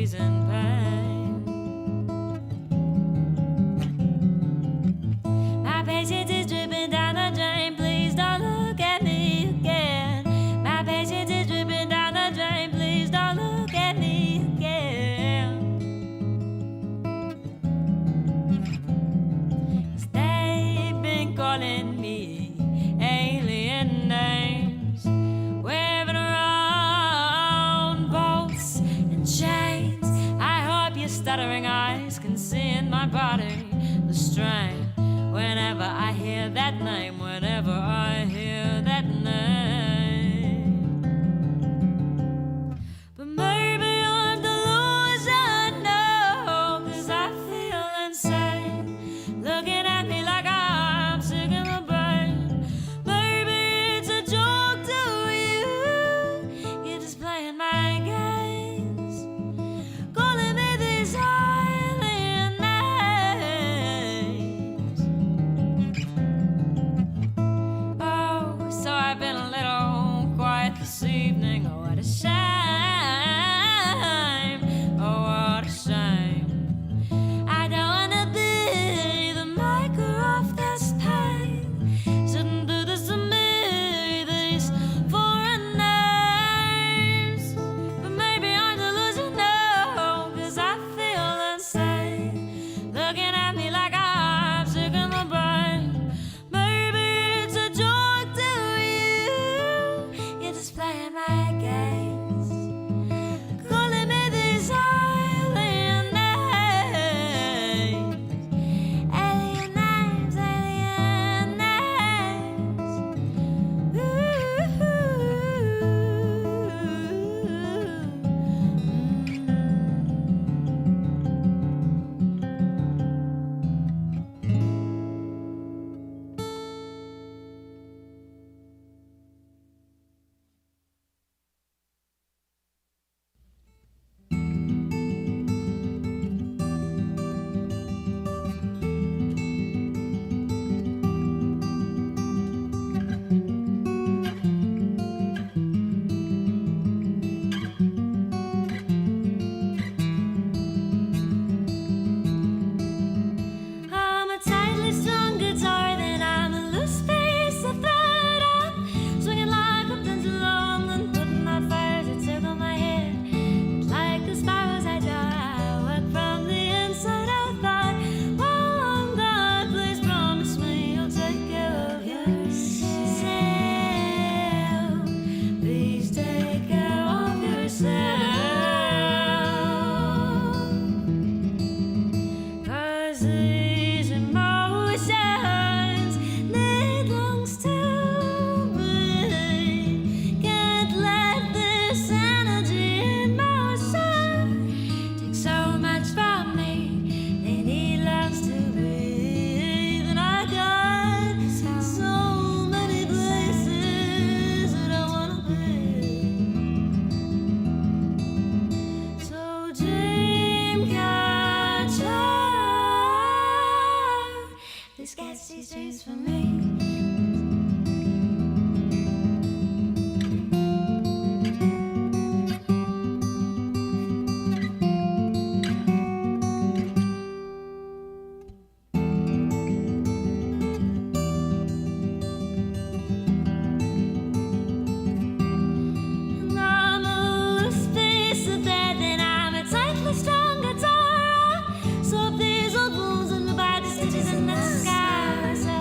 freezing pain. My patience is dripping down the drain. Please don't look at me again. My patience is dripping down the drain. Please don't look at me again. 'Cause they've been calling me alien names, wearing around bolts and chains. I hope your stuttering eyes can see in my body the strain. Whenever I hear that name, whenever I hear that name. But maybe I'm delusional, 'cause I feel insane, looking at me like I'm sick in the brain. Maybe it's a joke to you, you're just playing my games, calling me these alien names. Oh, so I've been a little quiet this evening. Oh, what a shame. Oh, what a shame. I don't wanna be the maker of this pain. Shouldn't do this to me, these foreign names. But maybe I'm delusional, 'cause I feel insane, looking at me like I'm sick in the brain. Maybe it's a joke to you, you're just playing my games, calling me these alien names. Alien names, alien names. I'm a tightly strung guitar, then I'm a loose piece of thread. I'm swinging like a pendulum and putting out fires that circle my head. Like the spirals I draw, I work from the inside out. But while I'm gone, please promise me you'll take care of yourself. Please take care of yourself. 'Cause these emotions need lungs to breathe. Can't let this energy in motion take so much from me. They need lungs to breathe. And I got so many places that I wanna be. So dream catcher, please catch these dreams for me. And I'm a loose piece of thread, then I'm a tightly strung guitar. So these old wounds in my body, stitches in the sky. So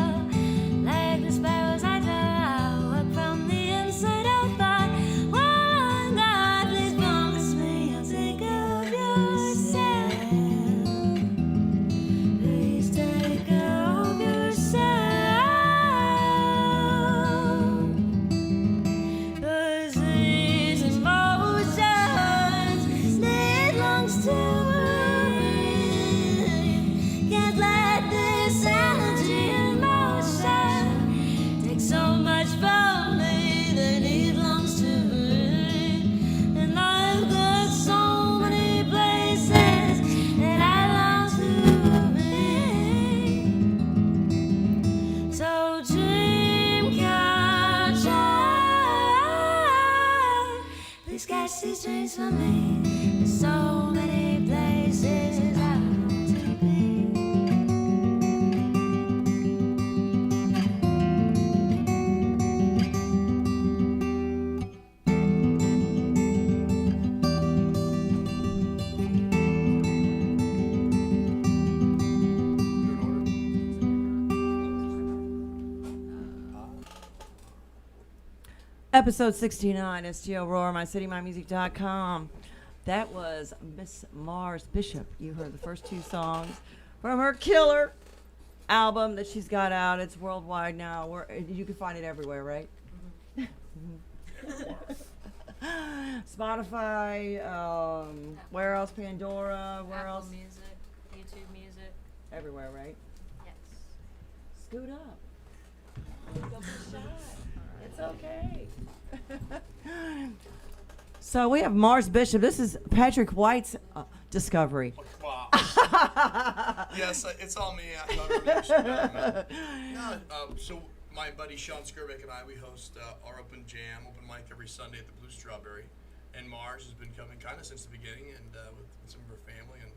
Episode 69, STL Roar, MyCityMyMusic.com. That was Miss Mars Bishop. You heard the first two songs from her killer album that she's got out. It's worldwide now. You can find it everywhere, right? Spotify, where else? Pandora, where Apple else? Music, YouTube Music. Everywhere, right? Yes. Scoot up. Don't be shy. It's okay. So we have Mars Bishop. This is Patrick White's discovery. Wow. Yes, it's all me. So my buddy Sean Skirbeck and I, we host our open mic every Sunday at the Blue Strawberry. And Mars has been coming kind of since the beginning, and with some of her family, and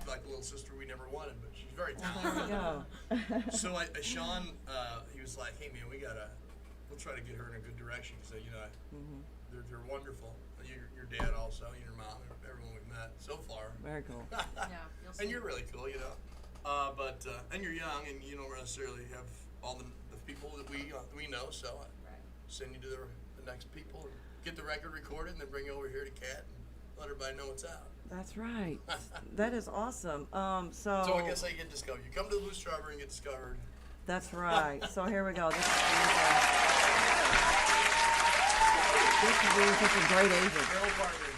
like a little sister we never wanted, but she's very talented. There we go. So Sean, he was like, "Hey man, we'll try to get her in a good direction, because they're wonderful. Your dad also, your mom, everyone we've met so far. Very cool. Yeah, you'll see. And you're really cool, but and you're young, and you don't necessarily have all the people that we know. So I send you to the next people, and get the record recorded, and then bring you over here to Cat and let everybody know what's out. That's right. That is awesome. So I guess I get discovered. You come to the Blue Strawberry and get discovered. That's right. So here we go. This is being such a great agent. Girl partner.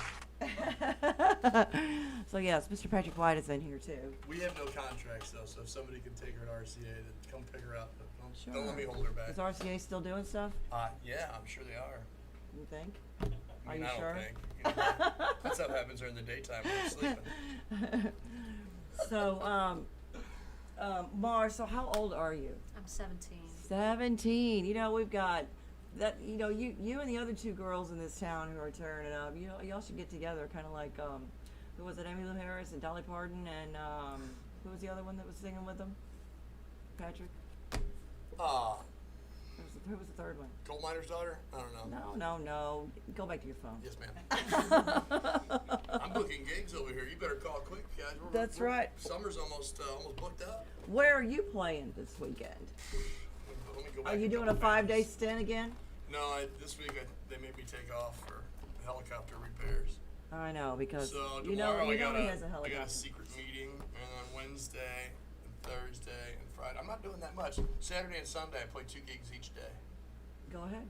So yes, Mr. Patrick White is in here too. We have no contracts though, so if somebody can take her to RCA, then come pick her up. But Sure. don't let me hold her back. Is RCA still doing stuff? Yeah, I'm sure they are. You think? I Are mean, you I don't sure? think. That stuff happens during the daytime when I'm sleeping. So, Mars, so how old are you? I'm 17. 17. You know, we've got that, you and the other two girls in this town who are tearing it up, y'all should get together, kind of like, who was it, Emmylou Harris and Dolly Parton, and who was the other one that was singing with them? Patrick? Who was the third one? Coal miner's daughter? I don't know. No. Go back to your phone. Yes, ma'am. I'm booking gigs over here. You better call quick, guys. That's right. Summer's almost booked up. Where are you playing this weekend? Let me go back Are you a doing a couple 5-day pages. stint again? No, this week they made me take off for helicopter repairs. I know, because So you tomorrow know I he got has a I helicopter. got a secret meeting, and on Wednesday, and Thursday, and Friday. I'm not doing that much. Saturday and Sunday I play 2 gigs each day. Go ahead.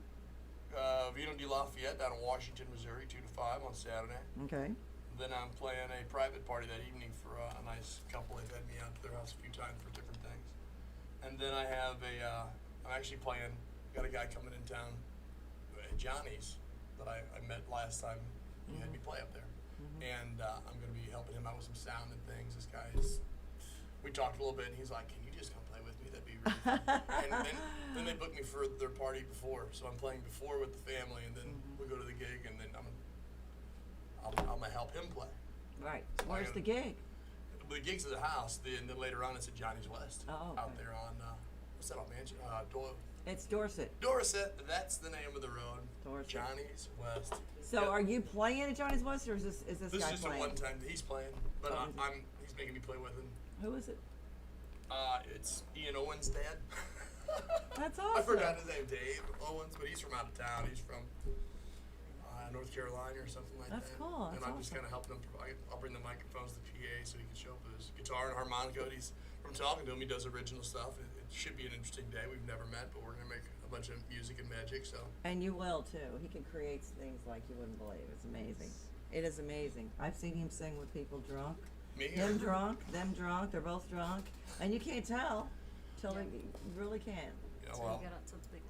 Vino de Lafayette down in Washington, Missouri, 2 to 5 on Saturday. Okay. Then I'm playing a private party that evening for a nice couple. They've had me out to their house a few times for different things. And then I have I'm actually playing, got a guy coming in town, Johnny's, that I met last time he had me play up there. And I'm going to be helping him out with some sound and things. This guy we talked a little bit, and he's like, can you just come play with me? That'd be really fun. And then they booked me for their party before. So I'm playing before with the family, and then we go to the gig, and then I'm going to help him play. Right. Where's the gig? The gig's at the house, and then later on it's at Johnny's West. Oh, okay. Out there on, what's that on Mansion? It's Dorset. Dorset, that's the name of the road. Dorset. Johnny's West. So Yep. are you playing at Johnny's West, or is this This guy is just playing? a one-time that he's playing, but Oh, is it? he's making me play with him. Who is it? It's Ian Owens' dad. That's I awesome. forgot his name, Dave Owens, but he's from out of town. He's from North Carolina or something like That's that. cool. And That's I'm just awesome. kind of helping him. I'll bring the microphones to PA so he can show up with his guitar and harmonica. From talking to him, he does original stuff. It should be an interesting day. We've never met, but we're going to make a bunch of music and magic. So. And you will too. He can create things like you wouldn't believe. It's amazing. It is amazing. I've seen him sing with people drunk. Me? Him drunk, them drunk. They're both drunk, and you can't tell till you really can't. Yeah, So well.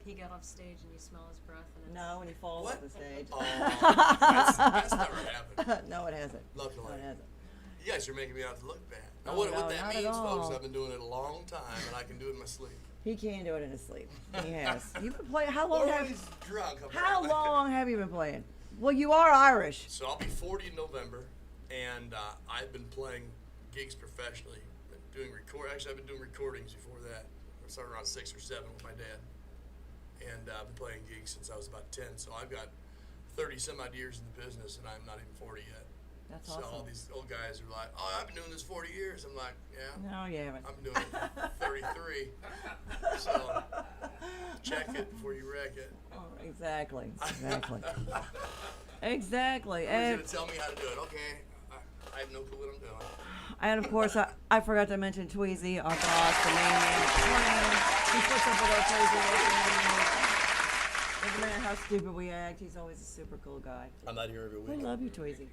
he got off stage and you smell his breath and it's No, when he falls What? off the stage. Oh, that's never happened. No, it hasn't. Luckily. No, it hasn't. You guys are making me out to look bad. Now, Oh, what no, that not at means, folks, all. I've been doing it a long time, and I can do it in my sleep. He can do it in his sleep. He has. You've been playing. How Or long when have? he's drunk. How apparently. long have you been playing? Well, you are Irish. So I'll be 40 in November, and I've been playing gigs professionally. Actually, I've been doing recordings before that. I started around 6 or 7 with my dad, and I've been playing gigs since I was about 10. So I've got 30 some odd years in the business, and I'm not even 40 yet. That's So awesome. all these old guys are like, "Oh, I've been doing this 40 years." I'm like, "Yeah, No, you haven't. I'm doing it 33." So check it before you wreck it. Oh, Exactly. Exactly. Who's And, gonna tell me how to do it? Okay, I have no clue what I'm doing. and of course, I forgot to mention Tweezy, our boss, the main man of the plan. He puts up with our crazy. Doesn't matter how stupid we act, he's always a super cool guy. I'm not here every We week. love you, Tweezy.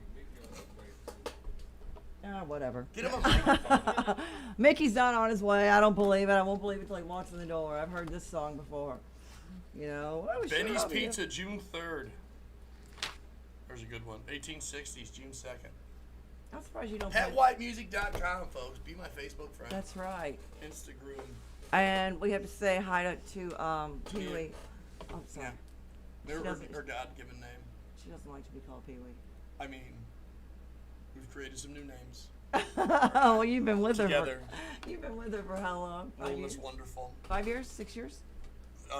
Whatever. Get him a microphone. Mickey's not on his way. I don't believe it. I won't believe it till he walks in the door. I've heard this song before. You know. Well, we sure Benny's love you. Pizza, June 3rd. There's a good one. 1860s, June 2nd. I'm surprised you don't play. PatWhiteMusic.com, folks. Be my Facebook friend. That's right. Instagram. And we have to say hi to Pee Wee. Oh, sorry. Yeah. She doesn't- Her God-given name. She doesn't like to be called Pee Wee. I mean, we've created some new names Oh, well, you've been with her. together. You've been with her for how long? 5 Wellness years? Wonderful. 5 years? 6 years?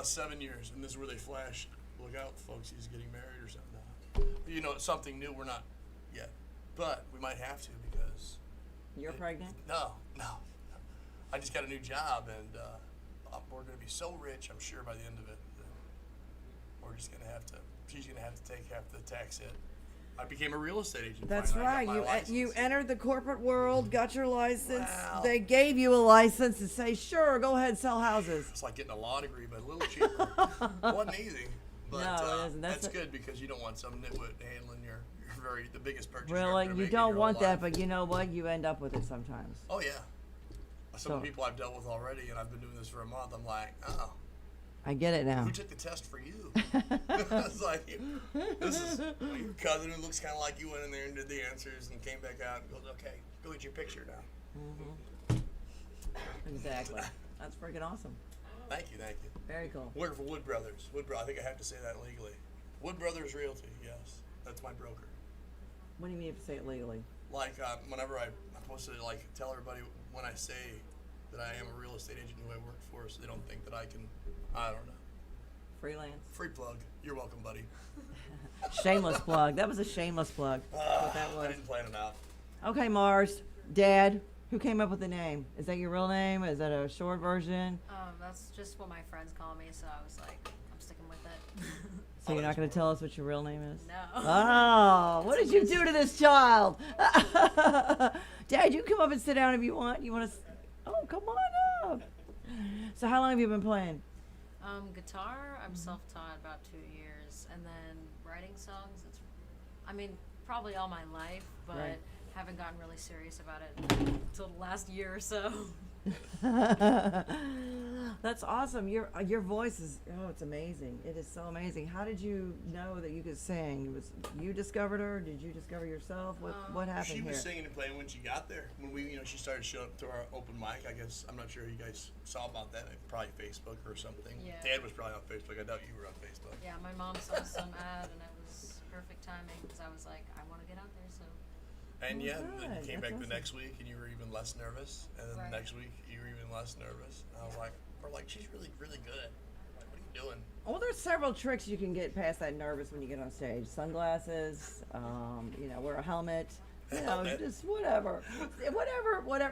7 years, and this is where they flash. Look out, folks, he's getting married or something. You know, it's something new. We're not yet, but we might have to because. You're pregnant? No. I just got a new job, and we're going to be so rich, I'm sure, by the end of it. That we're just going to have to. She's going to have to take half the tax hit. I became a real estate agent. That's finally. I right. got my license. You entered the corporate world, got your license. Wow. They gave you a license to say, sure, go ahead, sell houses. It's like getting a law degree, but a little cheaper. It wasn't easy. But No, it isn't. that's good because you don't want some nitwit handling your the biggest purchase. you're Really, gonna you make in don't your want whole that, life. but you know what? You end up with it sometimes. Oh yeah. Some of So- the people I've dealt with already, and I've been doing this for a month. I'm like, oh, I get it now. who took the test for you? It's like, this is your cousin who looks kind of like you went in there and did the answers and came back out and goes, okay, go get your picture now. Exactly. That's freaking awesome. Thank you. Very cool. Working for Wood Brothers. I think I have to say that legally. Wood Brothers Realty, yes. That's my broker. What do you mean you have to say it legally? Like, whenever I'm supposed to, like, tell everybody when I say that I am a real estate agent who I work for, so they don't think that I can, I don't know. Freelance. Free plug. You're welcome, buddy. Shameless plug. That was a shameless plug. That's what that I was. didn't plan it out. Okay, Mars. Dad, who came up with the name? Is that your real name? Is that a short version? That's just what my friends call me, so I was like, I'm sticking with it. So you're not going to tell us what your real name is? No. Oh, what did you do to this child? Dad, you can come up and sit down if you want. You want to? Oh, come on up. So how long have you been playing? Guitar, I'm self-taught about 2 years, and then writing songs, probably all my life, but Right. haven't gotten really serious about it until the last year or so. That's awesome. Your voice is it's amazing. It is so amazing. How did you know that you could sing? Was you discovered her? Did you discover yourself? What happened She here? was singing and playing when she got there. When she started showing up to our open mic. I guess I'm not sure you guys saw about that. Probably Facebook or something. Yeah. Dad was probably on Facebook. I doubt you were on Facebook. Yeah, my mom saw some ad, and it was perfect timing because I was like, I want to get out there, so. And Oh, yeah, and then good. you came That's back the awesome. next week and you were even less nervous. And then Right. the next week you were even less nervous. And I was like, she's really, really good. Like, what are you doing? Well, there's several tricks you can get past that nervous when you get on stage. Sunglasses, wear a helmet, Helmet. just whatever.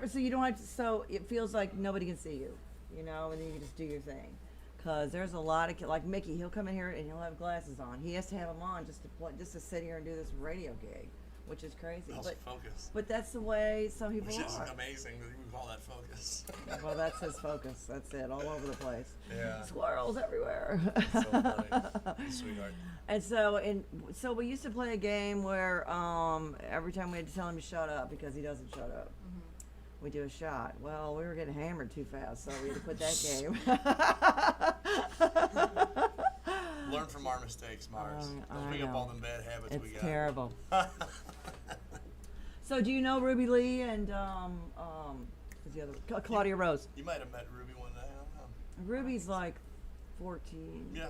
So you don't have to, so it feels like nobody can see you, and then you can just do your thing. Because there's a lot of, like Mickey, he'll come in here and he'll have glasses on. He has to have them on just to sit here and do this radio gig, which is crazy. Also focus. But that's the way some people Which is are. amazing that you call that focus. Well, that's his focus. That's it, all over the place. Yeah. Squirrels everywhere. So funny. Sweetheart. And so we used to play a game where every time we had to tell him to shut up because he doesn't shut up. We do a shot. Well, we were getting hammered too fast, so we had to quit that game. Learn from our mistakes, Mars. I Don't pick up know. all them bad habits we It's got. terrible. So do you know Ruby Lee and who's the other Claudia Rose? You might have met Ruby one day. I don't know. Ruby's like 14. Yeah.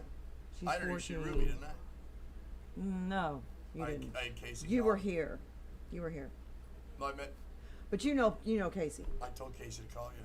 She's I introduced you to 14. Ruby, didn't I? No, you didn't. I had Casey. You call. were here. You were here. No, I met. But you know Casey. I told Casey to call you.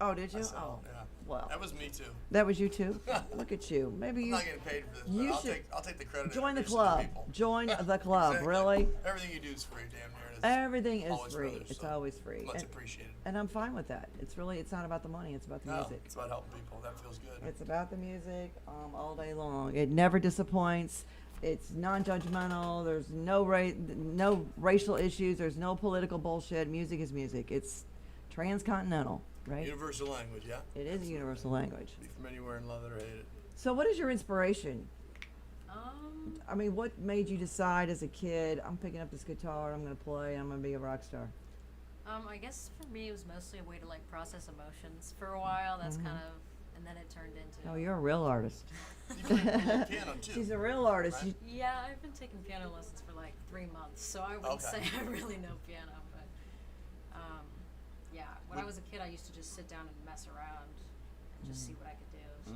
Oh, did you? myself. Oh, Yeah. well. That was me too. That was you too? Look at you. Maybe I'm you not getting paid for this, but you I'll should take the credit. join the introducing club. people. Join the club, Exactly. really? Everything you do is free, damn near. It's Everything is always free. others, It's so always free. Much And, appreciated. and I'm fine with that. It's not about the money, it's about the No, music. it's about helping people. That feels good. It's about the music all day long. It never disappoints. It's non-judgmental. There's no no racial issues. There's no political bullshit. Music is music. It's transcontinental, right? Universal language, yeah. It is a universal language. Be from anywhere and love it or hate it. So what is your inspiration? Um, I mean, what made you decide as a kid, I'm picking up this guitar, I'm going to play, I'm going to be a rock star? I guess for me it was mostly a way to like process emotions for a while. That's Mm-hmm. kind of, and then it turned into. Oh, you're a real artist. You play piano too. She's a real artist. Right. Yeah, I've been taking piano lessons for like 3 months, so I wouldn't Okay. say I really know piano, but yeah, when I was a kid, I used to just sit down and mess around and just see what I could do. So,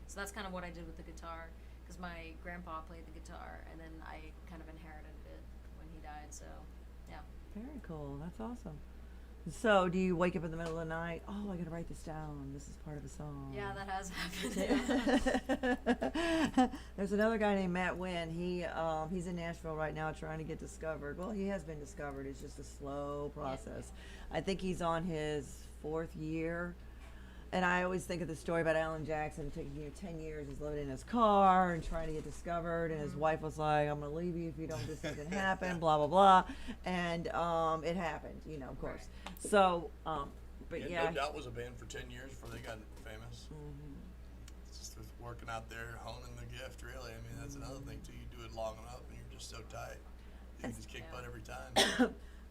so that's kind of what I did with the guitar, because my grandpa played the guitar, and then I kind of inherited it when he died. So, yeah. Very cool. That's awesome. So, do you wake up in the middle of the night? Oh, I got to write this down. This is part of a song. Yeah, that has happened. Yeah. There's another guy named Matt Wynn. He's in Nashville right now trying to get discovered. Well, he has been discovered. It's just a slow process. I think he's on his 4th year. And I always think of the story about Alan Jackson taking 10 years. He's living in his car and trying to get discovered. And his wife was like, "I'm going to leave you if you don't, this doesn't happen, blah, blah, blah." And it happened, of course. So, but yeah. No Doubt was a band for 10 years before they got famous. It's just with working out there, honing the gift, really. I mean, that's another thing, too. You do it long enough and you're just so tight. You can just kick butt every time.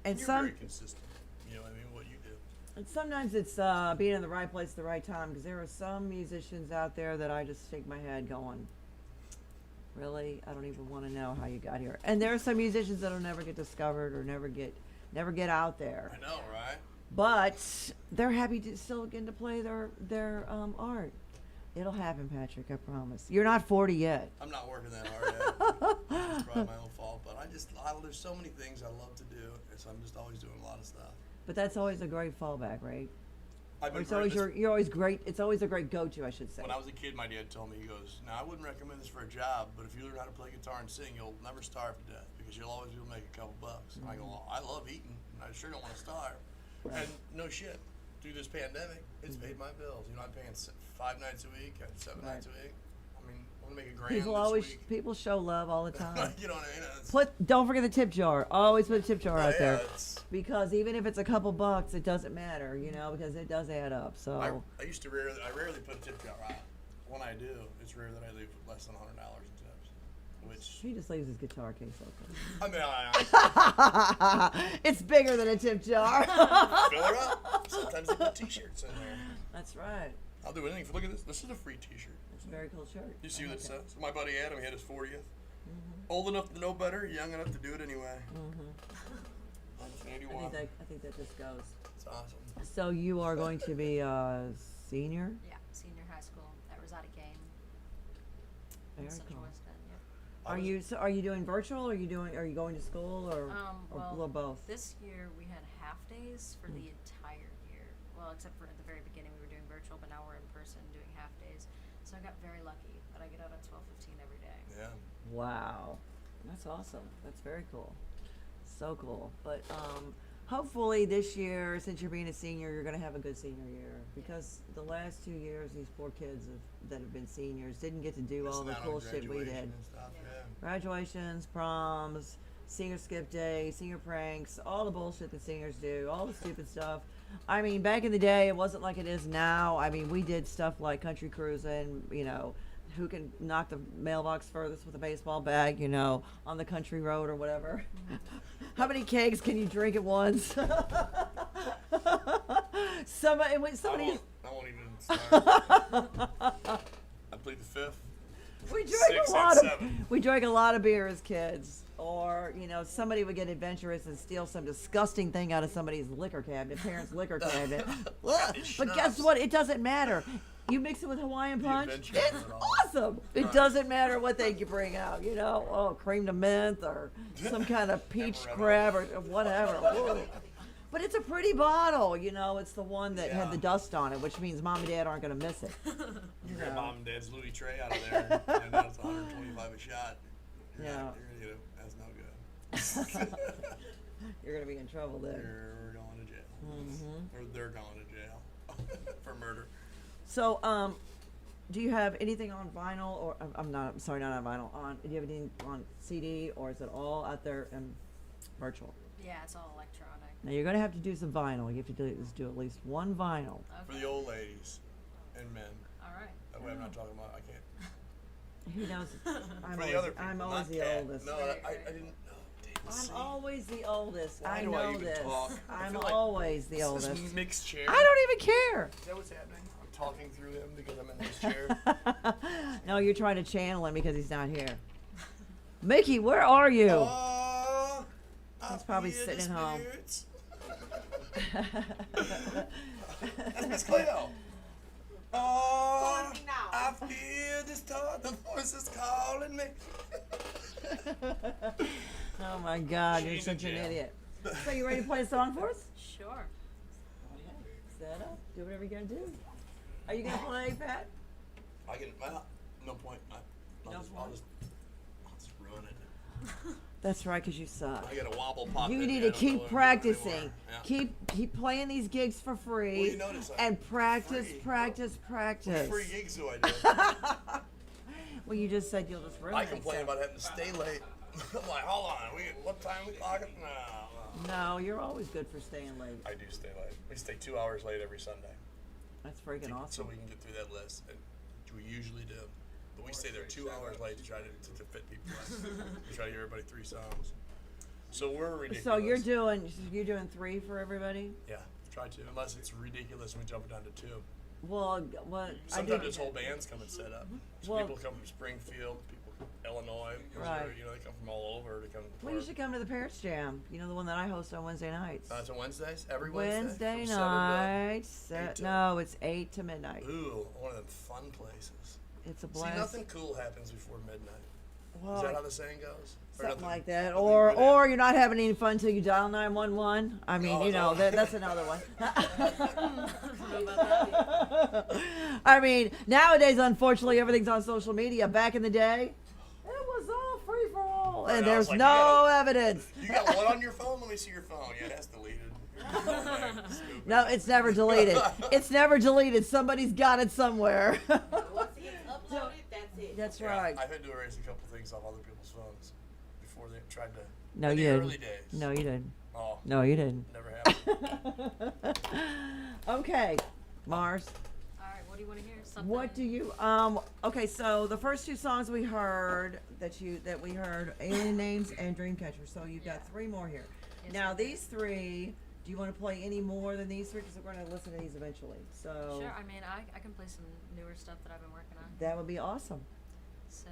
And You're some, very consistent. You know what I mean? What you do. and sometimes it's being in the right place at the right time, because there are some musicians out there that I just shake my head going, really? I don't even want to know how you got here. And there are some musicians that'll never get discovered or never get out there. I know, right? But they're happy to still getting to play their art. It'll happen, Patrick, I promise. You're not 40 yet. I'm not working that hard yet. It's probably my own fault. But there's so many things I love to do. And so I'm just always doing a lot of stuff. But that's always a great fallback, right? I've Or been it's always great- you're always great. It's always a great go-to, I should say. When I was a kid, my dad told me, he goes, "Now, I wouldn't recommend this for a job, but if you learn how to play guitar and sing, you'll never starve to death because you'll always be able to make a couple bucks." And I go, "Well, I love eating, and I sure don't want to starve." Right. And no shit, through this pandemic, it's paid my bills. I'm paying 5 nights a week, 7 Right. nights a week. I mean, I'm gonna make a grand this week. People show love all the time. You know what I mean? Don't forget the tip jar. Always put a tip jar out yeah, there, it's- because even if it's a couple bucks, it doesn't matter, because it does add up. So I used to rarely put a tip jar out. When I do, it's rare that I leave with less than $100 in tips. Which he just leaves his guitar case open. I mean, It's bigger than a tip jar. fill her up. Sometimes they put T-shirts in there. That's right. I'll do anything. Look at this. This is a free T-shirt. It's a very cool shirt. You see I what it like says? My buddy Adam, he had his 40th. Old enough to know better, young enough to do it anyway. I'm 81. I think that just goes. It's awesome. So you are going to be a senior? Yeah, senior high school at Rosati Game in Very Central cool. West End. Yep. Are you doing virtual? Or are you going to school or Well, both? this year we had half days for the entire year. Well, except for at the very beginning we were doing virtual, but now we're in person doing half days. So I got very lucky that I get out at 12:15 every day. Yeah. Wow, that's awesome. That's very cool. So cool. But hopefully this year, since you're being a senior, you're going to have a good senior year, because the last 2 years, these poor kids that have been seniors didn't get to do all Missing the out on cool shit we graduation did. and stuff, yeah. Graduations, proms, senior skip day, senior pranks, all the bullshit that seniors do, all the stupid stuff. I mean, back in the day, it wasn't like it is now. I mean, we did stuff like country cruising, who can knock the mailbox furthest with a baseball bag, on the country road or whatever. How many kegs can you drink at once? Somebody. I won't even start. I plead the fifth. We drank 6 a lot and of 7. we drank a lot of beer as kids, or somebody would get adventurous and steal some disgusting thing out of somebody's liquor cabinet, parents' liquor cabinet. Ugh. But guess Schnapps. what? It doesn't matter. You mix it with Hawaiian punch, adventure it's of it all. awesome. It doesn't matter what they you bring out, cream to mint or some kind of peach Amaretto. crab or whatever. Whoa. But it's a pretty bottle, you know. It's the one that had Yeah. the dust on it, which means mom and dad aren't going to miss it. You grab mom and dad's Louis Tray out of there, and now it's 125 a shot. You're Yeah. not- you're gonna that's no good. You're going to be in trouble then. You're going to jail. Or they're going to jail for murder. So, do you have anything on vinyl, or I'm sorry, not on vinyl. Do you have anything on CD, or is it all out there and virtual? Yeah, it's all electronic. Now you're going to have to do some vinyl. You have to do at least one vinyl. For Okay. the old ladies and men. All right. That way I'm not talking about, I can't. He knows. For the other people, I'm not always the Kat. oldest. No, Right, I right. didn't know. Damn, I'm see? always the oldest. Why I do know I even this. talk? I I'm feel like always the oldest. This mixed chair. I don't even care. Is that what's happening? I'm talking through him because I'm in this chair. No, you're trying to channel him because he's not here. Mickey, where are you? Oh, He's probably I feel sitting the at home. spirits. That's Miss Cleo. Oh, I feel this thought, the voices calling me. Oh my God, you're She's such in an jail. idiot. So you ready to play a song for us? Sure. Set up. Do whatever you gotta do. Are you gonna play, Pat? I can, no point. I'll No just run it. That's right, 'cause you suck. I got a wobble pop. You in need me. to I don't know keep what I'm doing practicing. anymore. Yeah. Keep playing these gigs for free. Well, you notice I- and practice, free. practice, practice. What free gigs do I do? Well, you just said you'll just ruin I it, complain so- about having to stay late. I'm like, hold on, what time we clocking? No. No, you're always good for staying late. I do stay late. We stay 2 hours late every Sunday. That's freaking So awesome. we can get through that list. And we usually do. But we stay there 2 hours late to try to fit people in. We try to give everybody 3 songs. So we're ridiculous. So you're doing 3 for everybody? Yeah, try to. Unless it's ridiculous and we jump it down to 2. Well, what I Sometimes do. just whole bands come and set up. So Well- people come from Springfield, people from Illinois, Missouri, Right. you know, they come from all over to come. Well, you should come to the Parents Jam. You know, the one that I host on Wednesday nights. It's on Wednesdays? Every Wednesday? Wednesday From 7 night. eight to- No, it's 8 to midnight. to, ooh, one of them fun places. It's a See, blast. nothing cool happens before midnight. Well, Is that how the saying goes? Or something nothing- like that, nothing or good or you're not having any fun until you dial 911. I mean, Oh, you know, no. that's another one. Know about that? I mean, nowadays, unfortunately, everything's on social media. Back in the day, it was all free for all, Right, and I there's was like, no evidence. You got what on your phone? Let me see your phone. Yeah, that's deleted. Stupid. No, it's never deleted. It's never deleted. Somebody's got it somewhere. Once it gets uploaded, that's it. That's Yeah, right. I've had to erase a couple things off other people's phones before they tried to. No, in you the didn't. early days. No, you didn't. Oh, No, you didn't. never happened. Okay, Mars. All right. What do you want to hear? Something. What do you okay, so the first 2 songs we heard that we heard Alien Names and Dreamcatcher. So you've got Yeah. 3 more here. Yes, Now I do. these 3, do you want to play any more than these 3? Because we're going to listen to these eventually. So Sure. I mean, I can play some newer stuff that I've been working on. that would be awesome. So.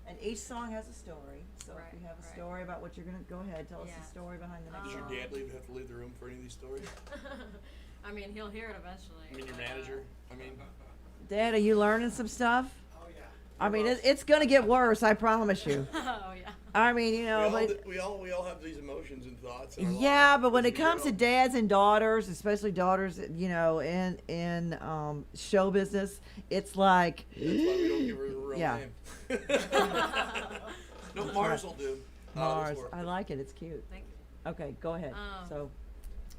And each song has a story. So Right, if you have a right. story about what you're gonna go ahead, tell us Yeah. the story behind the next Does your song. dad have to leave the room for any of these stories? I mean, he'll hear it eventually. I mean, your but, manager? I mean, Dad, are you learning some stuff? Oh, yeah. I mean, it's gonna get worse. I promise you. oh yeah. I mean, you know, but we all have these emotions and thoughts. In our yeah, lives. but when it We comes to do. dads and daughters, especially daughters, you know, in show business, it's like That's why we don't give her a real Yeah. name. No, Mars will do. Mars. I like it. It's cute. Thank you. Okay, go ahead. Um,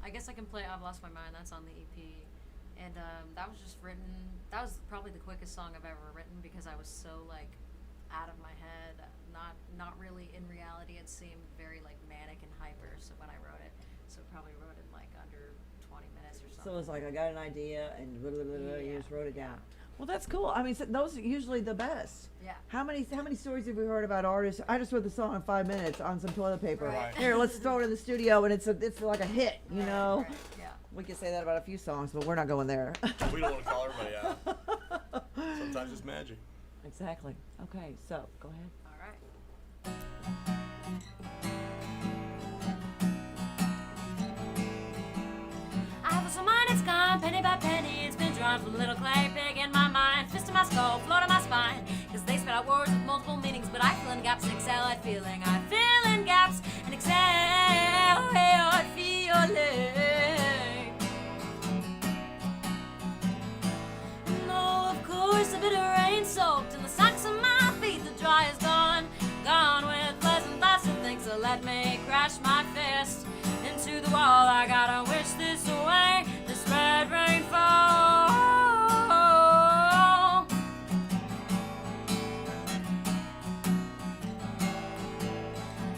I guess I can play I've Lost My Mind. That's on the EP. And that was just written, that was probably the quickest song I've ever written because I was so like out of my head, not really in reality. It seemed very like manic and hyper. So when I wrote it, so probably wrote it in like under 20 minutes or something. So it's like I got an idea and blah, blah, blah, blah, you Yeah. just wrote it down. Well, that's cool. I mean, those are usually the best. Yeah. How many stories have we heard about artists? I just wrote the song in 5 minutes on some toilet paper. Right. Here, let's throw it in the studio, and it's like a hit. You Right, know, right, yeah. we could say that about a few songs, but we're not going there. We don't want to call everybody out. Sometimes it's magic. Exactly. Okay, so go ahead. All right. I was so mine, it's gone, penny by penny, it's been drawn from a little clay pig in my mind. Fist in my skull, floor to my spine. Cause they spit out words with multiple meanings, but I fill in gaps and excel at feeling. I fill in gaps and excel at feeling. No, of course, a bit of rain soaked in the socks on my feet. The dry is gone, gone with pleasant thoughts and things that let me crash my fist into the wall. I gotta wish this away, this red rainfall.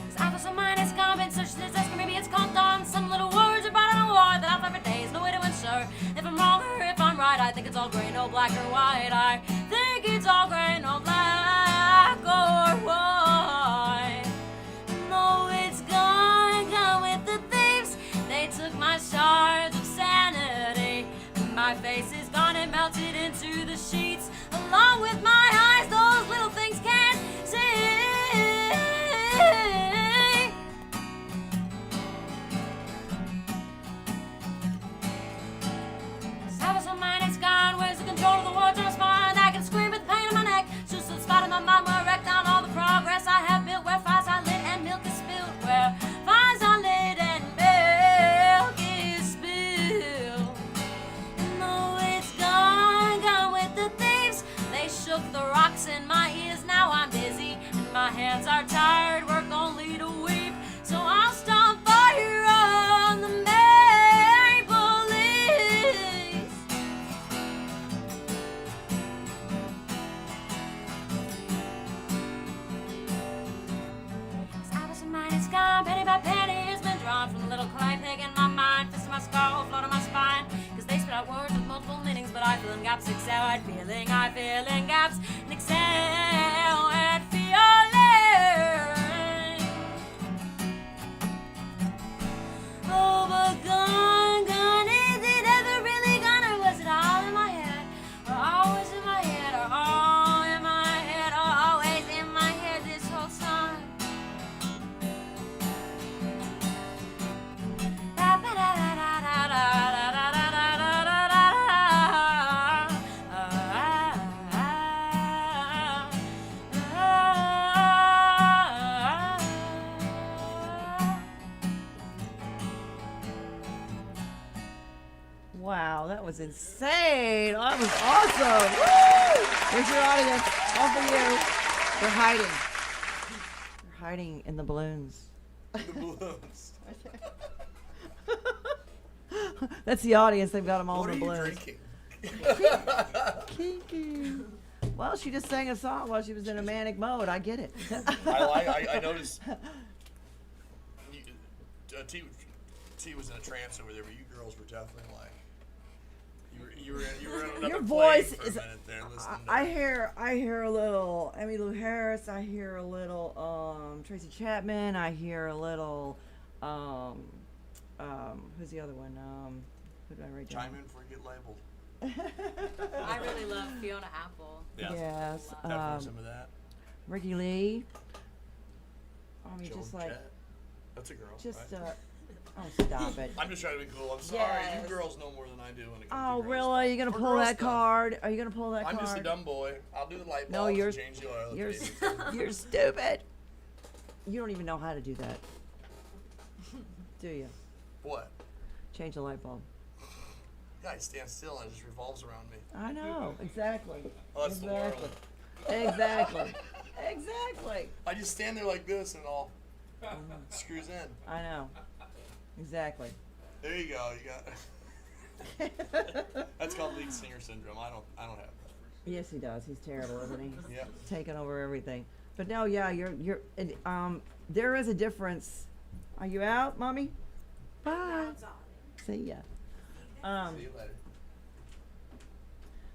Cause I feel so mine has gone, been searching this desk, or maybe it's called dawn. Some little words are brought on a war that I'll find for days, no way to ensure if I'm wrong or if I'm right. I think it's all gray, no black or white. I think it's all gray, no black or white. No, it's gone, gone with the thieves. They took my shards of sanity. My face is gone and melted into the sheets, along with my eyes. Those little things can't see. Sabbath of mine is gone. Where's the control of the words on my spine? I can scream with the pain in my neck. Just the spot in my mind where I wreck down all the progress I have built. Where fires are lit and milk is spilled. Where fires are lit and milk is spilled. No, it's gone, gone with the thieves. They shook the rocks in my ears. Now I'm dizzy and my hands are tired. Work only to weep. So I'll stomp fire on the maple leaves. Sabbath of mine is gone, penny by penny it's been drawn from a little clay pig in my mind. Fist in my skull, float on my spine. Cause they spit out words with multiple meanings, but I fill in gaps, excel at feeling. I fill in gaps and excel at feeling. Oh, but gone, gone, is it ever really gone? Or was it all in my head? Or always in my head? Or all in my head? Or always in my head this whole time? Wow, that was insane. Oh, that was awesome. Woo! Here's your audience. All for you. They're hiding. They're hiding in the balloons. The balloons. That's the audience. They've got them all What are in the you balloons. drinking? Kinky. Well, she just sang a song while she was in a manic mode. I get it. I noticed. T was in a trance over there, but you girls were definitely like. You were in another Your plane voice for a is. minute there listening to I hear a little Emmylou Harris. I hear a little Tracy Chapman. I hear a little who's the other one? Who did I write down? Chime in before you get labeled. I really love Fiona Apple. Yeah. Yes. Definitely some of that. Ricky Lee. I mean, Joan just like, Jett. That's a girl. just right? oh, stop it. I'm just trying to be cool. I'm sorry. Yes. You girls know more than I do when it comes Oh, to girls really? stuff. You're gonna Or pull girl that stuff. card? Are you gonna pull that I'm card? just a dumb boy. I'll do the light bulbs No, you're and change the oil. you're please. you're stupid. You don't even know how to do that, do you? What? Change the light bulb. Guys, stand still and it just revolves around me. I know exactly. Oh, that's the world. Exactly. Exactly. I just stand there like this and all screws in. I know. Exactly. There you go. You got. That's called lead singer syndrome. I don't have that. Yes, he does. He's terrible, isn't he? Yeah. Taking over everything. But no, yeah, you're. There is a difference. Are you out, mommy? Bye. See ya. See you later.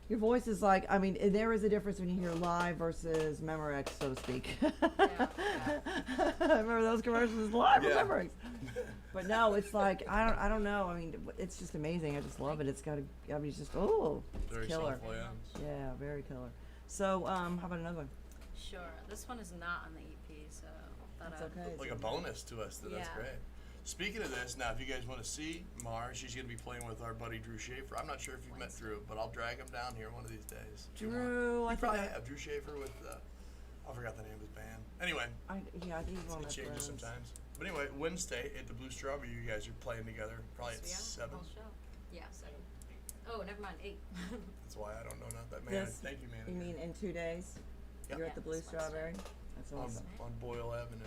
Your voice is like, I mean, there is a difference when you hear live versus Memorex, so to speak. Remember those commercials, live or Yeah. Memorex? But no, it's like, I don't know. I mean, it's just amazing. I just love it. It's got to, I mean, it's just, oh, it's Very killer. soulful, yeah. Yeah, very killer. So, how about another one? Sure. This one is not on the EP, so thought That's I'd- okay. Like a bonus to us. That's Yeah. great. Speaking of this, now if you guys want to see Mars, she's going to be playing with our buddy Drew Schaefer. I'm not sure if you've met Drew, but I'll drag him down here one of these days. Drew, You probably have Drew Schaefer with, I forgot the name of his band. Anyway, I think he's one of it my changes friends. sometimes. But anyway, Wednesday at the Blue Strawberry, you guys are playing together, probably at Yeah, 7. whole show. Yeah, 7. Oh, never mind, 8. That's why I don't know not that man. This- Thank you, man. You mean in 2 days? Yep. You're at the Yeah, Blue this Wednesday. Strawberry? That's on, awesome. on Boyle Avenue.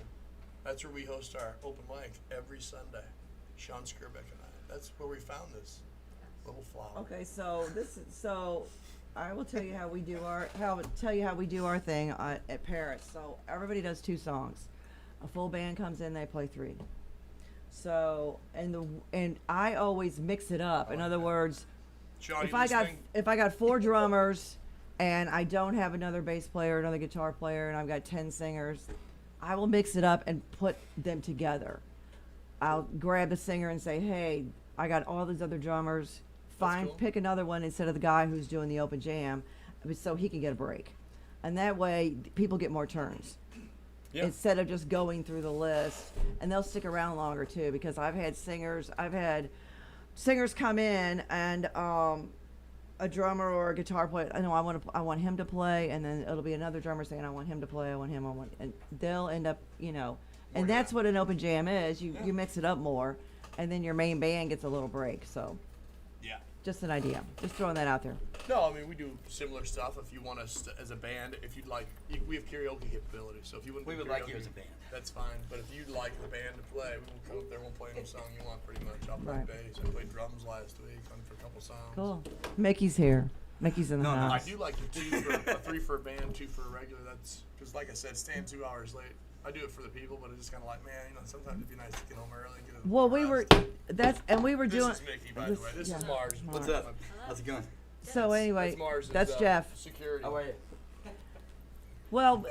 That's where we host our open mic every Sunday. Sean Skirbeck and I. That's where we found this little flower. Okay, so I will tell you how we do our thing at Paris. So everybody does 2 songs. A full band comes in, they play 3. So and I always mix it up. In other words, Sean, if you I got 4 drummers and I don't have another bass player, another guitar player, and I've got 10 singers, I will mix it up and put them together. I'll grab the singer and say, "Hey, I got all these other drummers. cool. Pick another one instead of the guy who's doing the open jam, so he can get a break." And that way, people get more turns instead of just going through the list. And they'll stick around longer too, because I've had singers come in and a drummer or a guitar player. I know I want him to play, and then it'll be another drummer saying, "I want him to play. And they'll end up, and that's what an open jam is. You mix it up more, and then your main band gets a little break. So, Yeah. just an idea. Just throwing that out there. No, I mean, we do similar stuff. If you want us as a band, if you'd like, we have karaoke capability. So if you wouldn't We do would like you karaoke, as a band. That's fine. But if you'd like the band to play, we will come up there. We'll play any song you want, pretty much. I'll play Right. bass. I played drums last week for a couple songs. Cool. Mickey's here. Mickey's in the No, no, I house. do like the 2 for a 3 for a band, 2 for a regular. That's because, like I said, staying 2 hours late. I do it for the people, but it's just kind of like, man, sometimes it'd be nice to get home early. And get a Well, we rest. were This doing. is Mickey, by the way. This is yeah. Mars. What's up? How's it going? So anyway, That's Mars. that's Jeff. Security. How are you? Well,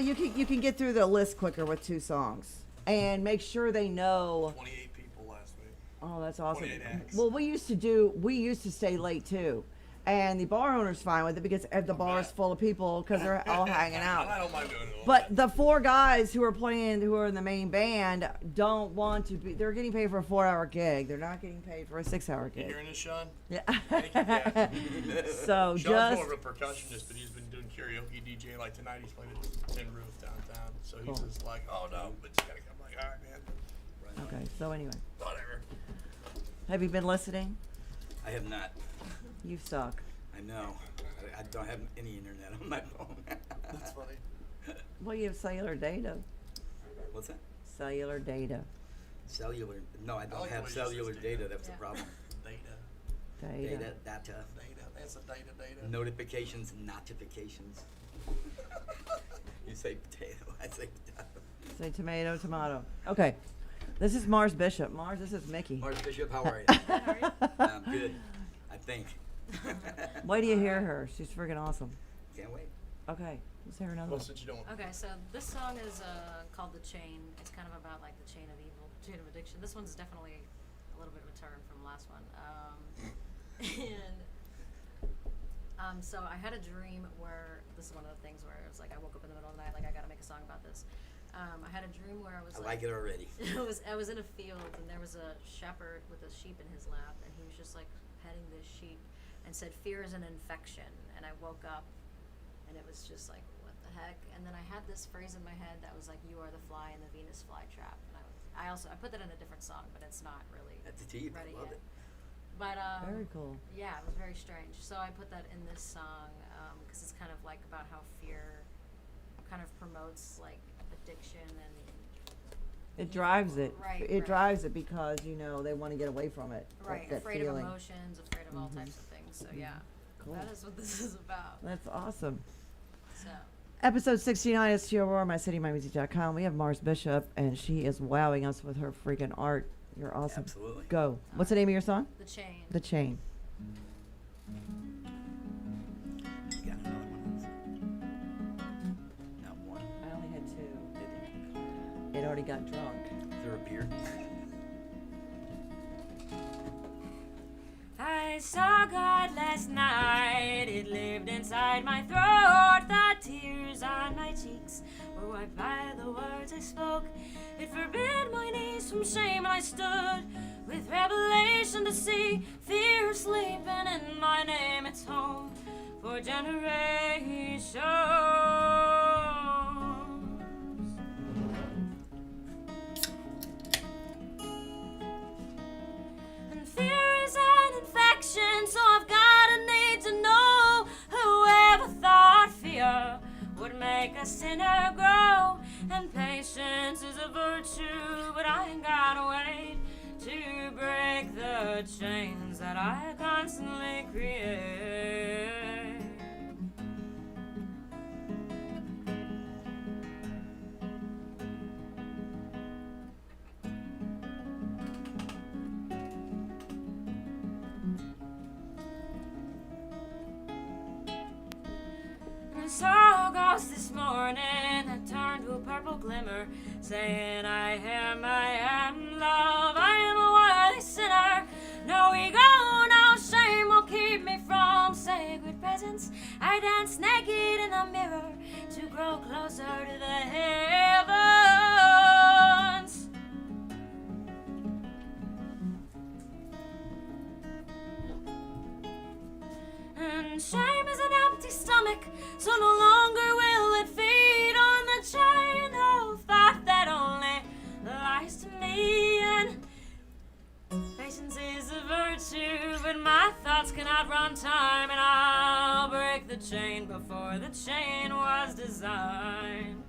you can get through the list quicker with 2 songs, and make sure they know. 28 people last week. Oh, that's awesome. 28 acts. Well, we used to stay late too, and the bar owner's fine with it because the bar's bet. full of people because they're all hanging I out. don't mind doing it a little But bit. the 4 guys who are in the main band don't want to be. They're getting paid for a 4-hour gig. They're not getting paid for a 6-hour You gig. hearing this, Sean? Yeah. Thank you, Dad. So Sean's just more of a percussionist, but he's been doing karaoke DJ. Like tonight, he's playing at Tin Roof downtown. So he's Cool. just like, oh no, but you gotta come. Like, all right, man. okay. So anyway, Whatever. have you been listening? I have not. You suck. I know. I don't have any internet on my phone. That's funny. Well, you have cellular data. What's that? Cellular data. Cellular. No, I don't like the have way you cellular said data. data. That's the Yeah. problem. Data. Data. Data. Data. That's a data. Notifications. Notifications. You say potato. I say potato. Say tomato, tomato. Okay. This is Mars Bishop. Mars, this is Mickey. Mars Bishop, how are you? How are you? I'm good. I think. Wait till you hear her. She's freaking awesome. Can't wait. Okay. Let's hear another Well, one. since you don't. Okay, so this song is called The Chain. It's kind of about like the chain of evil, chain of addiction. This one's definitely a little bit of a turn from the last one. So I had a dream where, this is one of the things where it was like I woke up in the middle of the night, like I gotta make a song about this. I had a dream where I was I like it already. I was in a field and there was a shepherd with a sheep in his lap and he was just like petting this sheep and said, "Fear is an infection." And I woke up and it was just like, what the heck? And then I had this phrase in my head that was like, "You are the fly in the Venus flytrap." And I put that in a different song, but it's not really That's the tea. ready I love yet. it. But Very cool. yeah, it was very strange. So I put that in this song because it's kind of like about how fear kind of promotes like addiction and It drives it. Right, It right. drives it because, they want to get away from it. right, That afraid feeling. of emotions, afraid of all types of things. So yeah, Cool. that is what this is about. That's awesome. So Episode 69 is Aurora, mycitymymusic.com. We have Mars Bishop, and she is wowing us with her freaking art. You're awesome. Absolutely. Go. What's the name of your song? The Chain. The Chain. You got another one. Not one. I only had 2. Did you? It already got drunk. Is there a beer? I saw God last night, it lived inside my throat. The tears on my cheeks were wiped by the words I spoke. It forbid my knees from shame, and I stood with revelation to see fear sleeping in my name. It's home for generations. And fear is an infection, so I've gotta need to know whoever thought fear would make a sinner grow. And patience is a virtue, but I ain't gotta wait to break the chains that I constantly create. I saw a ghost this morning that turned to a purple glimmer, saying, I am love, I am a worthy sinner. No ego, no shame will keep me from sacred presence. I dance naked in the mirror to grow closer to the heavens. And shame is an empty stomach, so no longer will it feed on the chain of thought that only lies to me. And patience is a virtue, but my thoughts cannot run time, and I'll break the chain before the chain was designed.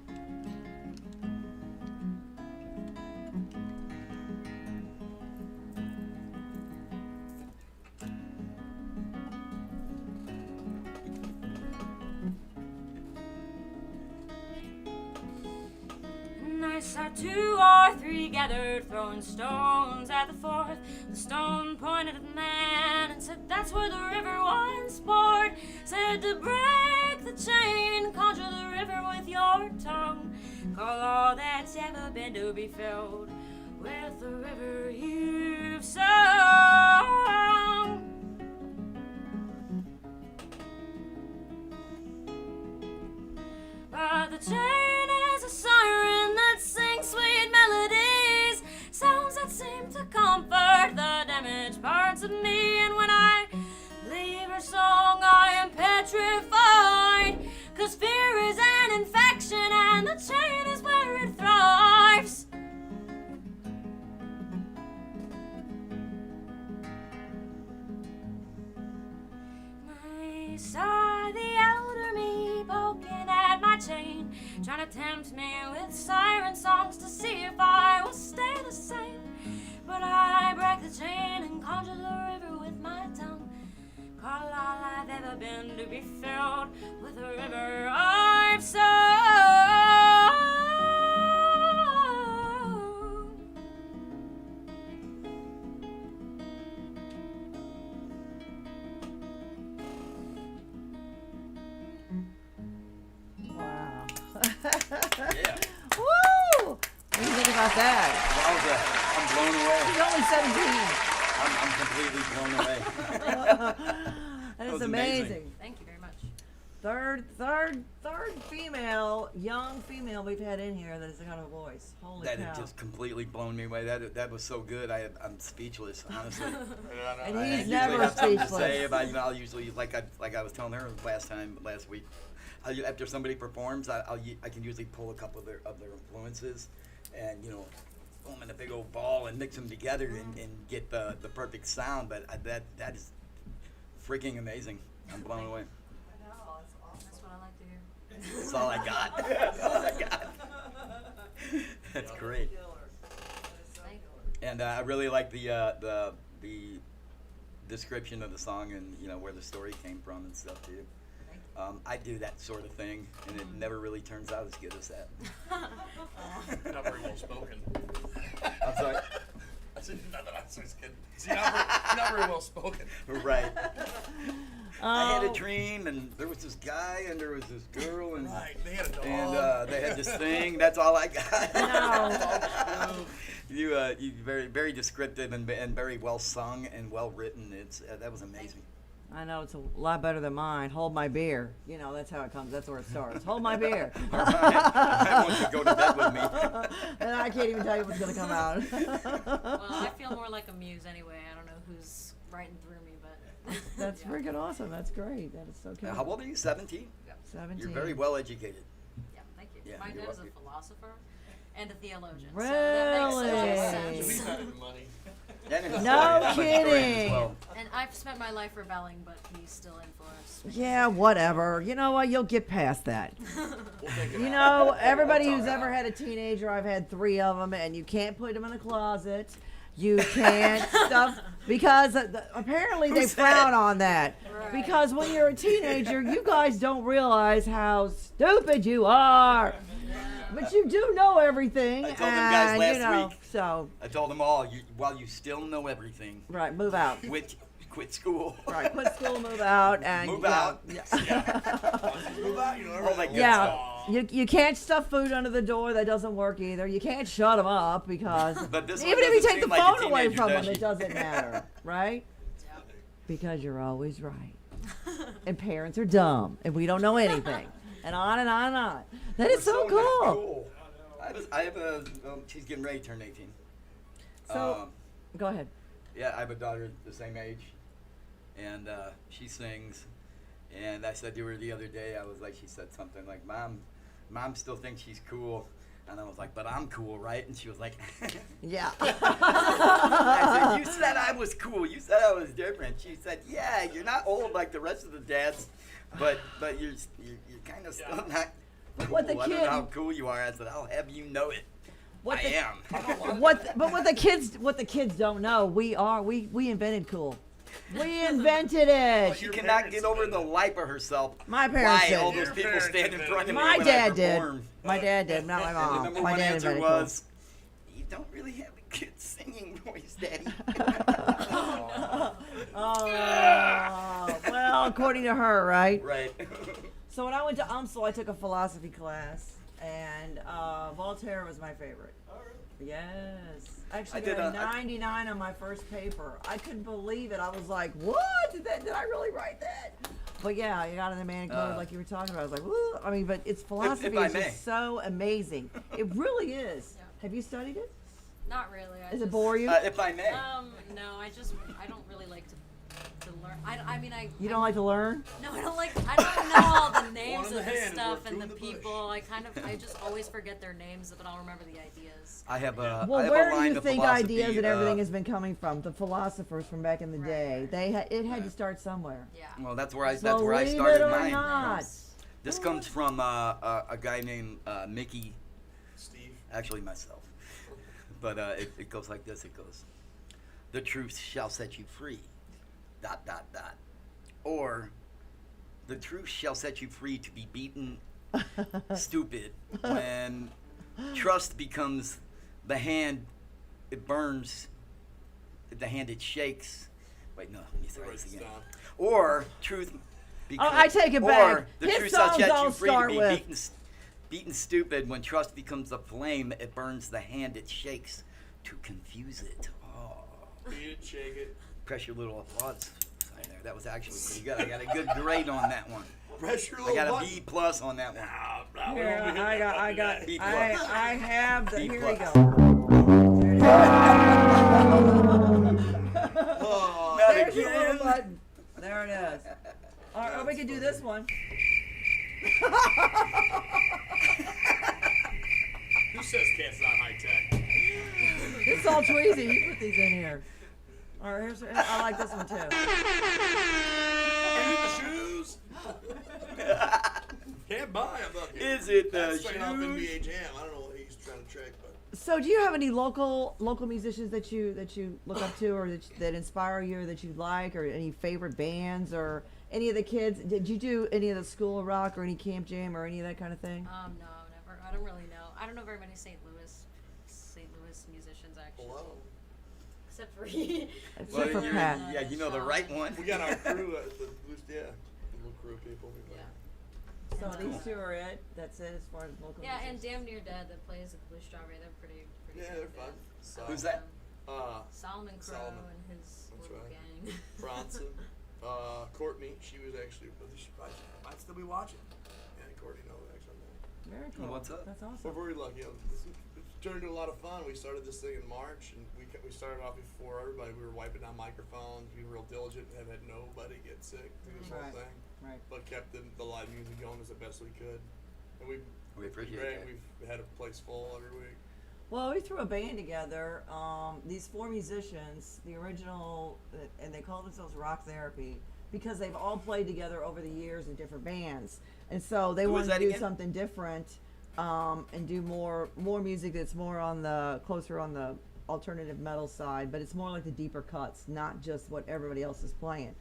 I saw 2 or 3 gathered, throwing stones at the fourth. The stone pointed at the man and said, that's where the river once poured. Said to break the chain, conjure the river with your tongue. Call all that's ever been to be filled with the river you've sung. But the chain is a siren that sings sweet melodies, sounds that seem to comfort the damaged parts of me. And when I leave her song, I am petrified, 'cause fear is an infection and the chain is where it thrives. I saw the elder me poking at my chain, trying to tempt me with siren songs to see if I will stay the same. But I break the chain and conjure the river with my tongue. Call all I've ever been to be filled with a river I've sung. Wow. Yeah. Woo! What do you think about that? I'm blown away. I'm completely blown away. That was is amazing. amazing. Thank you very much. Third female, young female we've had in here that has kind of a voice. Holy That cow. had just completely blown me away. That was so good. I'm speechless, honestly. And I he's usually never have something to speechless. say about, I'll usually, like I was telling her last week, after somebody performs, I can usually pull a couple of their influences, and throw them in a big old ball and mix them together and get the perfect sound. But that is freaking amazing. I'm blown away. That's what I like to hear. That's all I got. That's all I got. That's great. Thank you. And I really like the description of the song and where the story came from and stuff too. I do that sort of thing, and it never really turns out as good as that. Not very well spoken. I'm sorry. I said, not that I was just kidding. See, not very well spoken. Right. I had a dream, and there was this guy, and there was this girl, and Right, they had a dog. and they had this thing. That's all I got. No. You very very descriptive and very well sung and well written. That was amazing. I know it's a lot better than mine. Hold my beer. You know, that's how it comes. That's where it starts. Hold my beer. I want you to go to bed with me. And I can't even tell you what's going to come out. Well, I feel more like a muse anyway. I don't know who's writing through me, but That's yeah. freaking awesome. That's great. That is so cool. How old are you? 17? 17. You're very well educated. Yeah, thank you. Yeah, My you're dad is a welcome. philosopher and a theologian. Really? So that makes Should sense. we have the money? And an No historian. I'm a historian kidding. as well. And I've spent my life rebelling, but he's still influenced me. Yeah, whatever. You know what? You'll get past that. We'll take it You out. know, everybody We'll who's talk ever about had a teenager, I've had 3 of them, and you can't put them in a closet. You can't stuff because apparently they Who said? frown on that. Right. Because when you're a teenager, you guys don't realize how stupid you are. But you do know everything. I told them guys and, last you know, week. So, I told them all, while you still know everything, right, move out. quit school. Right, quit school, move out, and Move you know, out. yeah. Once you move out, you know All everything. that good Yeah, stuff. you can't stuff food under the door. That doesn't work either. You can't shut them up because But this one even if you doesn't take the seem like a phone away teenager, from them, does she? it doesn't matter, right? Yeah. Because you're always right, and parents are dumb, and we don't know anything, and on and on and on. That is so not cool. I have a. She's getting ready to turn 18. So, go ahead. Yeah, I have a daughter the same age, and she sings. And I said to her the other day, she said something like, Mom still thinks she's cool. And I was like, but I'm cool, right? And she was like, Yeah. I said, you said I was cool. You said I was different. She said, yeah, you're not old like the rest of the dads, but you're kind of still not cool. What the I don't kid- know how cool you are. I said, I'll have you know it. What I the- am. But what the kids don't know, we invented cool. We invented it. She Your cannot parents get over did the it. life of herself. My parents Why did. all it. those Your people parents stand in did front of it. me My when dad I did. perform. My dad did, not my And the mom. number My one dad answer invented cool. was, you don't really have a good singing voice, Daddy. Oh, well, according to her, right? Right. So when I went to UMSL, I took a philosophy class, and Voltaire was my favorite. Yes. I actually I did got a a- I- 99 on my first paper. I couldn't believe it. I was like, what? Did I really write that? But yeah, you got in the man code like you were talking about. I was like, woo. I mean, but it's philosophy I is may. just so amazing. It really is. Yeah. Have you studied it? Not really. I Does just, it bore you? If I may. No, I don't really like to learn. I mean, You don't like to learn? No, I don't know all the names in the of the hand and stuff worth and two the in the people. I just always forget their names, but I'll remember the ideas. I have a. Well, I have where a do line you of think philosophy, ideas and everything has been coming from? The philosophers from back in the Right, day. right. It had to start somewhere. Yeah. Well, that's where I Believe started it or mine. not. This comes from a guy named Mickey, Steve. actually myself. But it goes like this. It goes, the truth shall set you free. ... Or, the truth shall set you free to be beaten stupid when trust becomes the hand it burns, the hand it shakes. Wait, no, let me say Write this this again. down. Or truth becomes, I take it or back. the His truth shall songs set you all free to start be with- beaten stupid when trust becomes a flame, it burns the hand it shakes to confuse it. Oh. Beat it, shake it. Press your little applause sign there. That was actually pretty good. I got a good grade on that one. Press your I little got a button. B plus on that one. Ah, blah, Here, we don't do I that. got, Don't do that. B plus. I have the, B here we plus. go. Oh, Not There's your little again. button. There it is. All right, or we could do this one. who says cats not high tech? It's all tweezy. You put these in here. All right, I like this one too. Are you the shoes? Can't buy them. Look, Is it the that's straight up shoes? NBA Jam. I don't know what he's trying to trick, but So, do you have any local musicians that you look up to, or that inspire you, or that you like, or any favorite bands, or any of the kids? Did you do any of the School of Rock, or any Camp Jam, or any of that kind of thing? No, never. I don't really know. I don't know very many St. Louis musicians actually, hello. except for you. Well, Except for you're- Pat. yeah, you know the right one. We got our crew, the little crew of people. We Yeah. So these two are it. That's it as far as local. Yeah, and musicians. Damn Near Dead that plays at the Blue Strawberry. They're pretty. Yeah, good they're fun. band. So, Who's that? Solomon Crow Solomon. and his That's little right. gang. Bronson. Courtney, she was actually, she probably might still be watching. Yeah, Courtney Novak's on there. Very cool. What's up? That's awesome. We're very lucky. It's turned into a lot of fun. We started this thing in March, and we started off before everybody. We were wiping down microphones, being real diligent, and have had nobody get sick through this whole Right. thing. Right. But kept the live music going as the best we could. And We appreciate great. that. We've had a place full every week. Well, we threw a band together. These 4 musicians, the original, and they call themselves Rock Therapy because they've all played together over the years in different bands, and so they Who was wanted to that do again? something different and do more music that's more on the closer on the alternative metal side, but it's more like the deeper cuts, not just what everybody else is playing.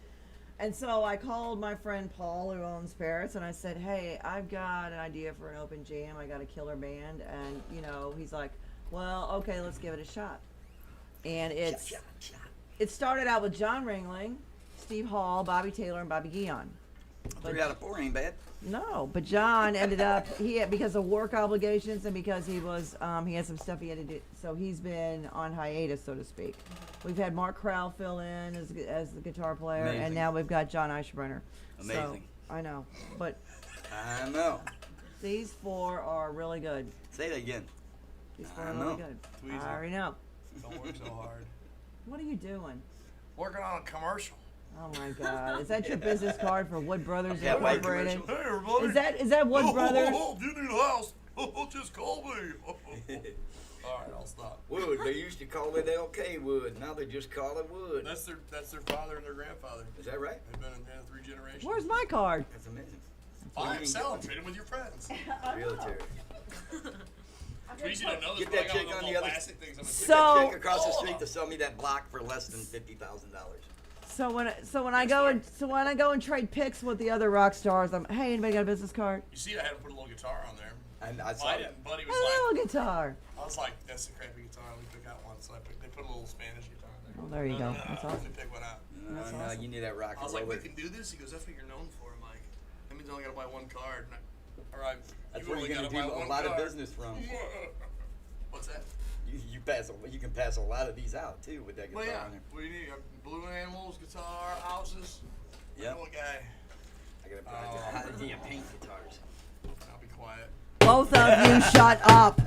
And so I called my friend Paul, who owns Parrots, and I said, "Hey, I've got an idea for an open jam. I got a killer band." And he's like, "Well, okay, let's give it a shot." And it started out with John Ringling, Steve Hall, Bobby Taylor, and Bobby Guion. 3 out of 4 ain't bad. No, but John ended up because of work obligations and because he was he had some stuff he had to do, so he's been on hiatus, so to speak. We've had Mark Crowell fill in as the guitar player, Amazing. and now we've got John Eichbrenner. Amazing. So, I know, but I know. these 4 are really good. Say that again. These 4 I are know. really good. Too easy. I already know. Don't work so hard. What are you doing? Working on a commercial. Oh my God! Is that your business card for Wood Brothers Yeah, white Incorporated? commercial. Hey, everybody. Is that Wood Brothers? If you need a house, just call me. All right, I'll stop. Wood. They used to call it LK Wood. Now they just call it Wood. That's their father and their grandfather. Is that right? They've been in 3 generations. Where's my card? That's amazing. Fine, sell them. Trade them with your friends. Realtor. Tweezy don't know this, Get but I that got chick little on the other- plastic things I'm gonna So- stick Chick across the street to sell me that block for less than $50,000. So when I go and trade pics with the other rock stars, hey, anybody got a business card? You see, I had to put a little guitar on there. And I saw Well, I it. didn't. Buddy A was little like, guitar. I was like, that's a crappy guitar. Let me pick out one. So they put a little Spanish guitar on there. Oh, there you go. That's Let me awesome. pick one out. That's No, awesome. you need that rock I and was like, roll. we can do this? He goes, that's what you're known for. I'm like, that means I only got to buy one card. All right. That's you where only you're gotta gonna do buy a one lot of card. business from. What's that? You can pass a lot of these out too with that guitar Well, yeah. on there. What do you need? Blue Animals, guitar, houses. Yep. What guy? I gotta how do you paint guitars? I'll be quiet. Both of you shut up.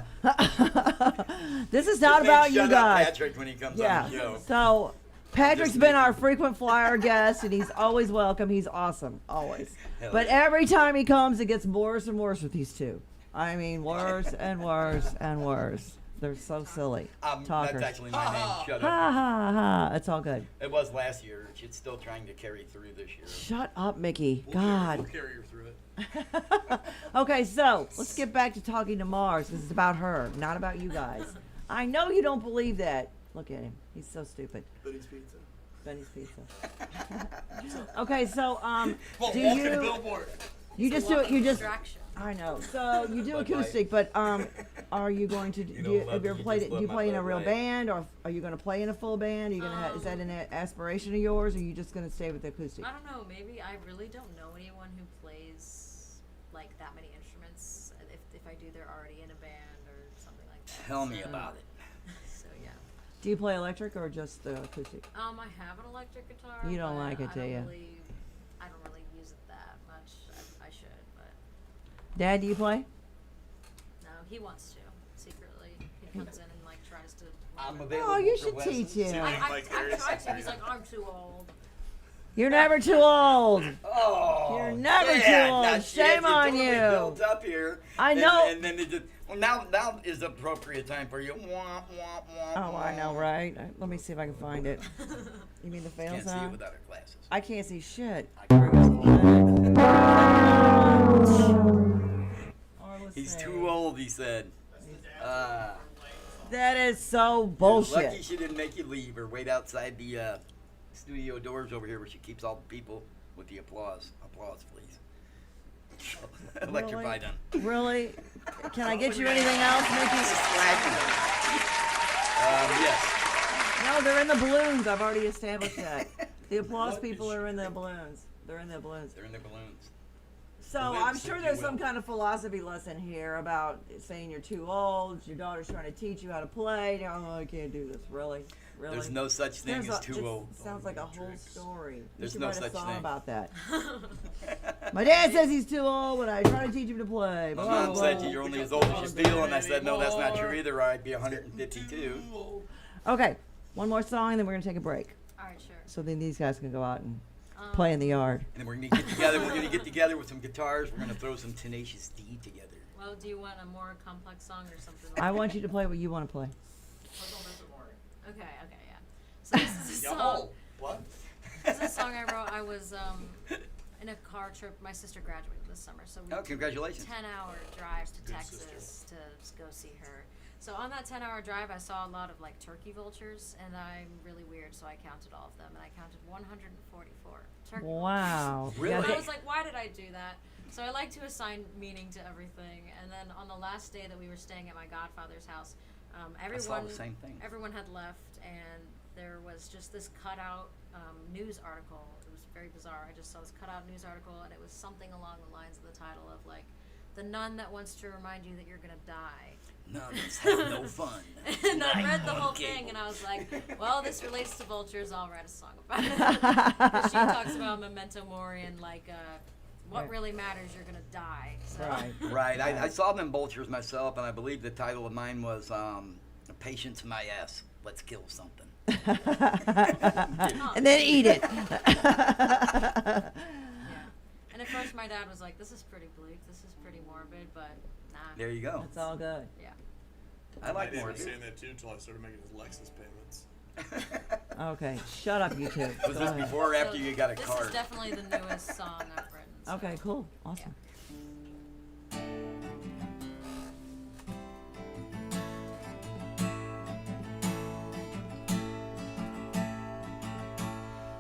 This is not Just about make you shut up guys. Patrick when he comes Yeah. on the show. So Patrick's Just been make- our frequent flyer guest, and he's always welcome. He's awesome, always. Hell But yeah. every time he comes, it gets worse and worse with these 2. I mean, worse and worse and worse. They're so silly. Talkers. That's actually my name. Shut Ha up. ha ha! It's all good. It was last year. She's still trying to carry through this year. Shut up, Mickey. We'll God. carry her through it. Okay, so let's get back to talking to Mars. This is about her, not about you guys. I know you don't believe that. Look at him. He's so stupid. Benny's Pizza. Benny's Pizza. Okay, so Well, do walking you billboard. you just do it? You just Distraction. I know. So you do Bud Light. acoustic, but are you going to You do? don't You, love have you it, ever you played just it? Do love you my play in a Bud real Light. band, or are you going to play in a full band? Are you gonna is that an aspiration of yours, or are you just going to stay with the acoustic? I don't know. Maybe I really don't know anyone who plays like that many instruments. If I do, they're already in a band or something like that. Tell me So- about it. So yeah. Do you play electric or just the acoustic? I have an electric guitar. You don't but like it, I do don't you? I don't really use it that much. I should, but Dad, do you play? no. He wants to secretly. He comes in and like tries to. I'm learn. available Oh, you for should lessons. teach him. Like I've Harry's tried to. sister, He's yeah. like, I'm too old. You're never too old. Oh, You're never yeah, too old. now, Shame you're on totally you. Built up here. I and- know. And then it just now is the appropriate time for you. Wah, wah, wah, Oh, I know, right? Let me see if I can find it. You mean the fail Can't see it sound? without her glasses. I can't see shit. He's too old, he said. That is so Lucky bullshit. she didn't make you leave or wait outside the studio doors over here where she keeps all the people with the applause. Applause, please. Electrify them. Really? Can I get you anything else, Mickey? Yes. No, they're in the balloons. I've already established that. The applause What people is are in the she- balloons. They're in the balloons. They're in their balloons. So Lips, I'm sure if there's you some will. kind of philosophy lesson here about saying you're too old. Your daughter's trying to teach you how to play. No, I can't do this. Really? There's no such thing as too old. Sounds like a whole story. You There's should no write a such song thing. about that. My dad says he's too old when I try to teach him to play. My Blah, mom blah, said blah. you're only as old as you feel, and I said no, that's not true either. Or I'd be 152. Okay, one more song, and then we're gonna take a break. All right, sure. So then these guys can go out and play in the yard. And then we're gonna get together. We're gonna get together with some guitars. We're gonna throw some Tenacious D together. Well, do you want a more complex song or something? I want you to play what you want to play. Okay, yeah. So this is a song. Yo, what? This is a song I wrote. I was in a car trip. My sister graduated this summer, so we Oh, congratulations. 10-hour drive to Good Texas sister. to go see her. So on that 10-hour drive, I saw a lot of like turkey vultures, and I'm really weird, so I counted all of them, and I counted 144 turkey Wow. vultures. Really? And I was like, why did I do that? So I like to assign meaning to everything. And then on the last day that we were staying at my godfather's house, I saw the same thing. everyone had left, and there was just this cutout news article. It was very bizarre. I just saw this cutout news article, and it was something along the lines of the title of like, "The nun that wants to remind you that you're gonna die." Nuns have no fun. And I read the on whole cable. thing, and I was like, well, this relates to vultures. I'll write a song about it. 'Cause she talks about memento mori and like what Right. really matters, you're gonna die. So. Right. Right. I saw them vultures myself, and I believe the title of mine was "Patience My Ass. Let's Kill Something." And then eat it. Yeah. And at first my dad was like, this is pretty bleak, this is pretty morbid, but nah. There you go. It's all good. Yeah. I like My dad more. was saying that too until I started making his Lexus payments. Okay, shut up, you two. Was Go this ahead. before or after So you got a this car? is definitely the newest song I've written. So. Okay, cool. Awesome.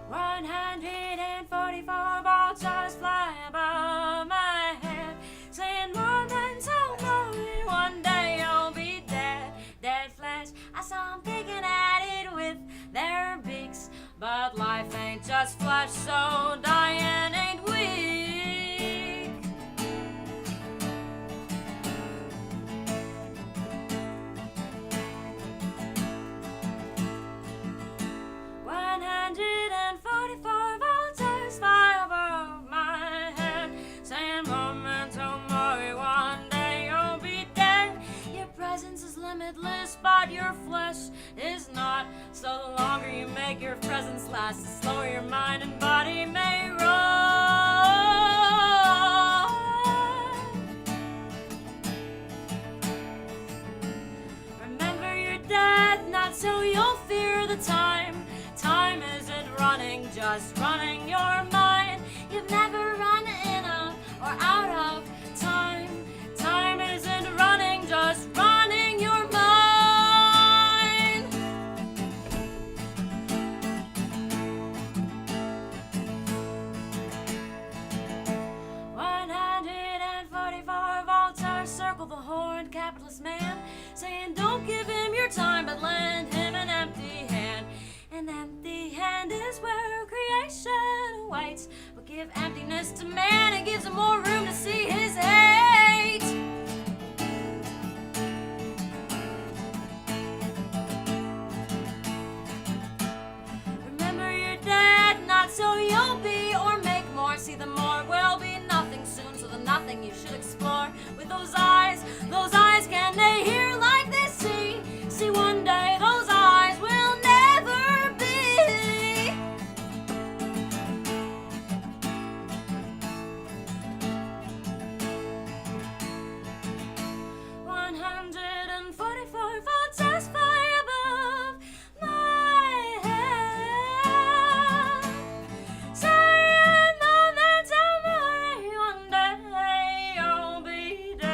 One 144 vultures fly above my head, saying more than so glory. One day you'll be dead, dead flesh. I saw 'em picking at it with their beaks, but life ain't just flesh, so dying ain't weak. 144 vultures fly above my head, saying memento mori. One day you'll be dead. Your presence is limitless, but your flesh is not. So the longer you make your presence last, the slower your mind and body may run. Remember your death, not so you'll fear the time. Time isn't running, just running your mind. You've never run in of or out of time. Time isn't running, just running your mind. One 144 vultures circle the horned capitalist man, saying don't give him your time, but lend him an empty hand. An empty hand is where creation awaits, but give emptiness to man, it gives him more room to see his hate. Remember you're dead, not so you'll be or make more. See, the more will be nothing soon, so the nothing you should explore. With those eyes, can they hear like they see? See, one day those eyes will never be. One 144 vultures fly above my head, saying memento mori. One day you'll be dead.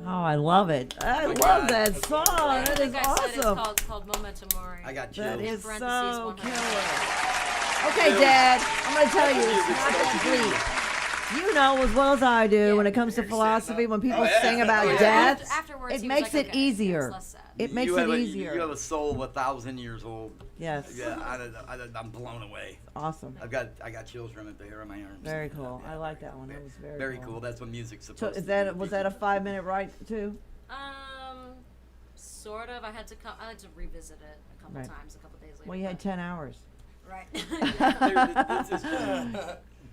Oh, I love it. I love God. that song. I That is think I said it's awesome. called Memento Mori. I got That chills. is parentheses, so 100. killer. Okay, Dad, I'm going to tell you, it's not that bleak. You know as well as I do Yeah. when it comes to philosophy, when people sing about yeah. death, Afterwards, it he was makes like, it okay, easier. it's less sad. It makes you it have a, easier. You have a soul of 1,000 years old. Yes. Yeah, I'm blown away. Awesome. I got chills running up the hair on my arms. Very cool. Yeah, I like that one. That was very cool. That's what music's So supposed is to that be. was that a 5-minute ride too? Sort of. I had to come. I had to revisit it a couple Right. times, a couple days later. Well, you had but- 10 hours. Right. This is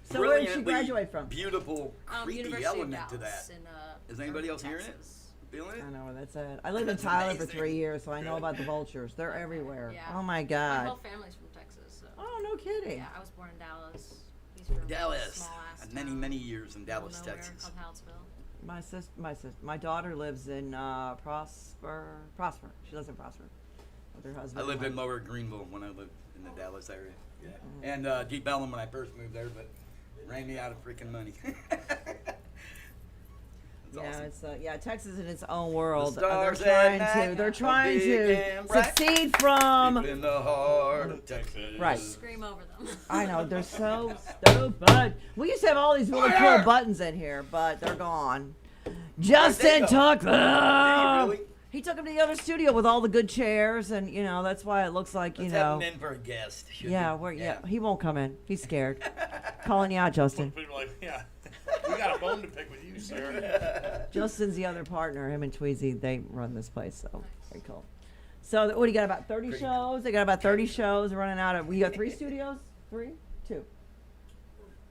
So where did she brilliantly graduate from? Beautiful, creepy University element of to Dallas that. in, Is anybody else hearing it? Texas. Feeling it? I know where that's at. I lived in That's Tyler for amazing. 3 years, so I know about the vultures. They're everywhere. Yeah. Oh my My God. whole family's from Texas. So. Oh, no kidding. Yeah, I was born in Dallas. He's from Dallas. Small ass Many, town, many years in Dallas, nowhere Texas. called Hallettsville. My daughter lives in Prosper. She lives in Prosper with her husband. I lived and in Lower Greenville when I lived in the Dallas area. Yeah. And Deep Ellum when I first moved there, but ran me out of freaking money. That's awesome. It's Texas in its own world. stars They're at trying night to. They're are trying big to and bright. succeed from. Deep in the heart of Texas. Right. Scream over them. I know they're so stupid. We used to have all these really cool buttons in here, but they're gone. Justin go? took them. Did he really? He took them to the other studio with all the good chairs, and that's why it looks like Let's have him in for a guest. should Yeah, we? he won't come in. He's scared. Calling you out, Justin. People are like, yeah, we got a bone to pick with you, sir. Justin's the other partner. Him and Tweezy, they run this place, so very cool. So what do you got? About 30 Pretty shows. They got about 30 shows running out of. We got 3 studios. 3, 2,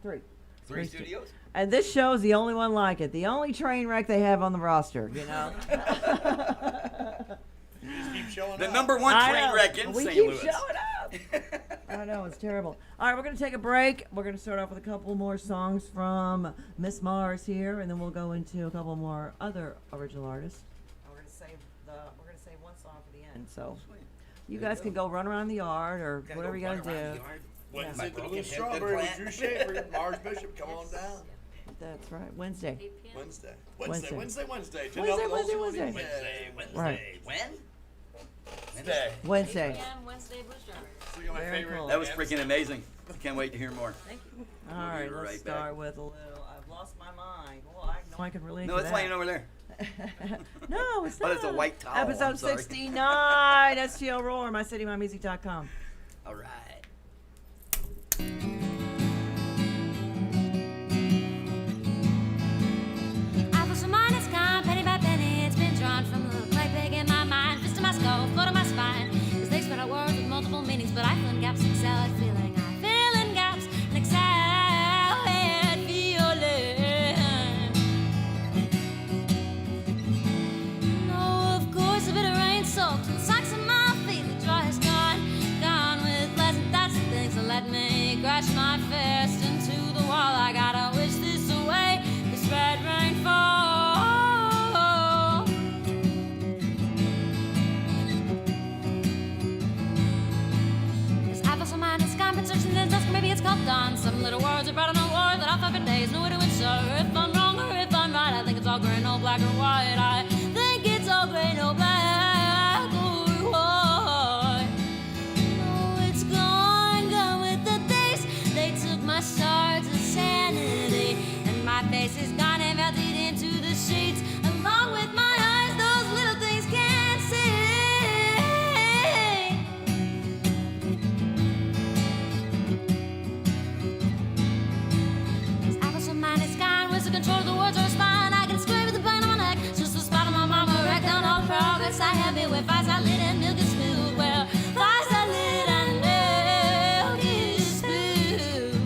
3. Three studios? And this show is the only one like it. The only train wreck they have on the roster. You just keep showing The up. number one I train know. wreck in We St. keep Louis. showing up. I know, it's terrible. All right, we're going to take a break. We're going to start off with a couple more songs from Miss Mars here, and then we'll go into a couple more other original artists. We're going to save one song for the end. So you There you guys go. can go run around the yard or Gotta whatever go you got run to around do. the yard. Wednesday, My the broken Blue hip Strawberry with implant. Drew Schaefer, Mars Bishop, come on down. That's right. Wednesday. 8 p.m. Wednesday. Wednesday. Wednesday. Wednesday, Wednesday. Right. When? Wednesday. Wednesday. 8 p.m. Wednesday, Blue Strawberry. So you got my Very favorite cool. That was dance. freaking amazing. Can't wait to hear more. Thank you. All We'll be right, let's right back. start with a little. I've lost my mind. Well, I know I can relate No, to it's that. laying over there. No, it's Oh, not. that's a white towel. I'm Episode sorry. 69, STL Roar, mycitymymusic.com. All right. Apples from mine, it's gone, penny by penny. It's been drawn from the clay pig in my mind. Fist to my skull, flow to my spine. Cause they spread out words with multiple meanings, but I fill in gaps, excel at feeling. I fill in gaps and excel at feeling. No, of course, a bit of rain soaked in the socks of my feet. The joy is gone, gone with pleasant thoughts and things that let me crash my fist into the wall. I gotta wish this away. This red rainfall. This apples of mine is gone, been searching in the dusk, maybe it's called dawn. Some little words are brought on a war that I'll fight for days. No way to ensure if I'm wrong or if I'm right. I think it's all gray, no black or white. I think it's all gray, no black or white. No, it's gone, gone with the days. They took my shards of sanity, and my face is gone and melted into the sheets. Along with my eyes, those little things can't see. This apples of mine is gone. Where's the control of the words or spine? I can scream with the pain on my neck. Just the spot of my mama wrecked on all the progress I have here. Where fires I lit and milk is spilled. Well, fires I lit and milk is spilled.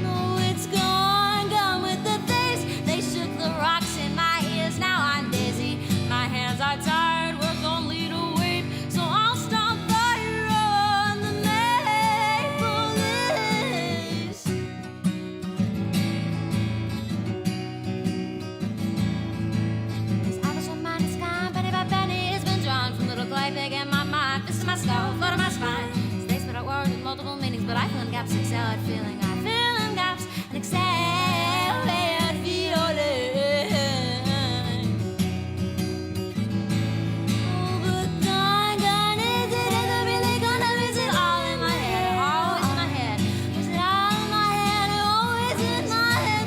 No, it's gone, gone with the days. They shook the rocks in my ears. Now I'm dizzy. My hands are tired. Words only to weep. So I'll stop fire on the maple list. This apples of mine is gone, penny by penny. It's been drawn from little clay pig in my mind. Fist to my skull, flow to my spine. States but I words with multiple meanings, but I fill in gaps, excel at feeling. I fill in gaps and excel at feeling. Oh, but gone is it? Is it really gone? Or is it all in my head? Always in my head. Is it all in my head? Always in my head.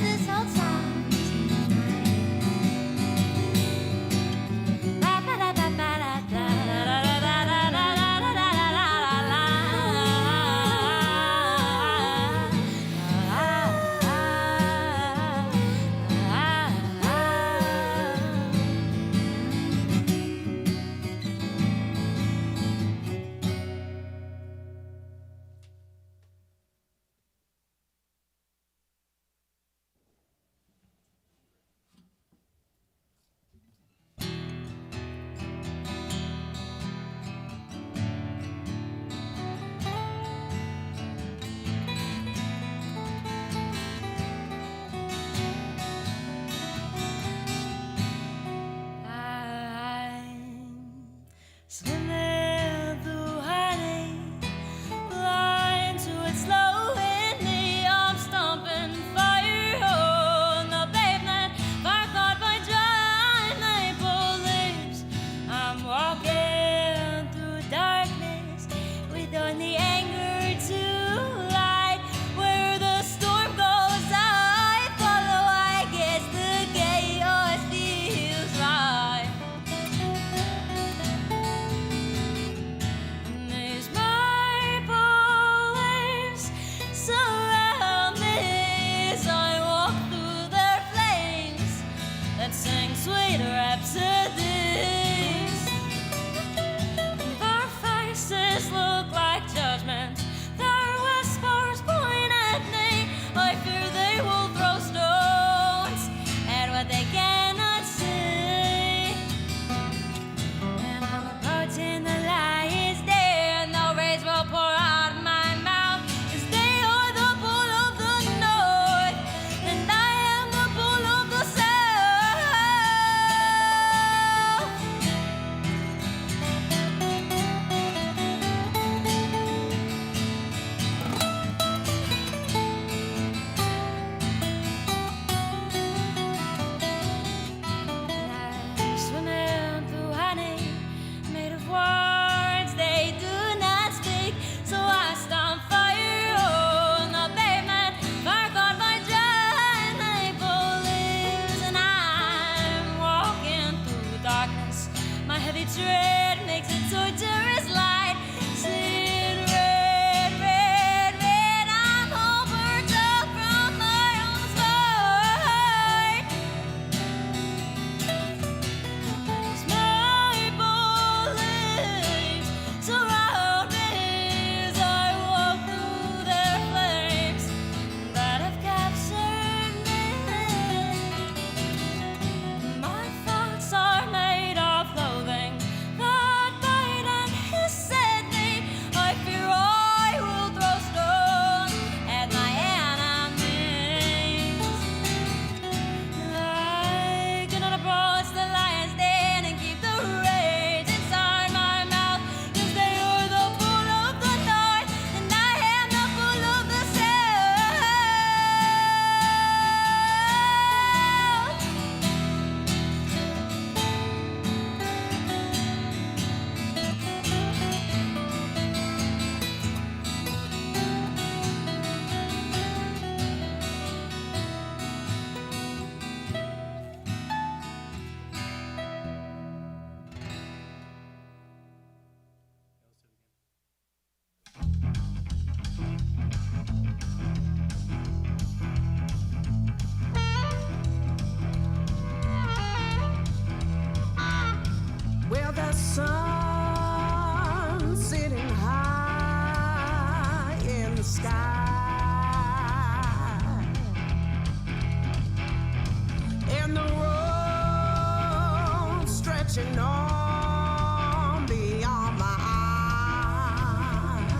stretching on beyond my eyes.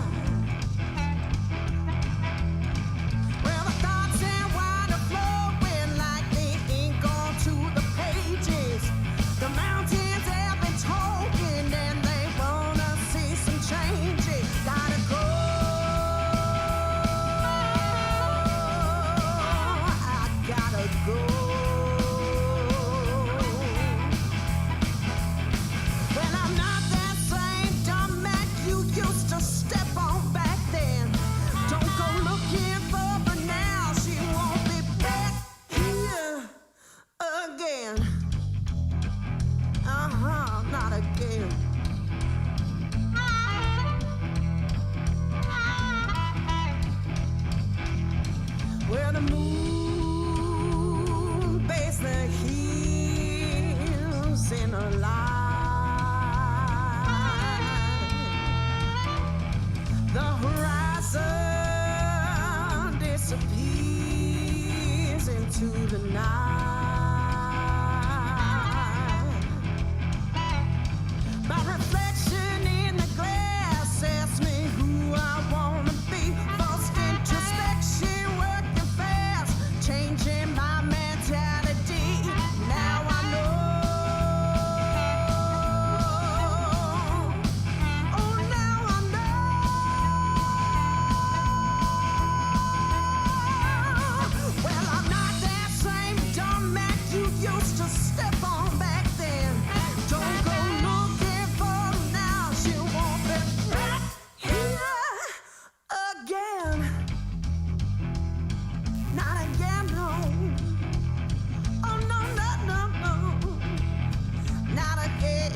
Well, the thoughts and wind are flowing like the ink onto the pages. The mountains have been talking and they wanna see some changes. Gotta go. I gotta go. Well, I'm not that same dumb Mac you used to step on back then. Don't go looking for her now. She won't be back here again. Not again. Where the moon bathes the hills in a light. The horizon disappears into the night. My reflection in the glass asks me who I wanna be. False introspection working fast, changing my mentality. Now I know. Oh, now I know. Well, I'm not that same dumb Mac you used to step on back then. Don't go looking for her now. She won't be back here again. Not again, no. Oh, no, no, no, no. Not again.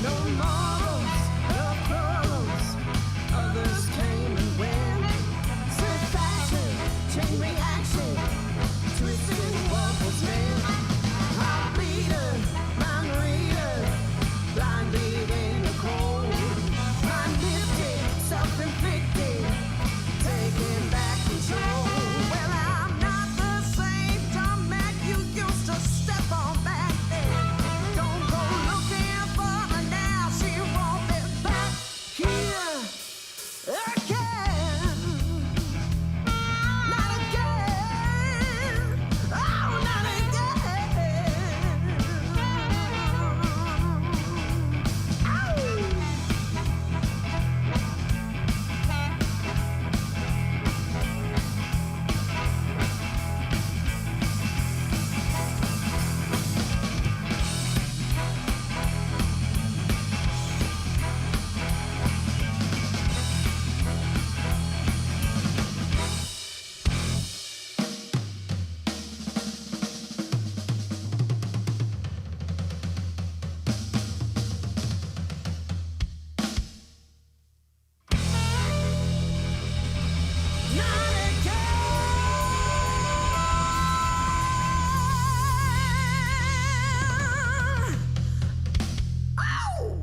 No morals, no quarrels. Others came and went. Swift fashion, chain reaction, twisted what was meant. Heart beater, mind reader, blind lead in the cold. Mind lifted, self-inflicted, taking back control. Well, I'm not the same dumb Mac you used to step on back then. Don't go looking for her now. She won't be back here again. Not again. Oh, not again. Ow. Not again. Ow.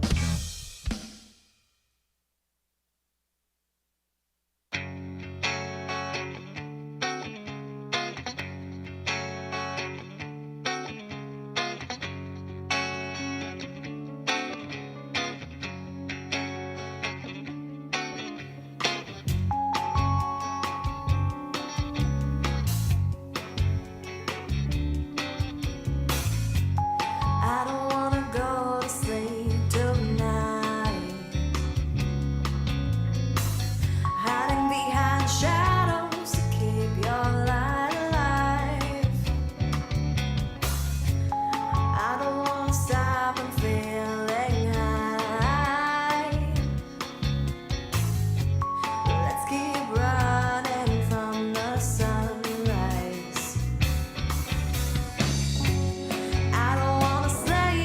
I don't wanna go to sleep tonight, hiding behind shadows to keep your light alive. I don't wanna stop and feeling high. Let's keep running from the sunrise. I don't wanna slay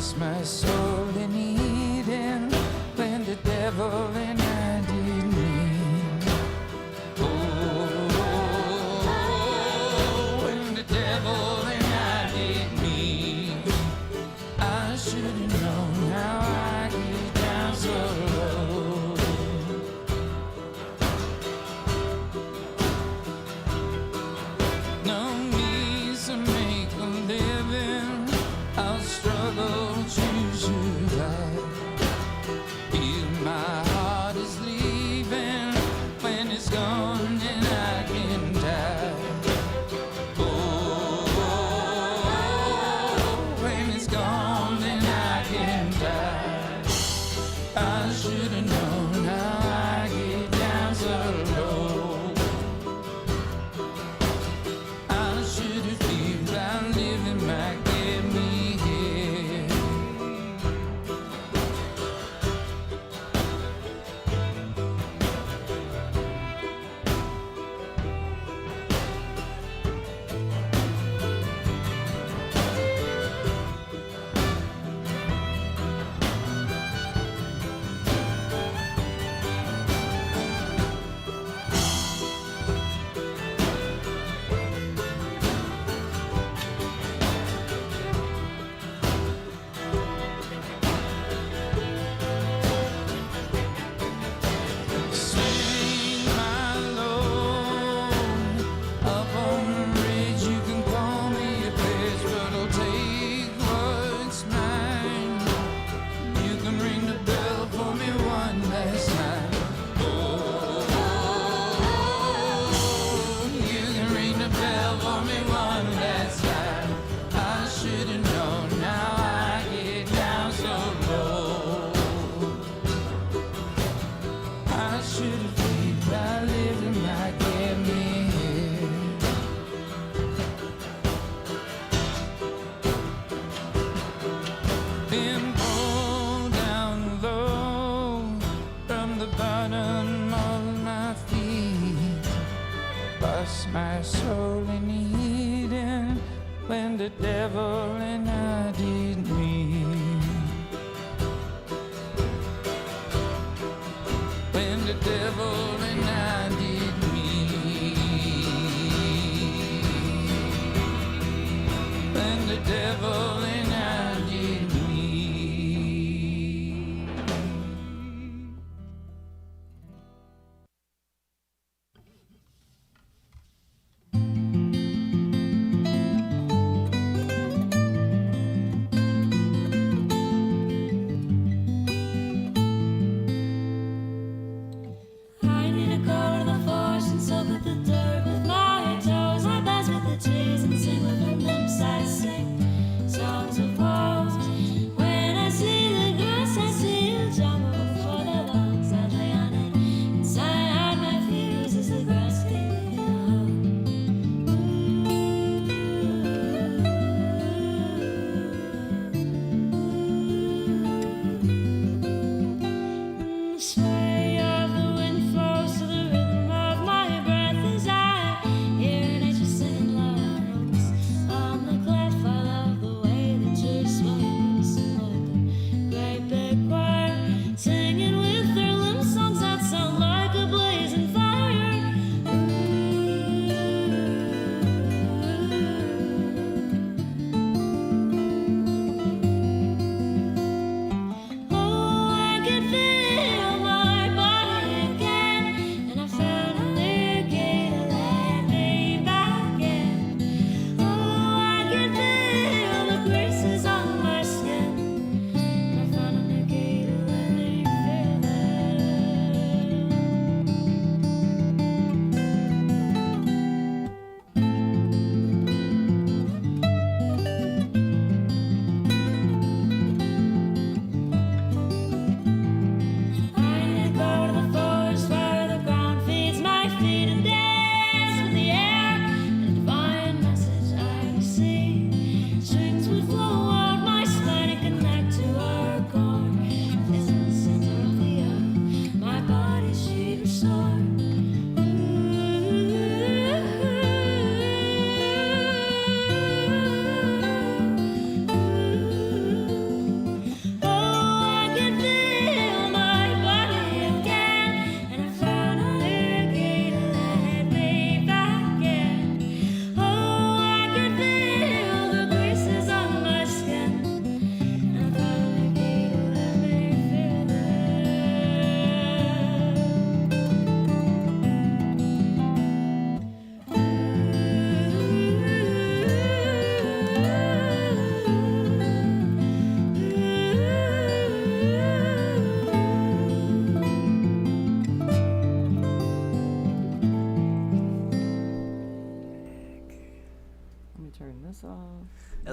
lost my soul in Eden when the devil and I did meet. Oh, when the devil and I did meet. I should've known how I get down so low. No means to make a living, I'll struggle to survive. Feel my heart is leaving, when it's gone then I can die. Oh, when it's gone then I can die. I should've known how I get down so low. I should've lived by living might get me here. Swing my load up on the ridge. You can call me a bitch, but I'll take what's mine. You can ring the bell for me one last time. Oh, you can ring the bell for me one last time. I should've known how I get down so low. I should've lived by living might get me here. Been pulled down low from the bottom of my feet. Lost my soul in Eden when the devil and I did meet. When the devil and I did meet. When the devil and I did meet.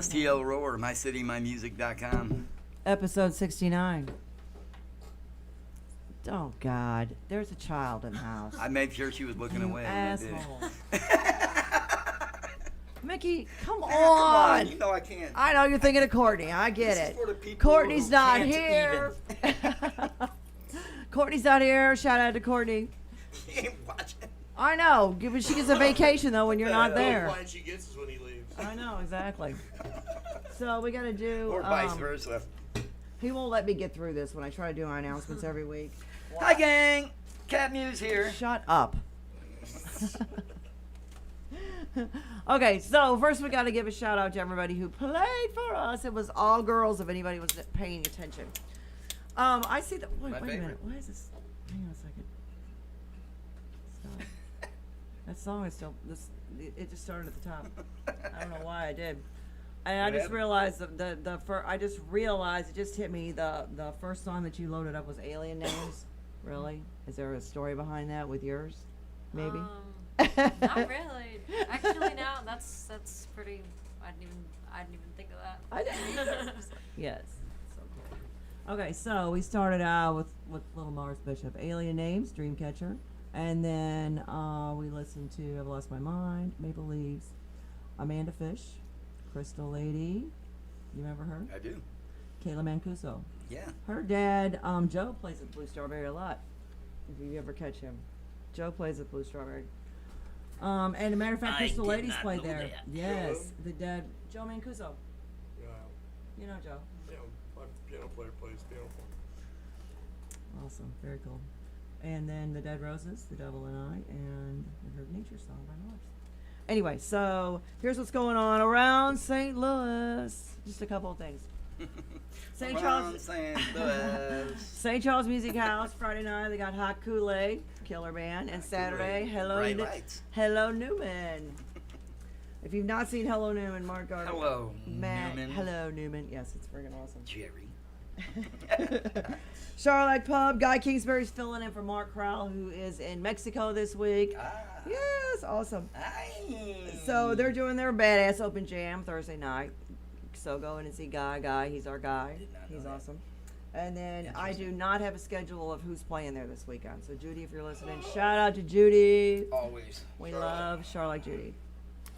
STL Roar, mycitymymusic.com. Episode 69. Oh, God. There's a child in the house. I made sure she was looking You away. when I did it. asshole. Mickey, come Come on. on, you know I can't. I know you're thinking of Courtney. I get This is it. for the people Courtney's who not can't here. Courtney's not here. Shout out to Courtney. She ain't watching. I know. She gets a vacation, though, when you're not The only there. line she gets is when he leaves. I know, exactly. So we got to do. Or vice versa. He won't let me get through this when I try to do my announcements every week. Hi, gang. Cat Muse here. Shut up. Okay, so first we got to give a shout out to everybody who played for us. It was all girls, if anybody was paying attention. I see that. Wait My a minute. favorite. Why is this? Hang on a second. Stop. That song is still. It just started at the top. I don't know why I did. And I What just happened? realized I just realized it just hit me. The first song that you loaded up was Alien Names. Really? Is there a story behind that with yours? Maybe. Not really. Actually, no. That's pretty. I didn't even think of that. I didn't either. Yes. So cool. Okay, so we started out with Little Mars Bishop, Alien Names, Dreamcatcher, and then we listened to I've Lost My Mind, Maple Leaves, Amanda Fish, Crystal Lady. You remember her? I do. Kayla Mancuso. Yeah. Her dad, Joe, plays at Blue Strawberry a lot. If you ever catch him, Joe plays at Blue Strawberry. And a matter of fact, I Crystal did Ladies not played know there. that. Yes, the dad, Joe Mancuso. Yeah, You know Joe. my piano player plays piano for me. Awesome, very cool. And then the Dead Roses, The Devil and I, and we heard Nature Song by Mars. Anyway, so here's what's going on around St. Louis. Just a couple of things. St. Charles, St. Louis. St. Charles Music House, Friday night, they got Hot Kool-Aid, killer band, and Saturday, Bright lights. Hello Newman. If you've not seen Hello Newman, Mark Gardner. Hello, Matt, Newman. Hello Newman. Yes, it's friggin' awesome. Jerry. Charlotte Pub, Guy Kingsbury's filling in for Mark Crowell, who is in Mexico this week. Ah. Yes, awesome. Aye. So they're doing their badass open jam Thursday night. So go in and see Guy. He's our guy. Did not know He's that. awesome. And then I do not have a schedule of who's playing there this weekend. So Judy, if you're listening, shout out to Judy. Always. We love Charlotte Judy.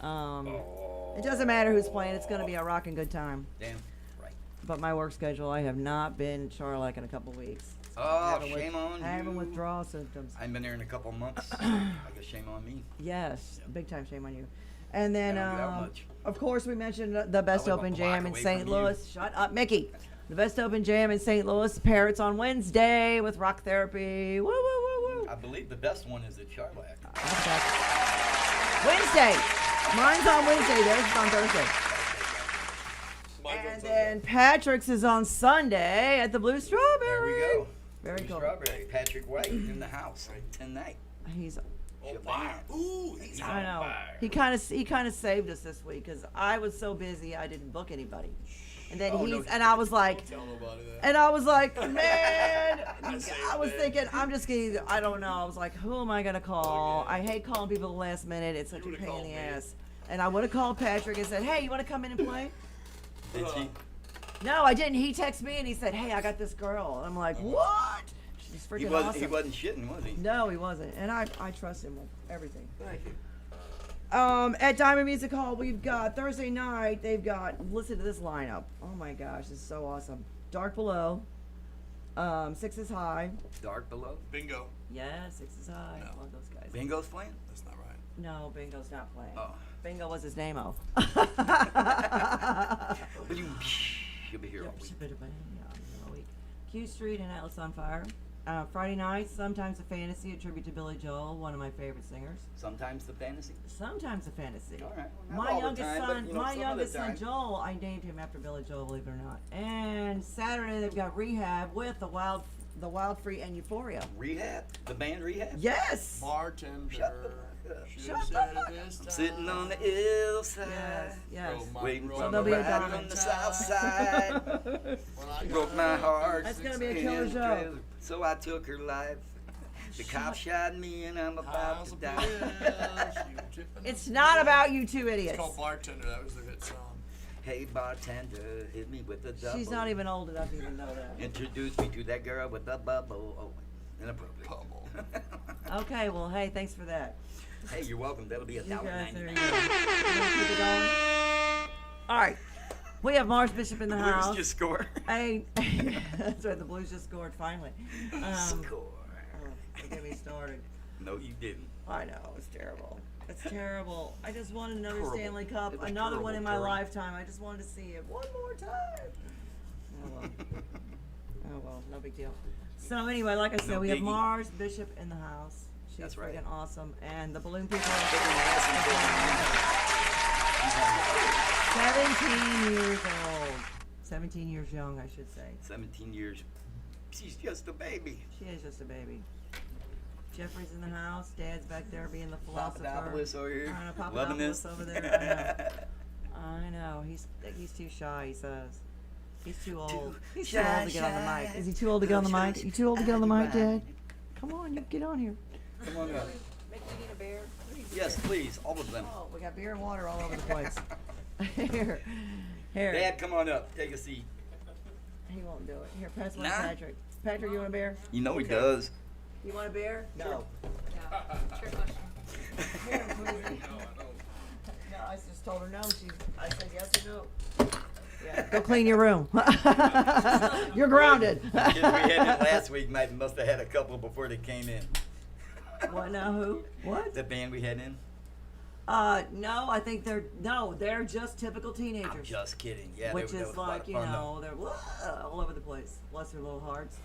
Oh. It doesn't matter who's playing. It's going to be a rocking good time. Damn. Right. But my work schedule, I have not been in Charlotte in a couple weeks. Oh, Having shame on you. Having withdrawal symptoms. I haven't been there in a couple months. I guess shame on me. Yes, Yep. big time shame on you. And then, I don't do that much. of course, we mentioned the best live open a block jam in away St. from you. Louis. Shut up, Mickey. The best open jam in St. Louis, Parrots on Wednesday with Rock Therapy. Woo, woo, woo, woo. I believe the best one is at Charlotte. Wednesday. Mine's on Wednesday. Theirs is on Thursday. Mine's on And Sunday. then Patrick's is on Sunday at the Blue Strawberry. There we go. Very Blue cool. Strawberry. Patrick White in the house tonight. He's Oh, fire. Ooh, he's I know. fire. He kind of saved us this week because I was so busy I didn't book anybody. And then Oh, no. and I was like, Don't tell nobody that. and I was like, man, saved I was it. thinking, I'm just gonna, I don't know. I was like, who am I gonna call? Oh, yeah. I hate calling people the last minute. It's such a would've pain in called the me. ass. And I would have called Patrick and said, hey, you want to come in and play? Did she? No, I didn't. He texted me and he said, hey, I got this girl. I'm like, what? She's freaking He wasn't. awesome. He wasn't shitting, was he? No, he wasn't. And I trust him with everything. Thank you. At Diamond Music Hall, we've got Thursday night. They've got, listen to this lineup. Oh my gosh, this is so awesome. Dark Below, Six is High. Dark below. Bingo. Yeah, Six is High. No. Love those guys. Bingo's playing. That's not right. No, Bingo's not playing. Oh. Bingo was his name-o. Will you? You'll be here all week. Q Street and Atlas on Fire. Friday night, Sometimes a Fantasy, a tribute to Billy Joel, one of my favorite singers. Sometimes the fantasy. Sometimes a Fantasy. All right. Well, not My all the youngest time, son, but, you know, my some of the youngest son time. Joel, I named him after Billy Joel, believe it or not. And Saturday they've got Rehab with the Wild Free and Euphoria. Rehab. The band Rehab. Yes. Bartender. Shut the fuck up. Should've Shut the said fuck it this I'm time. sitting on the hillside. Yes. Yes. Roll my- Waiting roll for there'll the be a ride dog. from the south side. When I Broke got my up, heart. That's gonna be a in killer the show. trailer, So I took her life. The cop shot me and I'm about How's to a die. bliss, you tipping It's the not scale. about you two It's idiots. called Bartender. That was their hit song. Hey bartender, hit me with the double. She's not even old enough to even know that. Introduce me to that girl with the bubble. Oh, inappropriate. Bubble. Okay, well, hey, thanks for that. Hey, you're welcome. That'll be You guys, there you $1.99. go. You wanna keep it going? All right. We have Mars Bishop in the Blues house. just score. Hey, that's right. The Blues just scored finally. Score. Don't get me started. No, you didn't. I know, it's terrible. It's terrible. I just wanted another Terrible. Stanley Cup, It was another one terrible, in my terrible. lifetime. I just wanted to see it one more time. Oh well. Oh well, no big deal. So anyway, like I said, No we have biggie. Mars Bishop in the house. She's That's right. freaking awesome, and the balloon people. 17 years old. 17 years young, I should say. 17 years. She's just a baby. She is just a baby. Jeffrey's in the house. Dad's back there being the philosopher. Papadopoulos over here. I know, Loving this. Papadopoulos over there. I know. He's too shy, he says. He's too old. He's too old to get on the mic. Is he too old to get on the mic? You too old to get on the mic, Dad? Come on, you get on here. Come on up. Make me need a beer. Yes, please. All of them. Oh, we got beer and water all over the place. Here. Dad, come on up. Take a seat. He won't do it. Here, pass one to Nah. Patrick. Patrick, you want a beer? You know he does. You want a beer? No. Yeah. Trick question. No, I just told her no. I said yes or no. Yeah. Go clean your room. You're grounded. The kids we had in last week must have had a couple before they came in. What now? Who? What? The band we had in? No, I think they're just typical teenagers. I'm just kidding. Yeah, Which that is was a lot like, of you fun, know, they're all over the place. Bless their little hearts.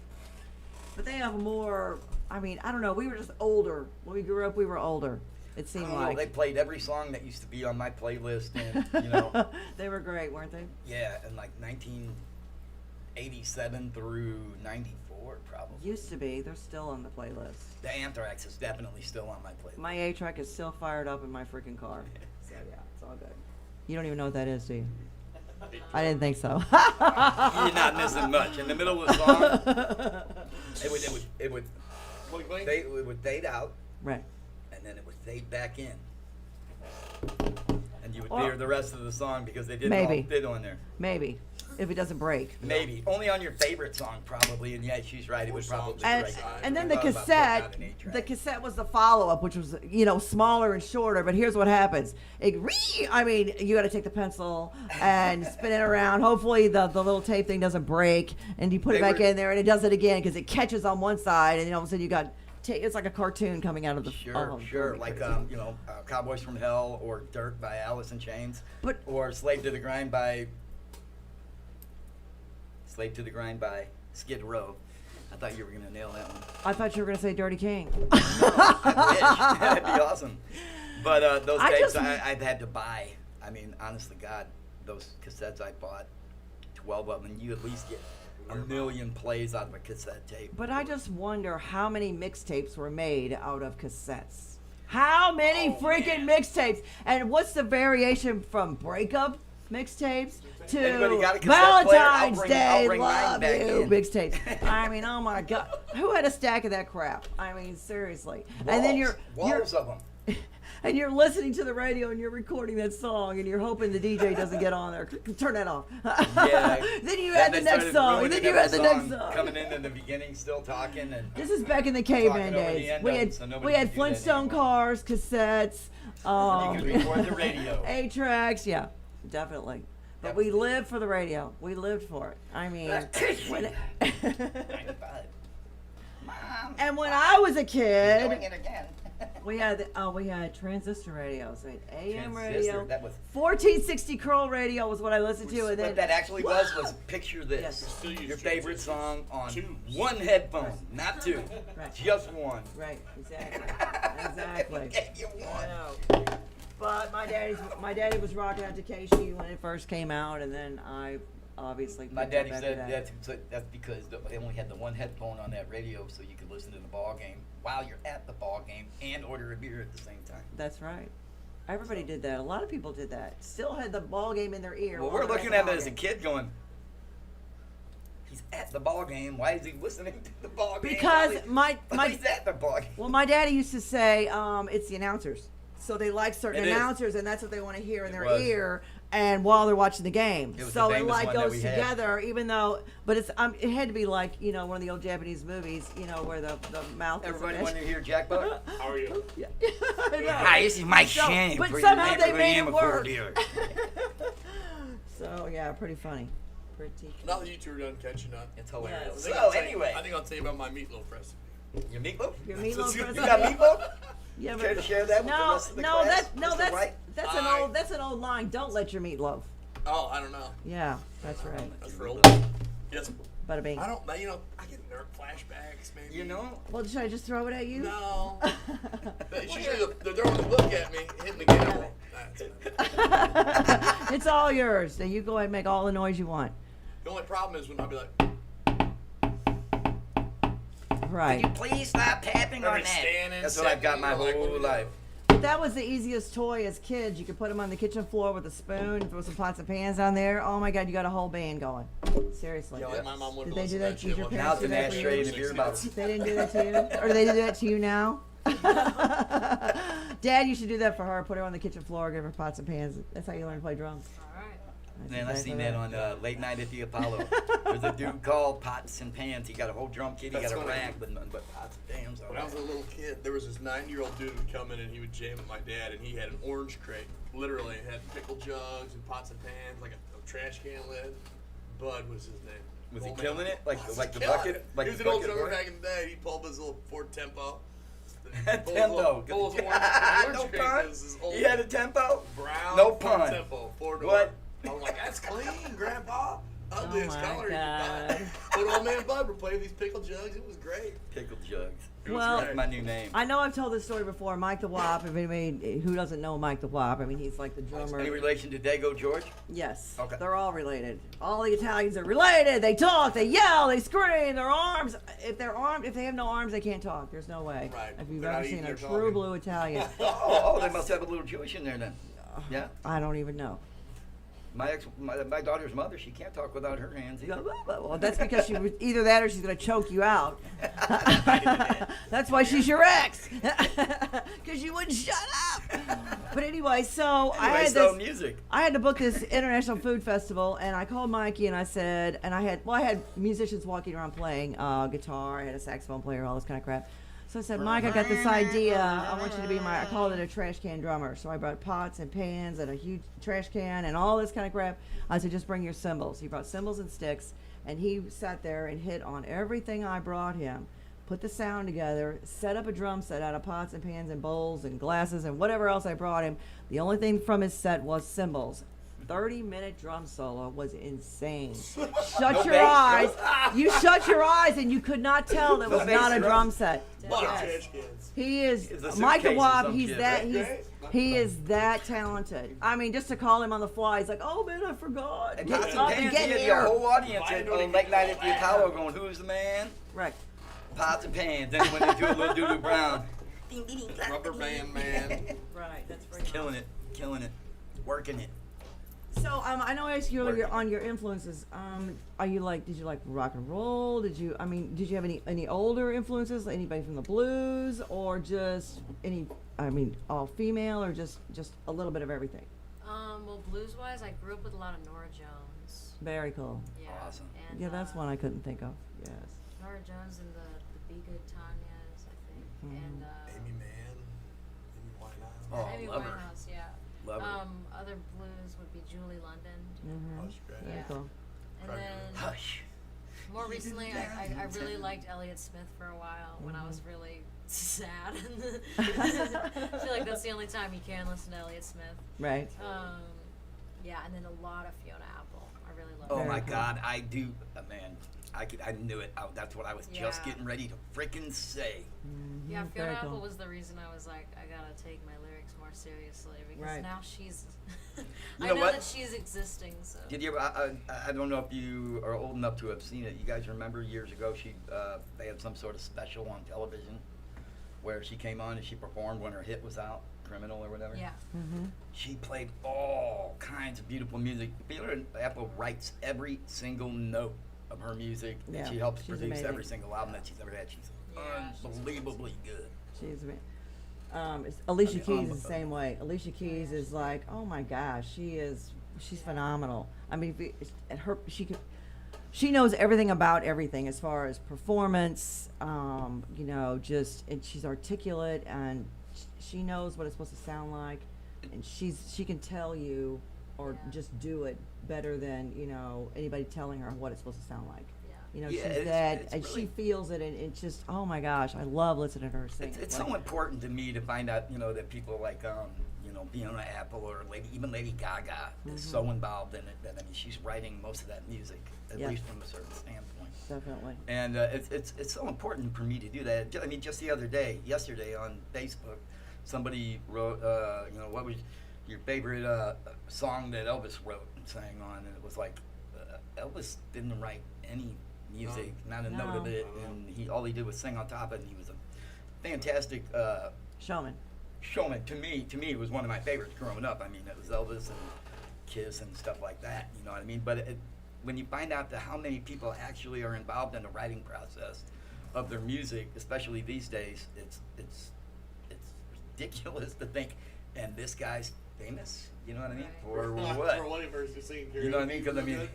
But they have more, I mean, I don't know. We were just older. When we grew up, we were older. It I seemed don't know, like. they played every song that used to be on my playlist, and you know, They were great, weren't they? yeah, in like 1987 through '94, probably. Used to be. They're still on the playlist. The Anthrax is definitely still on my playlist. My A-track is still fired up in my freaking car. So yeah, it's all good. You don't even know what that is, do you? I didn't think so. You're not missing much. In the middle of the song, it would fade out, Right. and then it would fade back in, and you would Well, hear the rest of the song because they didn't maybe. all fit on there. Maybe. If it doesn't break. Maybe only on your favorite song, probably. And yeah, she's right. It would probably And, break. and then I the thought about putting cassette, out an 8-track. the cassette was the follow-up, which was, you know, smaller and shorter. But here's what happens: you got to take the pencil and spin it around. Hopefully, the little tape thing doesn't break, and you put it They back were- in there, and it does it again because it catches on one side, and then all of a sudden you got. It's like a cartoon coming out of the. Sure, oh, sure. pretty Like crazy. Cowboys from Hell or Dirt by Alice in Chains, But- or Slave to the Grind by Skid Row. I thought you were gonna nail that one. I thought you were gonna say Dirty King. I wish. That'd be awesome. But those I tapes just- I've had to buy. I mean, honest to God, those cassettes I bought, 12 of them, and you at least get a million plays out of a cassette tape. But I just wonder how many mixtapes were made out of cassettes. How many freaking mixtapes? And what's the variation from breakup mixtapes Anybody to got a cassette player? Valentine's I'll Day, bring mine love back you in. mixtapes? I mean, oh my God, who had a stack of that crap? I mean, seriously. And then walls of them. and you're listening to the radio and you're recording that song and you're hoping the DJ doesn't get on there. Turn that off. Yeah. Then you Then add the they next started song. ruining Then you every add the next song. Coming in the beginning, still talking, and This is back in the caveman Talking over the days. end We of had it, so nobody we had can do that Flintstone anymore. cars, cassettes, you could record the radio. 8-tracks. Yeah, definitely. But That we was- lived for the radio. We lived for it. I mean, when 95. Mom, and when I was a doing kid, it again. we had transistor radios. We had AM Transistor, radio. that was- 1460 curl radio was what I listened to, and What then that actually was picture this. Yes. Still use Your favorite song on Tubes. one headphone, not two. Right. Just one. right, exactly, exactly. Get you I one. know. But my daddy was rocking out Takeshi when it first came out, and then I obviously My picked up daddy after said that. that's because they only had the one headphone on that radio, so you could listen to the ball game while you're at the ball game and order a beer at the same time. That's right. Everybody did that. A lot of people did that. Still had the ball game in their ear. Well, while we're they're looking the at ball it as a game. kid going, he's at the ball game. Why is he listening to the ball game? Because while my he's at the ball game. well, my daddy used to say it's the announcers. So they like certain It is. announcers, and that's what they want to hear in It their was. ear. and while they're watching the game. It was So the it famous like one that goes we had. together, even though, but it's it had to be like, you know, one of the old Japanese movies, you know, where the mouth Everybody is want to hear Jack Buck? How are you? Yeah. I know. Hi, this is Mike So- Shannon. but for your somehow they neighborhood made it amateur work. dealer. So yeah, pretty funny. Pretty. Now that you two are done catching up, It's hilarious. Yes. think So I'll tell you- anyway, I think I'll tell you about my meatloaf recipe. your meatloaf? Your That's meatloaf good. You recipe? got meatloaf? Yeah, Care to share that with the no, rest of the no, class? that's Mr. Wright? that's an old line. Don't let your meatloaf. Oh, I don't know. Yeah, that's right. That's for old. Yes. Bada bing. I don't. You know, I get nerd flashbacks, maybe. You know? Well, should I just throw it at you? No. It's usually they're throwing a look at me, hitting the gavel. That's it. It's all yours. So you go ahead and make all the noise you want. The only problem is when I'll be like, Right. Can you please stop tapping on everybody that? standing. That's what I've got sitting, my like, what whole we do? life. But that was the easiest toy as kids. You could put them on the kitchen floor with a spoon, throw some pots and pans on there. Oh my God, you got a whole band going. Seriously. Yeah, like my mom Did wouldn't they do listen that? to Did your shit. Now parents it's do an that for ashtray you? and a beer bottle. They didn't do that to you? Or do they do that to you now? Dad, you should do that for her. Put her on the kitchen floor, give her pots and pans. That's how you learn to play drums. All right. That's Man, I exactly seen that right. on Late Night at the Apollo. There's a dude called Pots and Pans. He got a whole drum kit. He That's got a funny. rack with nothing but pots and pans. When I was a little kid, there was this 9-year-old dude who'd come in and he would jam at my dad, and he had an orange crate. Literally, it had pickle jugs and pots and pans, like a trash can lid. Bud was his name. Was he Old killing man. it? Like He was the killing bucket? it. Like He was the an old bucket drummer boy? back in the day. He pulled up his little Ford Tempo. Tempo. Pulls No orange crate pun. was his old He had a tempo? brown No Ford pun. Tempo, 4-door. What? I'm like, that's clean, Grandpa. Ugly Oh as my color. God. But old man Bud would play with these pickle jugs. It was great. Pickle jugs. It was Well- That's great. my new name. I know I've told this story before. Mike the Wop, if anybody who doesn't know Mike the Wop, I mean, he's like the drummer. Any relation to Dago George? Yes. Okay. They're all related. All the Italians are related. They talk, they yell, they scream, their arms. If they have no arms, they can't talk. There's no way. Right. If you've They're ever not seen eating, a they're true talking. blue Italian, Oh, they must have a little Jewish in there then. Yeah. I don't even know. My daughter's mother, she can't talk without her hands. You go, either. "Blah, blah, blah." Well, that's because she was either that or she's gonna choke you out. That's why she's your ex, because you wouldn't shut up. But anyway, so I Anyway, had so this. music. I had to book this international food festival, and I called Mikey and I said, and I had musicians walking around playing guitar. I had a saxophone player, all this kind of crap. So I said, Mike, I got this idea. I want you to be I called it a trash can drummer. So I brought pots and pans and a huge trash can and all this kind of crap. I said, just bring your cymbals. He brought cymbals and sticks, and he sat there and hit on everything I brought him. Put the sound together, set up a drum set out of pots and pans and bowls and glasses and whatever else I brought him. The only thing from his set was cymbals. 30-minute drum solo was insane. Shut No your bass eyes. drum? You shut your eyes and you could not tell that No was bass not a drum? drum set. Lot of Yes. trash cans. He is It's a Mike the suitcase or Wop. some He's shit, that. right? He is that talented. I mean, just to call him on the fly, he's like, "Oh man, I forgot." And Get Pots up and and Pans, get he had here. the whole audience Why at don't he Late get Night all at the loud? Apollo going, who's the man? Right. Pots and Pans. Then when they do a little Doodoo Brown. Rubber band man. Right. That's very Killing it, working it. So I know I asked you earlier on your influences. Are you like? Did you like rock and roll? Did you have any older influences? Anybody from the blues or just any? I mean, all female or just a little bit of everything. Well, blues wise, I grew up with a lot of Nora Jones. Very cool. Yeah. Awesome. And, Yeah, that's one I couldn't think of. Yes. Nora Jones and the Be Good Tanya's, I think, and Amy Mann. Amy Winehouse. Oh, Amy love her. Winehouse, yeah. Love her. Other blues would be Julie London, Oh, she's great. Very Yeah. cool. and Right. then Hush. more recently, I really liked Elliott Smith for a while when I was really sad. I feel like that's the only time you can listen to Elliott Smith. Right. Yeah, and then a lot of Fiona Apple. I really love Oh her. Very my cool. God, I do, man. I knew it. That's what I was just Yeah. getting ready to freaking say. Yeah, Very Fiona cool. Apple was the reason I was like, I gotta take my lyrics more seriously because Right. now she's. You I know know what? that she's existing. So. Did you ever? I don't know if you are old enough to have seen it. You guys remember years ago? They had some sort of special on television where she came on and she performed when her hit was out, Criminal or whatever. Yeah. She played all kinds of beautiful music. Fiona Apple writes every single note of her music, Yeah, and she helps she's produce amazing. every single album that she's ever had. She's Yeah, she's unbelievably good. She's Alicia I mean, Keys is the same way. Alicia Keys is like, oh my gosh, she is She's phenomenal. I mean, at her, she knows everything about everything as far as performance. You know, and she's articulate, and she knows what it's supposed to sound like, and she can tell you or just do it better than anybody telling her what it's supposed to sound like. Yeah. She's it's that, and really- she feels it, and it's just, oh my gosh, I love listening to her sing. It's so important to me to find out, that people like, Fiona Apple or even Lady Gaga is so involved in it that, I mean, she's writing most of that music, at Yeah. least from a certain standpoint. Definitely. And it's so important for me to do that. I mean, just the other day, yesterday on Facebook, somebody wrote, what was your favorite song that Elvis wrote and sang on? And it was like, Elvis didn't write any music, not a note of No. it, and all he did was sing on top of it, and he was a fantastic Showman. showman. To me, it was one of my favorites growing up. I mean, it was Elvis and Kiss and stuff like that. You know what I mean? But when you find out how many people actually are involved in the writing process of their music, especially these days, it's ridiculous to think. And this guy's famous. You know what I mean? For what? For one person singing karaoke. You know what I mean? Because I mean,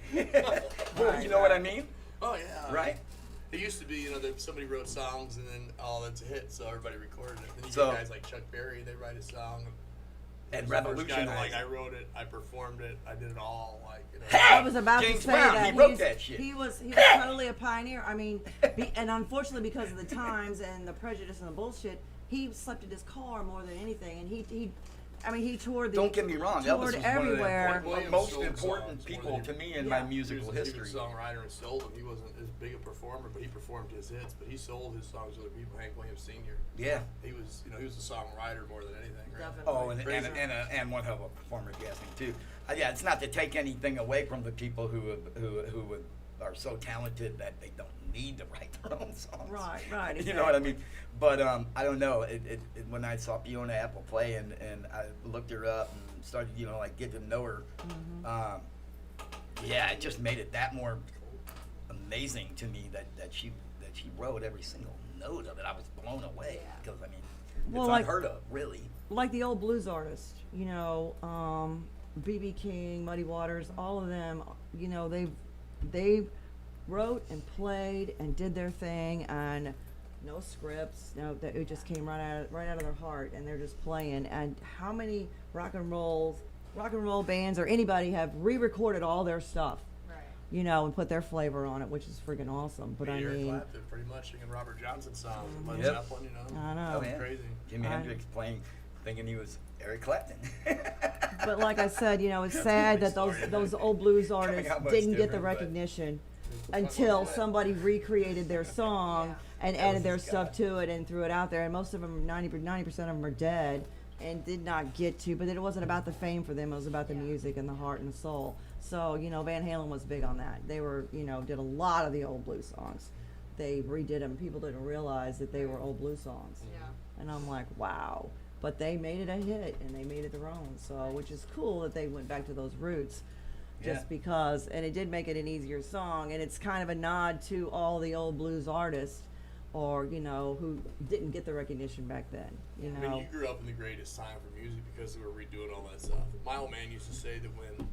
Right, you know what I mean? Oh yeah. Right? It used to be, that somebody wrote songs and then, that's a hit, so everybody recorded it. Then you So- get guys like Chuck Berry, they write a song. And there's the first guy, revolutionize like, it. I wrote it, I performed it, I did it all, like, I was about James to say Brown, that he wrote he's- that shit. He was totally a pioneer. I mean, and unfortunately, because of the times and the prejudice and the bullshit, he slept in his car more than anything, and he toured the. Don't get me wrong, Elvis toured was everywhere. one of the most important people to me in my Yeah. musical He was history. a songwriter and sold them. He wasn't as big a performer, but he performed his hits. But he sold his songs to other people. Hank Williams Sr. Yeah. He was, he was a songwriter more than anything. Right? Definitely. Oh, and Crazy. and one hell of a performer, guessing too. Yeah, it's not to take anything away from the people who are so talented that they don't need to write their own songs. Right, You know what I mean? But I don't know. When I saw Fiona Apple play and I looked her up and started, like getting to know her, yeah, it just made it that more amazing to me that she wrote every single note of it. I was blown away because I mean, Well, it's like- unheard of, really. Like the old blues artists, B.B. King, Muddy Waters, all of them, they wrote and played and did their thing, and no scripts, it just came right out of their heart, and they're just playing. And how many rock and roll bands or anybody have re-recorded all their stuff, Right. and put their flavor on it, which is freaking awesome. But I Eric mean, Clapton pretty much singing Robert Johnson songs and Led Yep. Zeppelin, I know. Oh, yeah. Crazy. Jimi I- Hendrix playing, thinking he was Eric Clapton. but like I said, it's That's sad a that big story. those old blues Coming artists out much didn't get the different, but- recognition It's a until fucking somebody recreated their song and That added was their this stuff guy. to it and threw it out there. And most of them, 90% of them are dead and did not get to. But it wasn't about the fame for them. It was about the music and the heart and the soul. So, Van Halen was big on that. They were, did a lot of the old blues songs. They redid them. People didn't realize that they were old blues songs. Yeah. And I'm like, wow. But they made it a hit and they made it their own. So, which is cool that they went back to those roots. Just Yeah. because, and it did make it an easier song, and it's kind of a nod to all the old blues artists, or who didn't get the recognition back then. I mean, you grew up in the greatest time for music because they were redoing all that stuff. My old man used to say that when,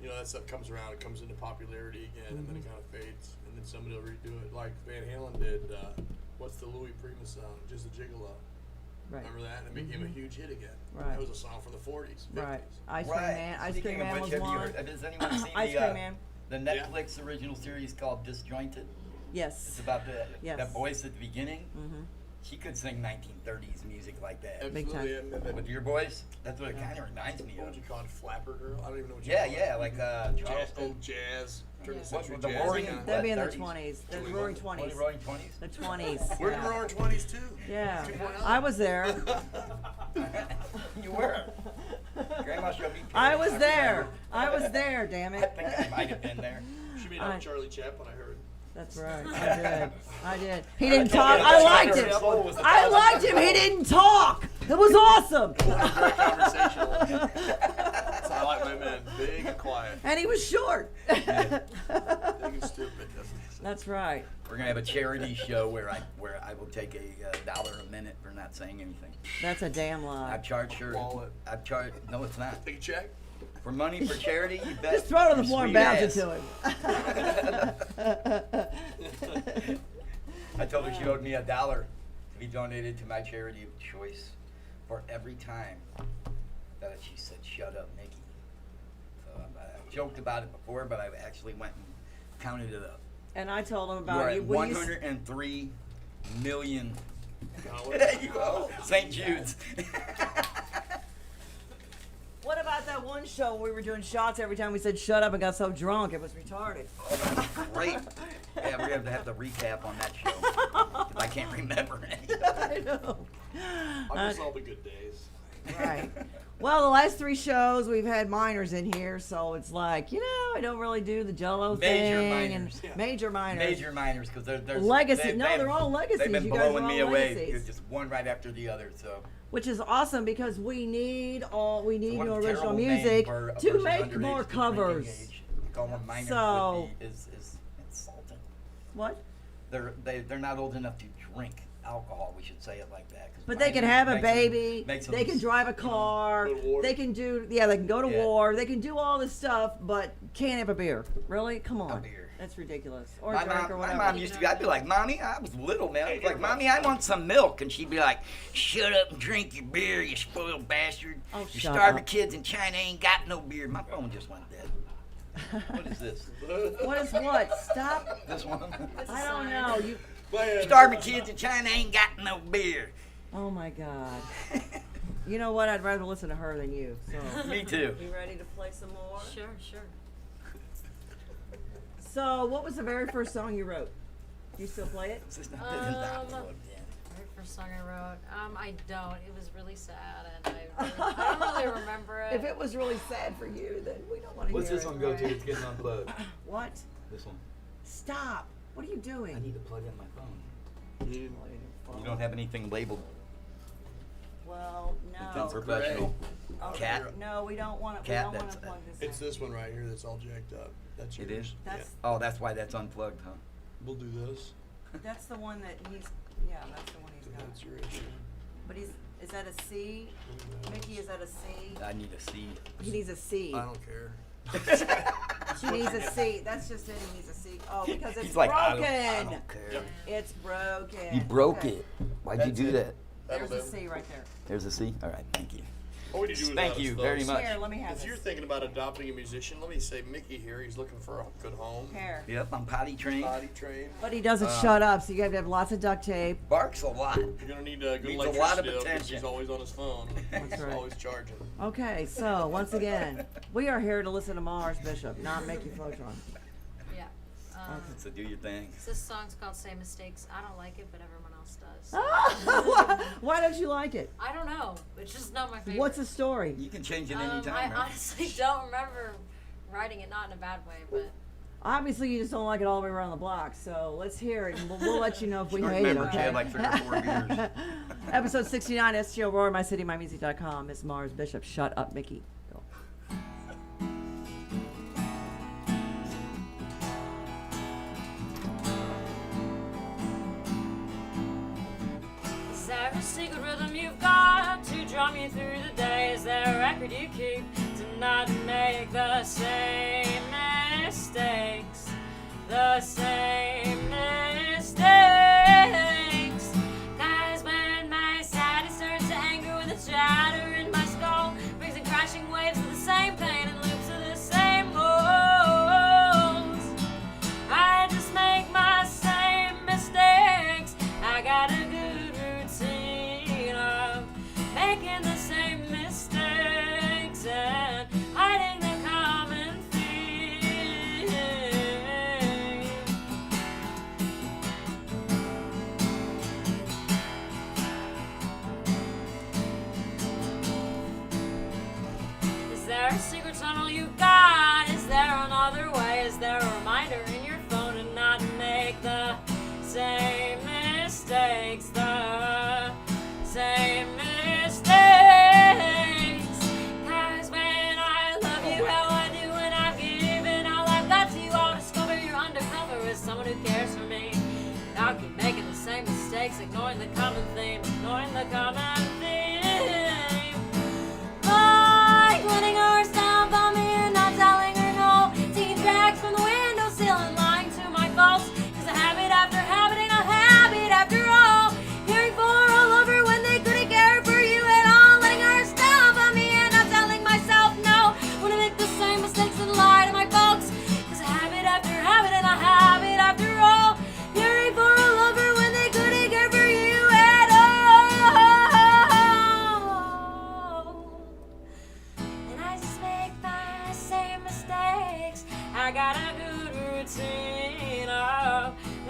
that stuff comes around, it comes into popularity again, and then it kind of fades, and then somebody will redo it. Like Van Halen did, what's the Louis Prima song, Just a Gigolo? Right. Remember that? And it became a huge hit again. Right. That was a song from the 40s, 50s. Right. Ice Cream Man. Ice Speaking Cream of Man which, was one. has anyone seen Ice Cream Man. the Netflix original series called Disjointed? It's Yes. about Yes. that voice at the beginning. Mm-hmm. She could sing 1930s music like that. Big time. Absolutely. And then, With your voice, that's what it kind of reminds me what of. would you call it? Flapper Girl? I don't even know what you Yeah, call yeah, it. like Jazz, Charleston. old jazz. Turn the Yeah. century What, the jazz roaring- again. That'd be in the 30s? 20s. The Twenty- roaring What, 20s. the roaring 20s? The 20s. We're in the roaring 20s too. Yeah. 2.0. I was there. You were. Grandma showed me. I was pictures. there. remember. I was there, damn I it. think I might have been there. She made out I- with Charlie Chaplin, I heard. That's right. I did. He didn't talk. told I you liked that him. soul was I liked him. He didn't talk. It was awesome. Very conversational. That's how I like my men. Big and quiet. And he was short. Big and stupid. That's right. We're gonna have a charity show where I will take a $1 a minute for not saying anything. That's a damn lie. I've charged her. Wallet. I've charged. No, it's not. Take a check? For money, for charity, you bet. Just throw it on the your floor and sweet bounce ass. it to him. I told her she owed me $1 to be donated to my charity of choice for every time that she said, "Shut up, Mickey." So I joked about it before, but I actually went and counted it up. And I told him You about are you. at when you 103 million. Dollars. There you go. St. Jude's. What about that one show where we were doing shots every time we said shut up and got so drunk it was retarded? Great. Yeah, we have to recap on that show. 'Cause I can't remember any. I know. I miss all the good days. Right. Well, the last 3 shows we've had minors in here, so it's like, I don't really do the Jello Major thing minors, and yeah. major minors. Major minors, because there's Legacy. No, they're all legacies. They've been You guys are blowing me all away. legacies. It's just one right after the other. So Which is awesome because we need what new a original terrible name music for a to person make underage more to drinking covers. age. To call them minors So- would be, is insulting. What? They're not old enough to drink alcohol. We should say it like that. 'cause But they can minors have a makes them- baby. makes They them, can drive a car. Go to war. They can do they can go to Yeah. war. They can do all this stuff, but can't have a beer. Really? Come on. beer. That's ridiculous. Or My drink mom, or my whatever. mom used to be, I'd be like, "Mommy," I was little, man. I was like, "Mommy, I want some milk." And she'd be like, "Shut up and drink your beer, you spoiled bastard. Oh, You shut starving up. kids in China ain't got no beer." My phone just went dead. What is this? What is what? Stop. This one? I don't know. You. Starving kids in China ain't got no beer. Oh my God. You know what? I'd rather listen to her than you. So. Me too. You ready to play some more? Sure. So, what was the very first song you wrote? Do you still play it? This is not plugged in. Very first song I wrote. I don't. It was really sad, and I don't really remember it. If it was really sad for you, then we don't want to What's hear this it. one go to? It's getting unplugged. What? This one. Stop. What are you doing? I need to plug in my phone. You You don't have anything labeled. Well, It's no. unprofessional. Okay. Cat. No, we don't want to. Cat, We don't want to that's- plug this It's in. this one right here that's all jacked up. That's It yours. is? That's Oh, that's why that's unplugged, huh? We'll do this. that's the one that he's. Yeah, that's the one he's got. That's your issue. But he's. Is that a C? Mickey, is that a C? I need a C. He needs a C. I don't care. She needs a C. That's just it. He needs a C. Oh, because it's He's like, broken. I don't care. It's broken. You broke Okay. it. Why'd That's you do it. that? That'll There's a do. C right there. There's a C? All right, thank you. All we need to do is Thank add you us very those. much. Here, let me have If this. you're thinking about adopting a musician, let me say Mickey here. He's looking for a good home. Here. Yep, I'm potty trained. Body trained. But he doesn't shut up, so you have to have lots of duct tape. Barks a lot. You're gonna need a good Needs a electric lot of still 'cause attention. he's always on his phone. That's He's right. always charging. Okay, so once again, we are here to listen to Mars Bishop, not Mickey Flotron. Yeah. So do your thing. This song's called "Say Mistakes." I don't like it, but everyone else does. Why don't you like it? I don't know. It's just not my favorite. What's the story? You can change it I anytime, right? honestly don't remember writing it, not in a bad way, but Obviously, you just don't like it all the way around the block, so let's hear it, and we'll let you know if we I hate it, remember she okay? had like 3 or 4 beers. Episode 69, STL Roar, MyCityMyMusic.com. Miss Mars Bishop, shut up, Mickey. Go. Is there a secret rhythm you've got to drum you through the day? Is there a record you keep to not make the same mistakes? The same mistakes. Guys, when my sadness turns to anger with a chatter in my skull, brings in crashing waves of the same pain and loops of the same modes. I just make my same mistakes. I got a good routine of making the same mistakes and hiding the common theme. Is there a secret tunnel you got? Is there another way? Is there a reminder in your phone to not make the same mistakes? The same mistakes. 'Cause when I love you how I do when I've given all I've got to you, I'll discover you're undercover as someone who cares for me. I'll keep making the same mistakes, ignoring the common theme, ignoring the common theme. Like letting our style bomb me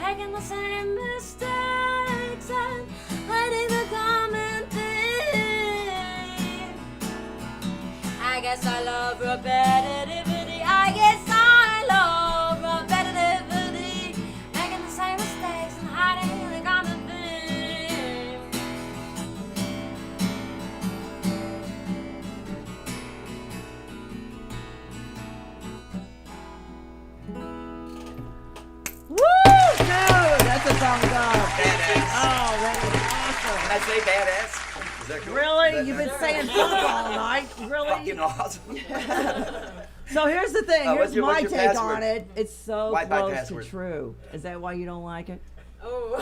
making the same mistakes and hiding the common theme. I guess I love repetitivity. I guess I love repetitivity, making the same mistakes and hiding the common theme. Woo! Dude, that's a thumbs up. Badass. Oh, that is Can I say badass? Is that awesome. cool? Really? Is that You've been nice? saying fuck all night? Really? Fucking awesome. So here's the thing. what's Here's your- my what's your take password? on it. It's so Wi-Fi close password. to true. Is that why you don't like it? Oh.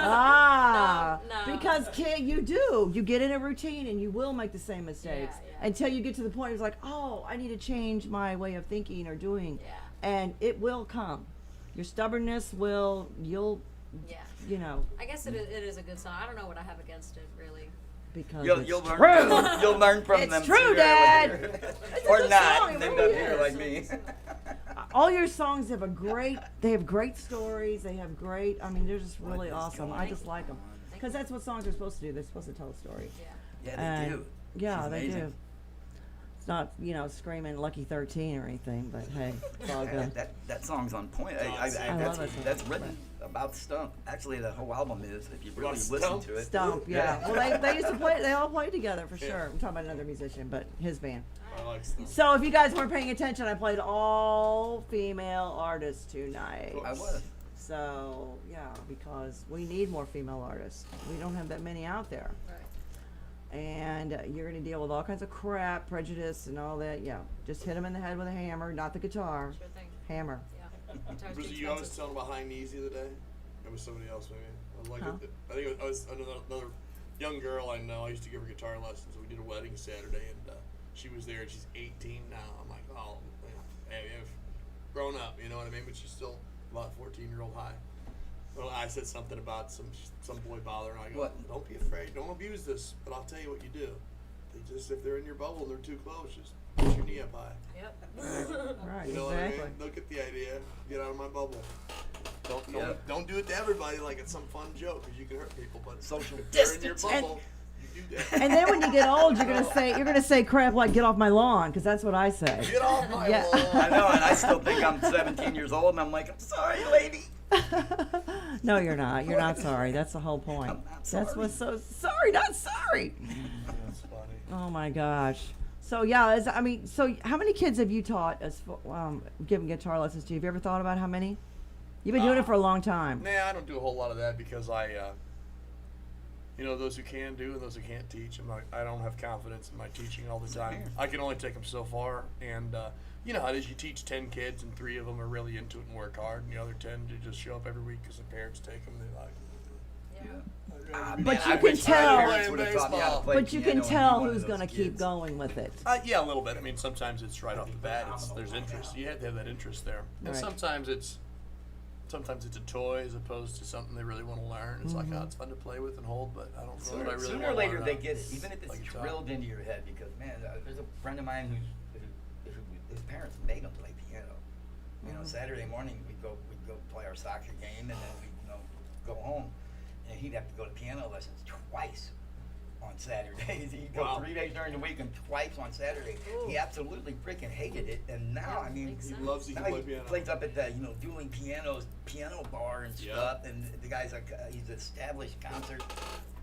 Ah, No. because kid, you do. You get in a routine and you will make the same mistakes Yeah. until you get to the point. It's like, oh, I need to change my way of thinking or doing, Yeah. and it will come. Your stubbornness will. You'll. Yeah. You know, I guess it is a good song. I don't know what I have against it, really. because You'll it's learn. true. You'll learn from It's them. true, sooner or Dad. later. It's a Or good not. song, it and end really up here is. like me. All your songs have they have great stories. They have great. I mean, they're just really is awesome. going I just like them on? because that's what songs are supposed to do. They're supposed to tell a story. Yeah. Yeah, they And- do. Yeah, She's they amazing. do. It's not, screaming Lucky 13 or anything, but hey, it's all Yeah, good. that song's on point. I love that's, that song. that's written about Stump. Actually, the whole album is, if you really About listen Stump? to it. Stump, yeah. Well, they used to play. They all played together for Yeah. sure. I'm talking about another musician, but his band. I like stuff. So if you guys weren't paying attention, I played all female artists tonight. I was. So yeah, because we need more female artists. We don't have that many out there. Right. And you're going to deal with all kinds of crap, prejudice, and all that. Yeah, just hit them in the head with a hammer, not the guitar. Sure thing. Hammer. Yeah. Guitar's Was it too you I was expensive. telling about high knees the other day? It was somebody else maybe. I was like, Huh? I think it was another young girl I know. I used to give her guitar lessons. We did a wedding Saturday, and she was there. And she's 18 now. I'm like, oh, hey, you've grown up, you know what I mean? But she's still about 14-year-old high. Well, I said something about some boy bothering her. I go, What? don't be afraid. Don't abuse this. But I'll tell you what you do. They just, if they're in your bubble and they're too close, just put your knee up high. Yep. Right, You know exactly. what I mean? Look at the idea. Get out of my bubble. Don't Yeah. don't do it to everybody like it's some fun joke because you can hurt people. But Social if they're in your distance. bubble, you do that. And then when you get old, you're gonna say crap like "get off my lawn" because that's what I say. Get off my Yeah. I lawn. know, and I still think I'm 17 years old, and I'm like, I'm sorry, lady. No, you're not. You're not sorry. That's the whole point. I'm not That's sorry. what's so sorry, not sorry. That's funny. Oh my gosh. So yeah, so how many kids have you taught giving guitar lessons to? Have you ever thought about how many? You've been doing it for a long time. Nah, I don't do a whole lot of that because those who can do and those who can't teach. I don't have confidence in my teaching all the time. I can only take them so far, and you know how it is. You teach 10 kids, and 3 of them are really into it and work hard, and the other 10 to just show up every week because the parents take them. They like it. Yeah. But Man, you I can wish my tell- parents would have taught me how to play But you can piano and tell be one of who's those gonna keep kids. going with it. Yeah, a little bit. I mean, sometimes it's right off the bat. There's interest. You have to have that interest there, and Right. sometimes it's a toy as opposed to something they really want to learn. It's like, oh, it's fun to play with and hold, but I don't know that I really Sooner wanna or later learn they how get it, even if it's play guitar. drilled into your head. Because man, there's a friend of mine who his parents made him play piano. You know, Saturday morning we'd go play our soccer game, and then we'd go home, and he'd have to go to piano lessons twice on Saturdays. He'd go Wow. 3 days during the week and twice on Saturday. He absolutely freaking hated it, and now I mean. makes He sense. loves he Now can he play piano. plays up at the dueling piano bar and Yeah. stuff, and the guy's like he's an established concert.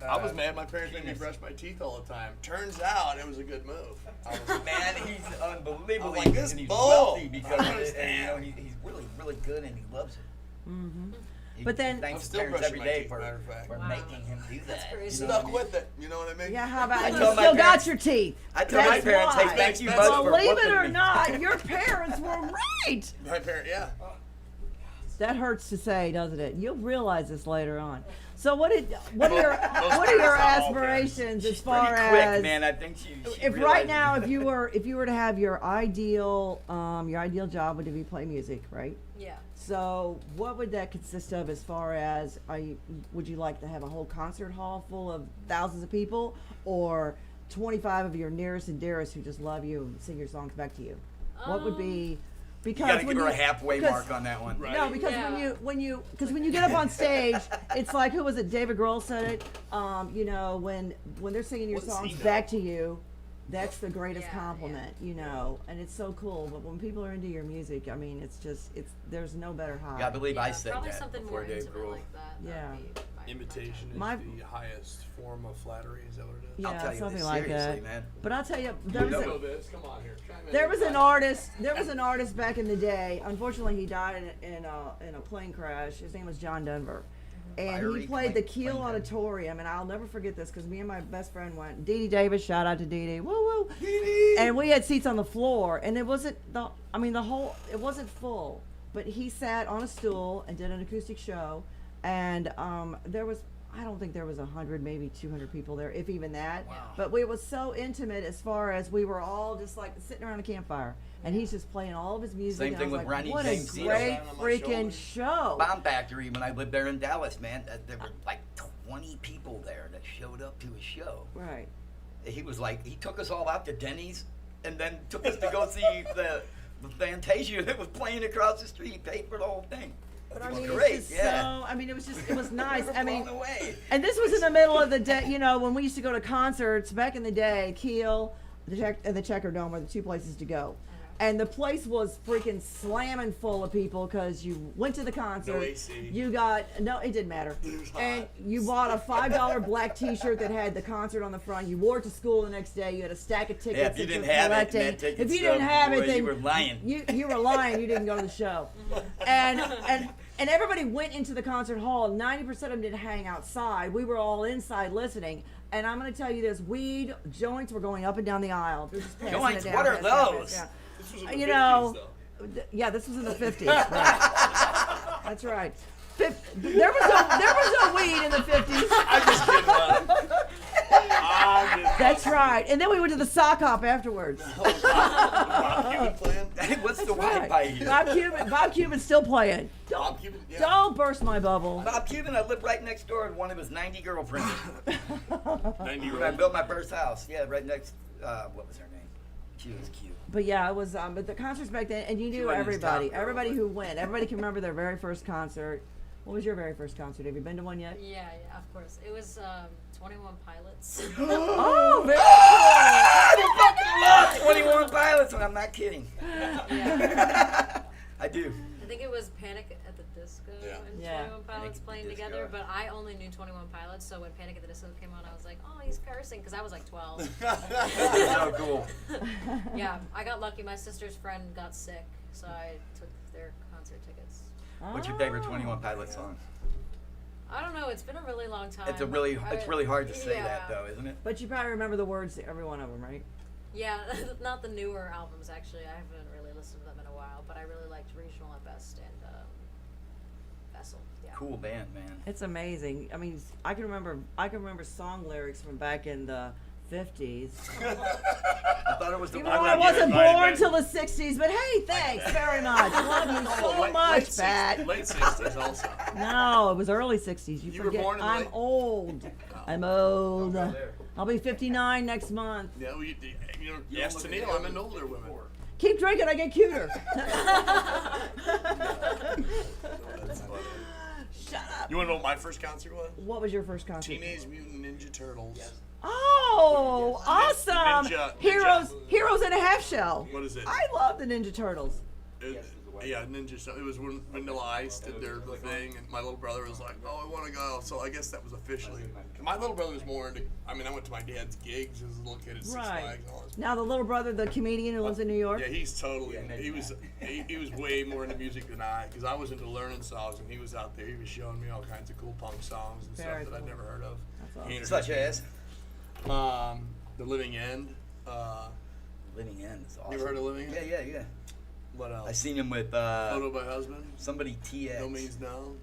I was mad. My parents made me genius. brush my teeth all the time. Turns out it was a good move. I was Man, he's unbelievably I'm like, this and he's bull. wealthy I because don't of it, and, understand. he's really, really good and he loves it. Mm-hmm. He But then- I'm thanks his still parents brushing every my day teeth, matter of fact. for Wow. making him do That's that. crazy. You know what I Stuck mean? with it. You know what I mean? Yeah, how about I you told my still got parents- your teeth? I told my That's parents, why. hey, thank you much Expensive. for Believe it whooping or me. not, your parents were right. My parent, yeah. That hurts to say, doesn't it? You'll realize this later on. So what are your parents, not all aspirations as far Pretty quick, as man. I think she if right realized- now if you were to have your ideal job would be play music, right? Yeah. So what would that consist of as far as would you like to have a whole concert hall full of thousands of people, or 25 of your nearest and dearest who just love you and sing your songs back to you? What would be because You gotta when give her a you- halfway because- mark on that one. Right. No, because Yeah. when you get up on stage, it's like, who was it? David Grohl said it. You know, when they're singing your What does he songs know? back to you, that's the greatest Yeah, compliment. You know, and it's so cool. But when people are into your music, I mean, it's there's no better high. Yeah, I believe I Yeah, said probably that something before more Dave intimate Grohl. like that. Yeah. Would be my Imitation is My- the highest form of flattery. Is that what it is? Yeah, I'll tell you something this, like seriously, that. man. But I'll tell you, You know this. Come on here. Chime in. there was an artist back in the day. Unfortunately, he died in a plane crash. His name was John Denver. And Fiery he played the plane Keel crash. Auditorium, and I'll never forget this because me and my best friend went. Dee Dee Davis, shout out to Dee Dee, woo woo. And we had seats on the floor, and it wasn't it wasn't full, but he sat on a stool and did an acoustic show, and there was. I don't think there was 100, maybe 200 people there, if even that. Wow. But it was so intimate as far as we were all just like sitting around a campfire, and he's just playing all of his music. Same and I thing was with like, Ronnie what James a Dio. great Down on my freaking shoulders. show! Bomb Factory, when I lived there in Dallas, man, there were like 20 people there that showed up to his show. Right. He was like, he took us all out to Denny's and then took us to go see the Fantasia that was playing across the street. He paid for the whole thing. But I It was mean, great, it's just yeah. so. I mean, it was nice. I mean, blown away. and this was in the middle of the day. You know, when we used to go to concerts back in the day, Keel, and the Checker Dome were the two places to go. And the place was freaking slamming full of people because you went to the concert. No AC. You got it didn't matter. was hot. And you bought a $5 black T-shirt that had the concert on the front. You wore it to school the next day. You had a stack of tickets. Yeah, if you that didn't were have it, collecting. that ticket if you stub, didn't have boy, it, then you were lying. You were lying. You didn't go to the show. And everybody went into the concert hall. 90% of them didn't hang outside. We were all inside listening. And I'm going to tell you this: weed joints were going up and down the aisle. They're just passing Joints? it down, What are passing it down, those? yeah. This was in the You 50s, know, though. yeah, this was in the 50s. Right. That's right. There was no weed in the 50s. I'm just kidding. I'm just That's right. And then we went to the sock hop afterwards. Bob Cuban playing. What's the Right. Wi-Fi here? Bob Cuban's still playing. Bob Cuban. Yeah. Don't burst my bubble. Bob Cuban, I lived right next door to one of his 90 girlfriends. 90 When I built my first house. Yeah, right next, what was her name? She was cute. But yeah, it was. But the concerts back then, and you knew wasn't his everybody. top girl, Everybody but- who went. Everybody can remember their very first concert. What was your very first concert? Have you been to one yet? Yeah, of course. It was 21 Pilots. Oh, very I fucking love 21 Pilots, and I'm not kidding. Yeah. I do. I think it was Panic at the Disco Yeah. and Yeah. 21 Pilots Panic at the playing Disco. together, but I only knew 21 Pilots, so when Panic at the Disco came on, I was like, oh, he's cursing, because I was like 12. So cool. Yeah, I got lucky. My sister's friend got sick, so I took their concert tickets. What's your favorite 21 Pilots song? I don't know. It's been a really long time. It's really hard to say yeah. that though, isn't it? But you probably remember the words to every one of them, right? Yeah, not the newer albums, actually. I haven't really listened to them in a while, but I really liked Regional at Best and Vessel. Yeah. Cool band, man. It's amazing. I mean, I can remember song lyrics from back in the 50s. I thought it was the Even I'm though not I wasn't getting invited born back. till the 60s, but hey, thanks very much. Love you so much, Pat. Late 60s also. No, it was early 60s. You You were forget. born in the I'm late- old. I'm old. Don't go there. I'll be 59 next month. Yeah, you know, Yeah, yes, look to at Neil, the I'm into others older women. before. Keep drinking, I get cuter. That's funny. Shut up. You want to know what my first concert was? What was your first concert? Teenage Mutant Ninja Turtles. Oh, awesome! Ninja. Heroes in a Half Shell. What is it? I love the Ninja Turtles. Yeah, Ninja. So it was when Vanilla Ice did their thing, and my little brother was like, "Oh, I want to go." So I guess that was officially. My little brother was more into. I mean, I went to my dad's gigs as a little kid at Six Right. Flags and all this. Now the little brother, the comedian who lives in New York. Yeah, he's totally. He was way more into music than I, because I was into learning songs, and he was out there. He was showing me all kinds of cool punk songs and Very stuff that I'd cool. never heard of. That's awesome. He introduced Such me. as The Living End. Living End is awesome. You ever heard of Living End? Yeah. What else? I seen him with Photo by Husband. somebody TX. No Means No.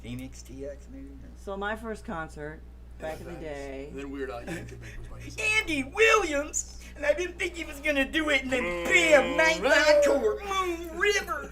Phoenix TX maybe. So my first concert back in the day. And then Weird Al Yankovic was my second. Andy Williams, and I didn't think he was gonna do it, and then bam, Night Encore, Moon River.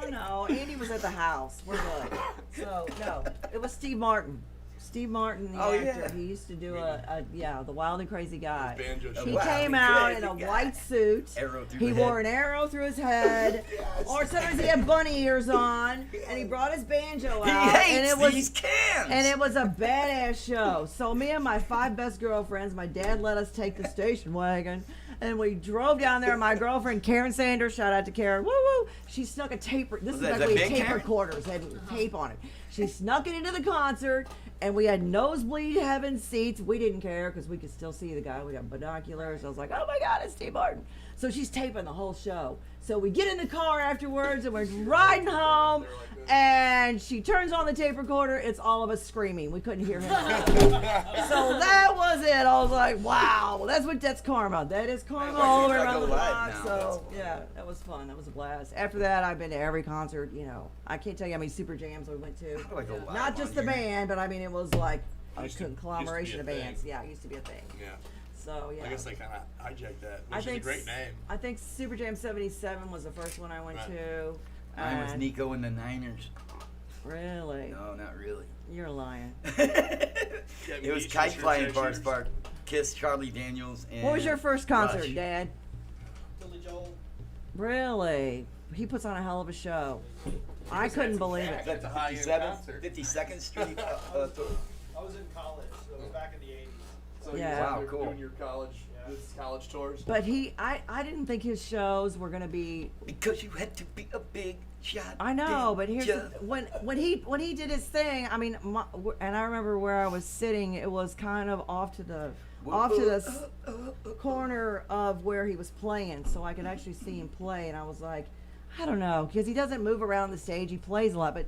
No, Andy was at the house. We're good. So no, it was Steve Martin. Steve Martin, the Oh, actor, yeah. he used to do the Wild and Crazy Guy. Banjo show. He Wild came and out in Crazy a Guy. white suit. Arrow through He the wore head. an arrow through his head, or sometimes he had bunny ears on, and he brought his banjo He out, hates and it was these cans. and it was a badass show. So me and my 5 best girlfriends, my dad let us take the station wagon, and we drove down there. My girlfriend Karen Sanders, shout out to Karen, woo woo. She snuck a tape. This is that- like that we big had tape Karen? recorders, had tape on it. She snuck it into the concert, and we had nosebleed heaven seats. We didn't care because we could still see the guy. We got binoculars. I was like, oh my God, it's Steve Martin. So she's taping the whole show. So we get in the car afterwards and we're riding home, and she turns on the tape recorder. It's all of us screaming. We couldn't hear him. So that was it. I was like, wow, that's karma. That is karma Why all can't I around go the live block. now? So yeah, that was fun. That was a blast. After that, I've been to every concert. You know, I can't tell you how many super jams we went to. How do I go live Not just on the here? band, but I mean, it was like a Used to- conglomeration used of to be a bands. thing. Yeah, it used to be a thing. Yeah. So yeah. I guess they kind of hijacked that, I which is a think great name. I think Super Jam '77 was the first one I went Right. to. Mine was and- Nico and the Niners. Really? No, not really. You're lying. It was kite flying Forest shooters. Park. Kiss, Charlie Daniels, and What was your first concert, Rush. Dad? Billy Joel. Really? He puts on a hell of a show. I couldn't believe Is it. that the High-end 57th, concert. 52nd Street? I was in college, so it was back in the 80s. So Yeah. you Wow, wow, there cool. doing your college, Yeah. this college tours. But I didn't think his shows were gonna be. Because you had to be a big shot. I know, but here's the, Ninja. when he did his thing. I mean, and I remember where I was sitting. It was kind of off to the corner of where he was playing, so I could actually see him play. And I was like, I don't know, because he doesn't move around the stage. He plays a lot, but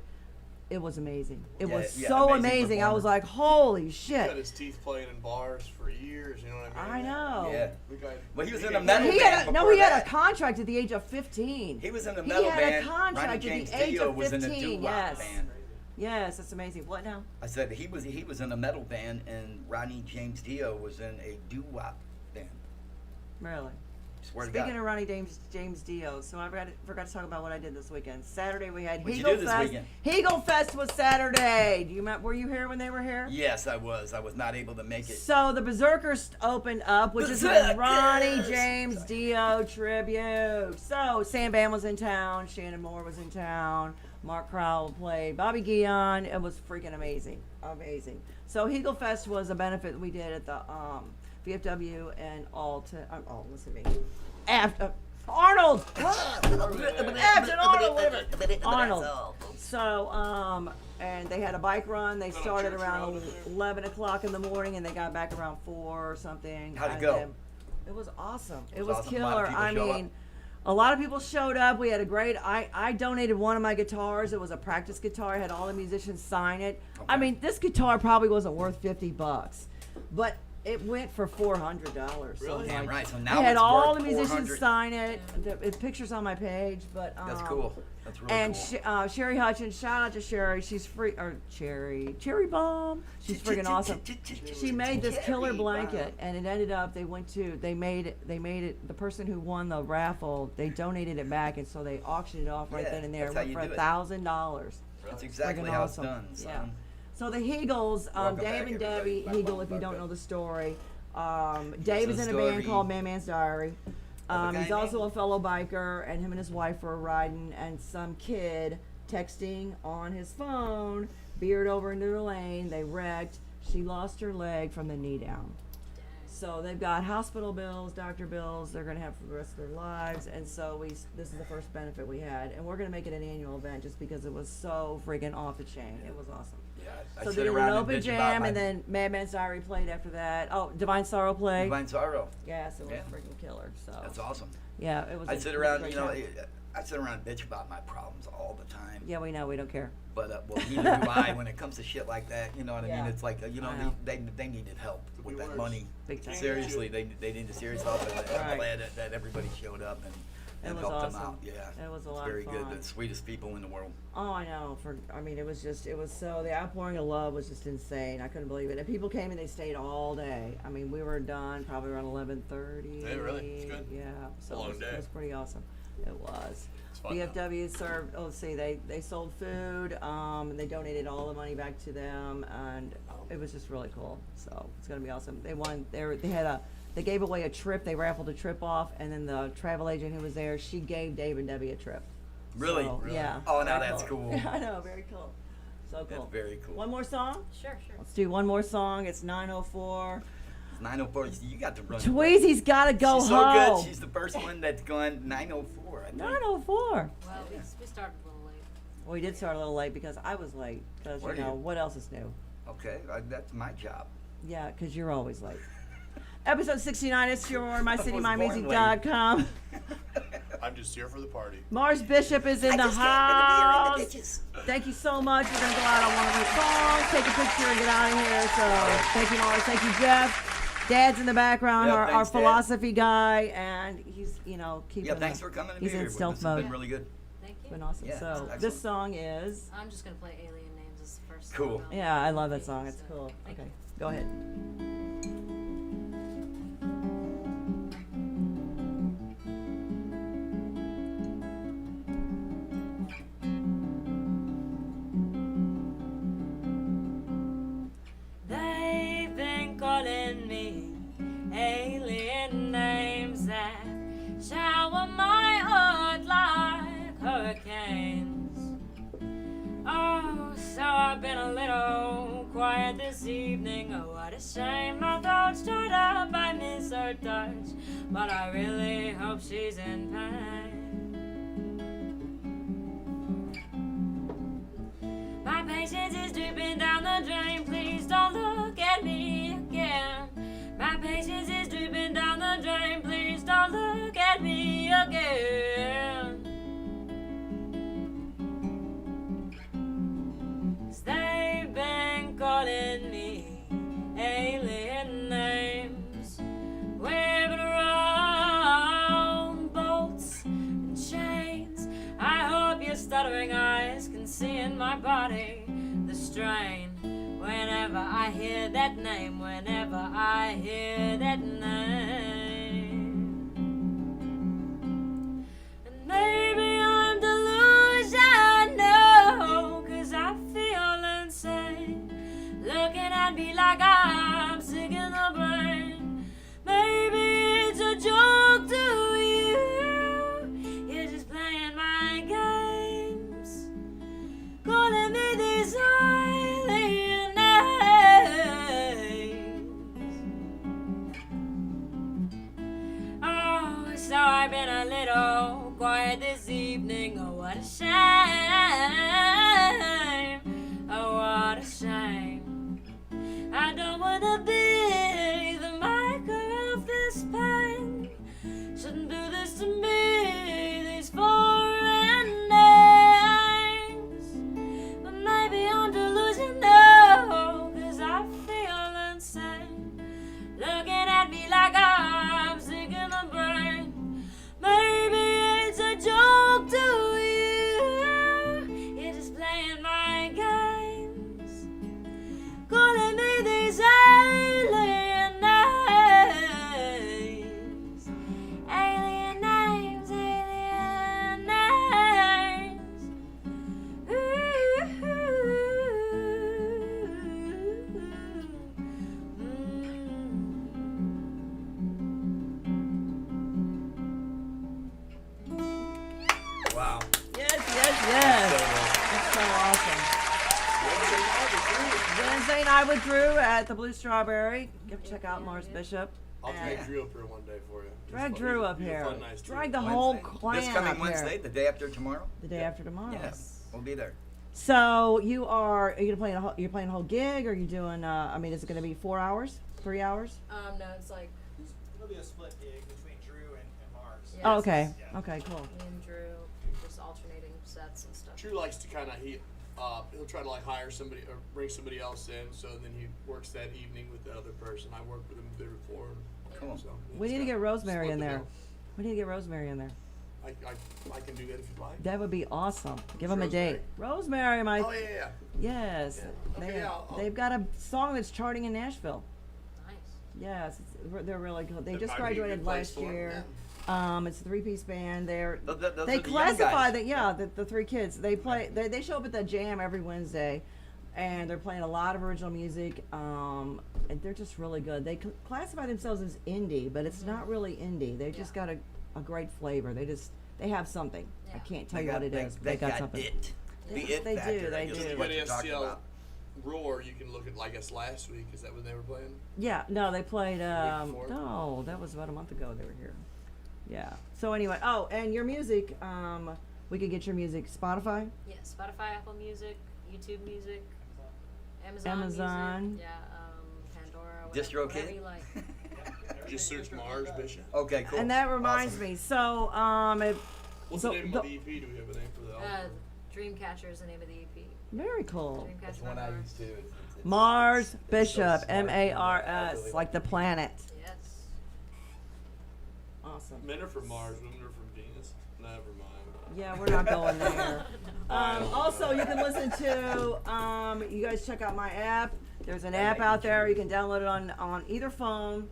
it was amazing. It Yeah, was yeah, so amazing amazing. I was performer. like, holy He shit. cut his teeth playing in bars for years. You know what I I mean? know. Yeah. The guy, Well, he was the in guy- a metal He band had no, before he had that. a contract at the age of 15. He was in the He metal had a band. contract Ronnie at the James age Dio of was in a 15, doo-wop yes. band. Yes, that's amazing. What now? I said he was in a metal band, and Ronnie James Dio was in a doo-wop band. Really? Swear to Speaking God. of Ronnie James Dio, so I forgot to talk about what I did this weekend. Saturday we had What'd you Hegel do this Fest. weekend? Hegel Fest was Saturday. Do you remember? Were you here when they were here? Yes, I was. I was not able to make it. So the Berserkers opened up, which is a Berserkers! Ronnie James Dio tribute. So Sam Bam was in town, Shannon Moore was in town, Mark Crowell played, Bobby Guion. It was freaking amazing, amazing. So Hegel Fest was a benefit we did at the VFW and listen to me, Arnold. Afton Arnold, whatever. Arnold. So, and they had a bike run. They Is that a started church around road in there? 11 o'clock in the morning, and they got back around 4 or something. How'd it And go? then- It was awesome. It was was awesome. A lot of killer. people I show up. mean, a lot of people showed up. We had a great. I donated one of my guitars. It was a practice guitar. I had all the musicians sign it. I Okay. mean, this guitar probably wasn't worth $50, but it went for $400. So Really? Damn like, right. So I now had it's all worth the musicians 400. sign it. It's pictures on my page, but That's cool. That's really and cool. Sherry Hutchins, shout out to Sherry. She's free, or Cherry Bomb. She's freaking awesome. She made this killer Cherry blanket, and it ended up they made it. The person who won the raffle, they donated it back, and so they auctioned it off right Yeah, then and there. that's how It you went for do it. $1,000. That's exactly Friggin' how awesome. it's done. Son. Yeah. So the Hegels, Welcome Dave back, and Debbie everybody. Hegel, if you don't know the story. Dave is the in a band story called Man Man's Diary. of a guy He's also named- a fellow biker, and him and his wife were riding, and some kid texting on his phone veered over into the lane. They wrecked. She lost her leg from the knee down. So they've got hospital bills, doctor bills. They're gonna have for the rest of their lives, and so this is the first benefit we had, and we're gonna make it an annual event just because it was so freaking off the chain. It was awesome. Yeah, I So sit they did an around and open bitch about jam, my and then Madman's Diary played after that. Oh, Divine Sorrow played. Divine Sorrow. Yes, it was Yeah. freaking killer. So That's awesome. yeah, it was. I a- sit it was a around, great you know, time. I sit around and bitch about my problems all the time. Yeah, we know. We don't care. But well, neither do I when it comes to shit like that. You know what I Yeah. mean? It's like you know I know. they needed help with that worse. money. Big time. Seriously, they needed serious help, and I'm Right. glad that everybody showed up and It was helped them awesome. out. Yeah, It was a it's lot of very good. fun. The sweetest people in the world. Oh, I know. It was so the outpouring of love was just insane. I couldn't believe it. And people came and they stayed all day. I mean, we were done probably around 11:30. Yeah, really? It's good. Yeah. So A long it day. was pretty awesome. It was. fun. though. BFW served. Oh, let's see, they sold food, and they donated all the money back to them, and it was just really cool. So it's gonna be awesome. They won. They gave away a trip. They raffled a trip off, and then the travel agent who was there, she gave Dave and Debbie a trip. Really? So, Really? Yeah. Oh, now very that's cool. I know, very cool. So cool. That's very cool. One more song. Sure, sure. Let's do one more song. It's 9:04. It's 9:04. You got to run. Tweezy's gotta go She's so home. good. She's the first one that's gone 9:04. I think. 9:04. Well, we started a little late. Well, we did start a little late because I was late. Because, Were you know, you? what else is new? Okay, that's my job. Yeah, because you're always late. Episode 69 is your I was born MyCityMyMusic.com. I'm just here for the party. Mars Bishop is in the house. Thank you so much. We're going to go out on one of her songs, take a picture, and get out of here. So thank you, Mars. Thank you, Jeff. Dad's in the background, Yeah, our thanks, Dad. philosophy guy, and he's, you know, keeping Yeah, thanks for coming to be he's here. in This stealth has mode. been really good. Thank you. Been awesome. Yeah, So excellent. this song is, I'm just gonna play Alien Names as the first Cool. song. yeah, I love that song. It's So, cool. thank Okay, you. go ahead. They've been calling me alien names that shower my heart like hurricanes. Oh, so I've been a little quiet this evening. Oh, what a shame. My throat's dried up. I miss her touch, but I really hope she's in pain. My patience is dripping down the drain. Please don't look at me again. My patience is dripping down the drain. Please don't look at me again. 'Cause they've been calling me alien names, waving around bolts and chains. I hope your stuttering eyes can see in my body the strain. Whenever I hear that name, whenever I hear that name. And maybe I'm delusional, 'cause I feel insane. Looking at me like I'm sick in the brain. Maybe it's a joke to you. You're just playing my games, calling me these alien names. Oh, so I've been a little quiet this evening. Oh, what a shame. Oh, what a shame. I don't wanna be the maker of this pain. Shouldn't do this to me, these foreign names. But maybe I'm delusional, 'cause I feel insane. Looking at me like I'm sick in the brain. Maybe it's a joke to you. You're just playing my games, calling me these alien names. Alien names, alien names. Wow. Yes, yes, yes. That's so awesome. Wednesday night with Drew at the Blue Strawberry. Go check out Mars Bishop. I'll And drag Drew up here one day for you. It's drag fun. Drew up It'll be a here. fun, nice Drag trip. the whole Wednesday? clan This coming up Wednesday, here. the day after tomorrow. The day after tomorrow. Yes, we'll be there. So you are you playing you're playing a whole gig, or are you doing? I mean, is it going to be 4 hours, 3 hours? No, it's like It'll be a split gig between Drew and Mars. Yeah. Oh, okay. Yeah. Okay, cool. me and Drew just alternating sets and stuff. Drew likes to kind of he'll try to like hire somebody or bring somebody else in, so then he works that evening with the other person. I worked with him the day before. Cool. So We it's need to kinda get Rosemary split in the there. bill. We need to get Rosemary in there. I can do that if you'd like. That would be awesome. Give them a Rosemary? date. Rosemary, my Oh yeah. yes. Yeah. Okay, yeah, I'll- They've got a song that's charting in Nashville. Nice. Yes, they're really cool. They That just might be a graduated good place last for 'em, year. yeah. It's a 3-piece band. Those They are the young classify guys. that, yeah, the 3 kids. They play. They show up at the jam every Wednesday, and they're playing a lot of original music. And they're just really good. They classify themselves as indie, but it's not really indie. They just got a great flavor. They have something. I Yeah. can't tell you what it is. They got something. it. The Yes, it they factor. do, I they guess do. is You what got you're talking STL about. Roar, you can look at, I guess, last week. Is that when they were playing? Yeah, no, they played. before? No, that was about a month ago. They were here. Yeah. So anyway, and your music. We could get your music Spotify. Yeah, Spotify, Apple Music, YouTube Music, Amazon. Amazon. Music, Pandora. Whatever, DistroKid? whatever you like. Just search Mars Bishop. Okay, cool. And that reminds Awesome. me. So What's so the name the- of the EP? Do we have a name for the album? Dreamcatcher is the name of the EP. very cool. That's Dreamcatcher one by I Mars. used to. It's Mars so Bishop, smart. Mars, I really like the planet. Yes. Awesome. Men are from Mars, women are from Venus. Never mind. Yeah, we're not going there. Also, you can listen to. You guys check out my app. There's an app out there. You can download it on either phone.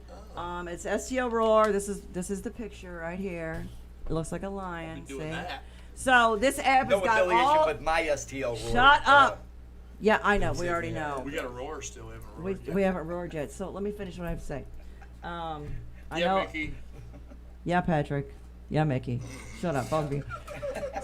It's STL Roar. This is the picture right here. It looks like a lion. Doing See? that. So this app No has got affiliation all. with my STL Roar. Shut Uh, up. Yeah, I know. We yeah. already know. We got a roar still. We haven't We, roared yet. we haven't roared yet. So let me finish what I have to say. I Yeah, know. Mickey. Yeah, Patrick. Yeah, Mickey. Shut up, both of you.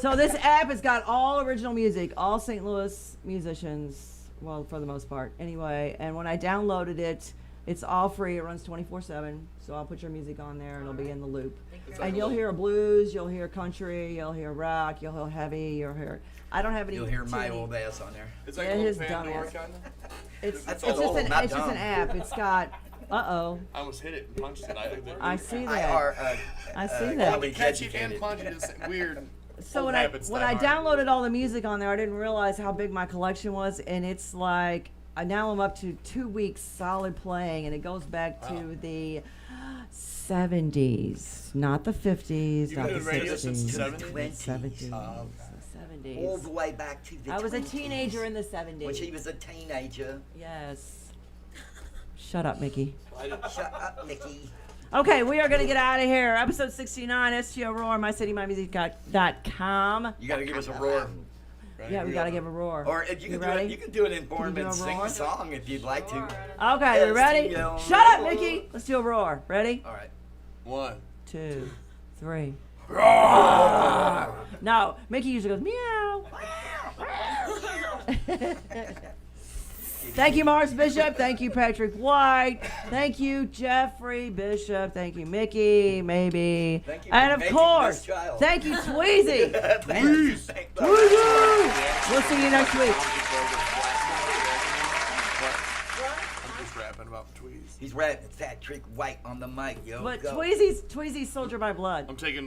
So this app has got all original music, all St. Louis musicians, well, for the most part, anyway. And when I downloaded it, it's all free. It runs 24/7. So I'll put your music on there, and it'll be in the loop. Thank you. It's And like you'll a hear blues, you'll hear country, you'll hear rock, you'll hear heavy, you'll hear. I don't have any. You'll hear too my many- old ass on there. It's like Yeah, a little his Pandora dumbass. kind of. It's That's just old, an not it's just an dumb. app. It's got. Uh-oh. I almost hit it and punched it. I see I that. are. I see that. college Catch it and educated. punch it. It's weird. So old when I habits die hard. downloaded all the music on there, I didn't realize how big my collection was, and it's like now I'm up to 2 weeks solid playing, and it goes back to the 70s, not the 50s, You've not been the doing radio since the 60s, 70s? 70s, Oh, the All 70s. the way back to the I was a 20s. teenager in the 70s. When she was a teenager. Yes. Shut up, Mickey. Shut up, Mickey. Okay, we are going to get out of here. Episode 69, STO Roar, mycitymymusic.com. You gotta give us a roar. Right? Yeah, we got to give a roar. Or if you can do ready? it, you can do it in Can form you do and a sing roar? a song if you'd like to. Okay, we ready? STL Shut up, Roar. Mickey. Let's do a roar. Ready? All right. 1. 2, 3. No, Mickey usually goes meow. Thank you, Mars Bishop. Thank you, Patrick White. Thank you, Jeffrey Bishop. Thank you, Mickey, maybe. Thank you And for of making course, this child. thank you, Tweezy. Please. Thank the- Woo-hoo! We'll see you next week. I'm just rapping about tweets. He's rapping Patrick White on the mic, yo. But Go. Tweezy's Soldier by Blood. I'm taking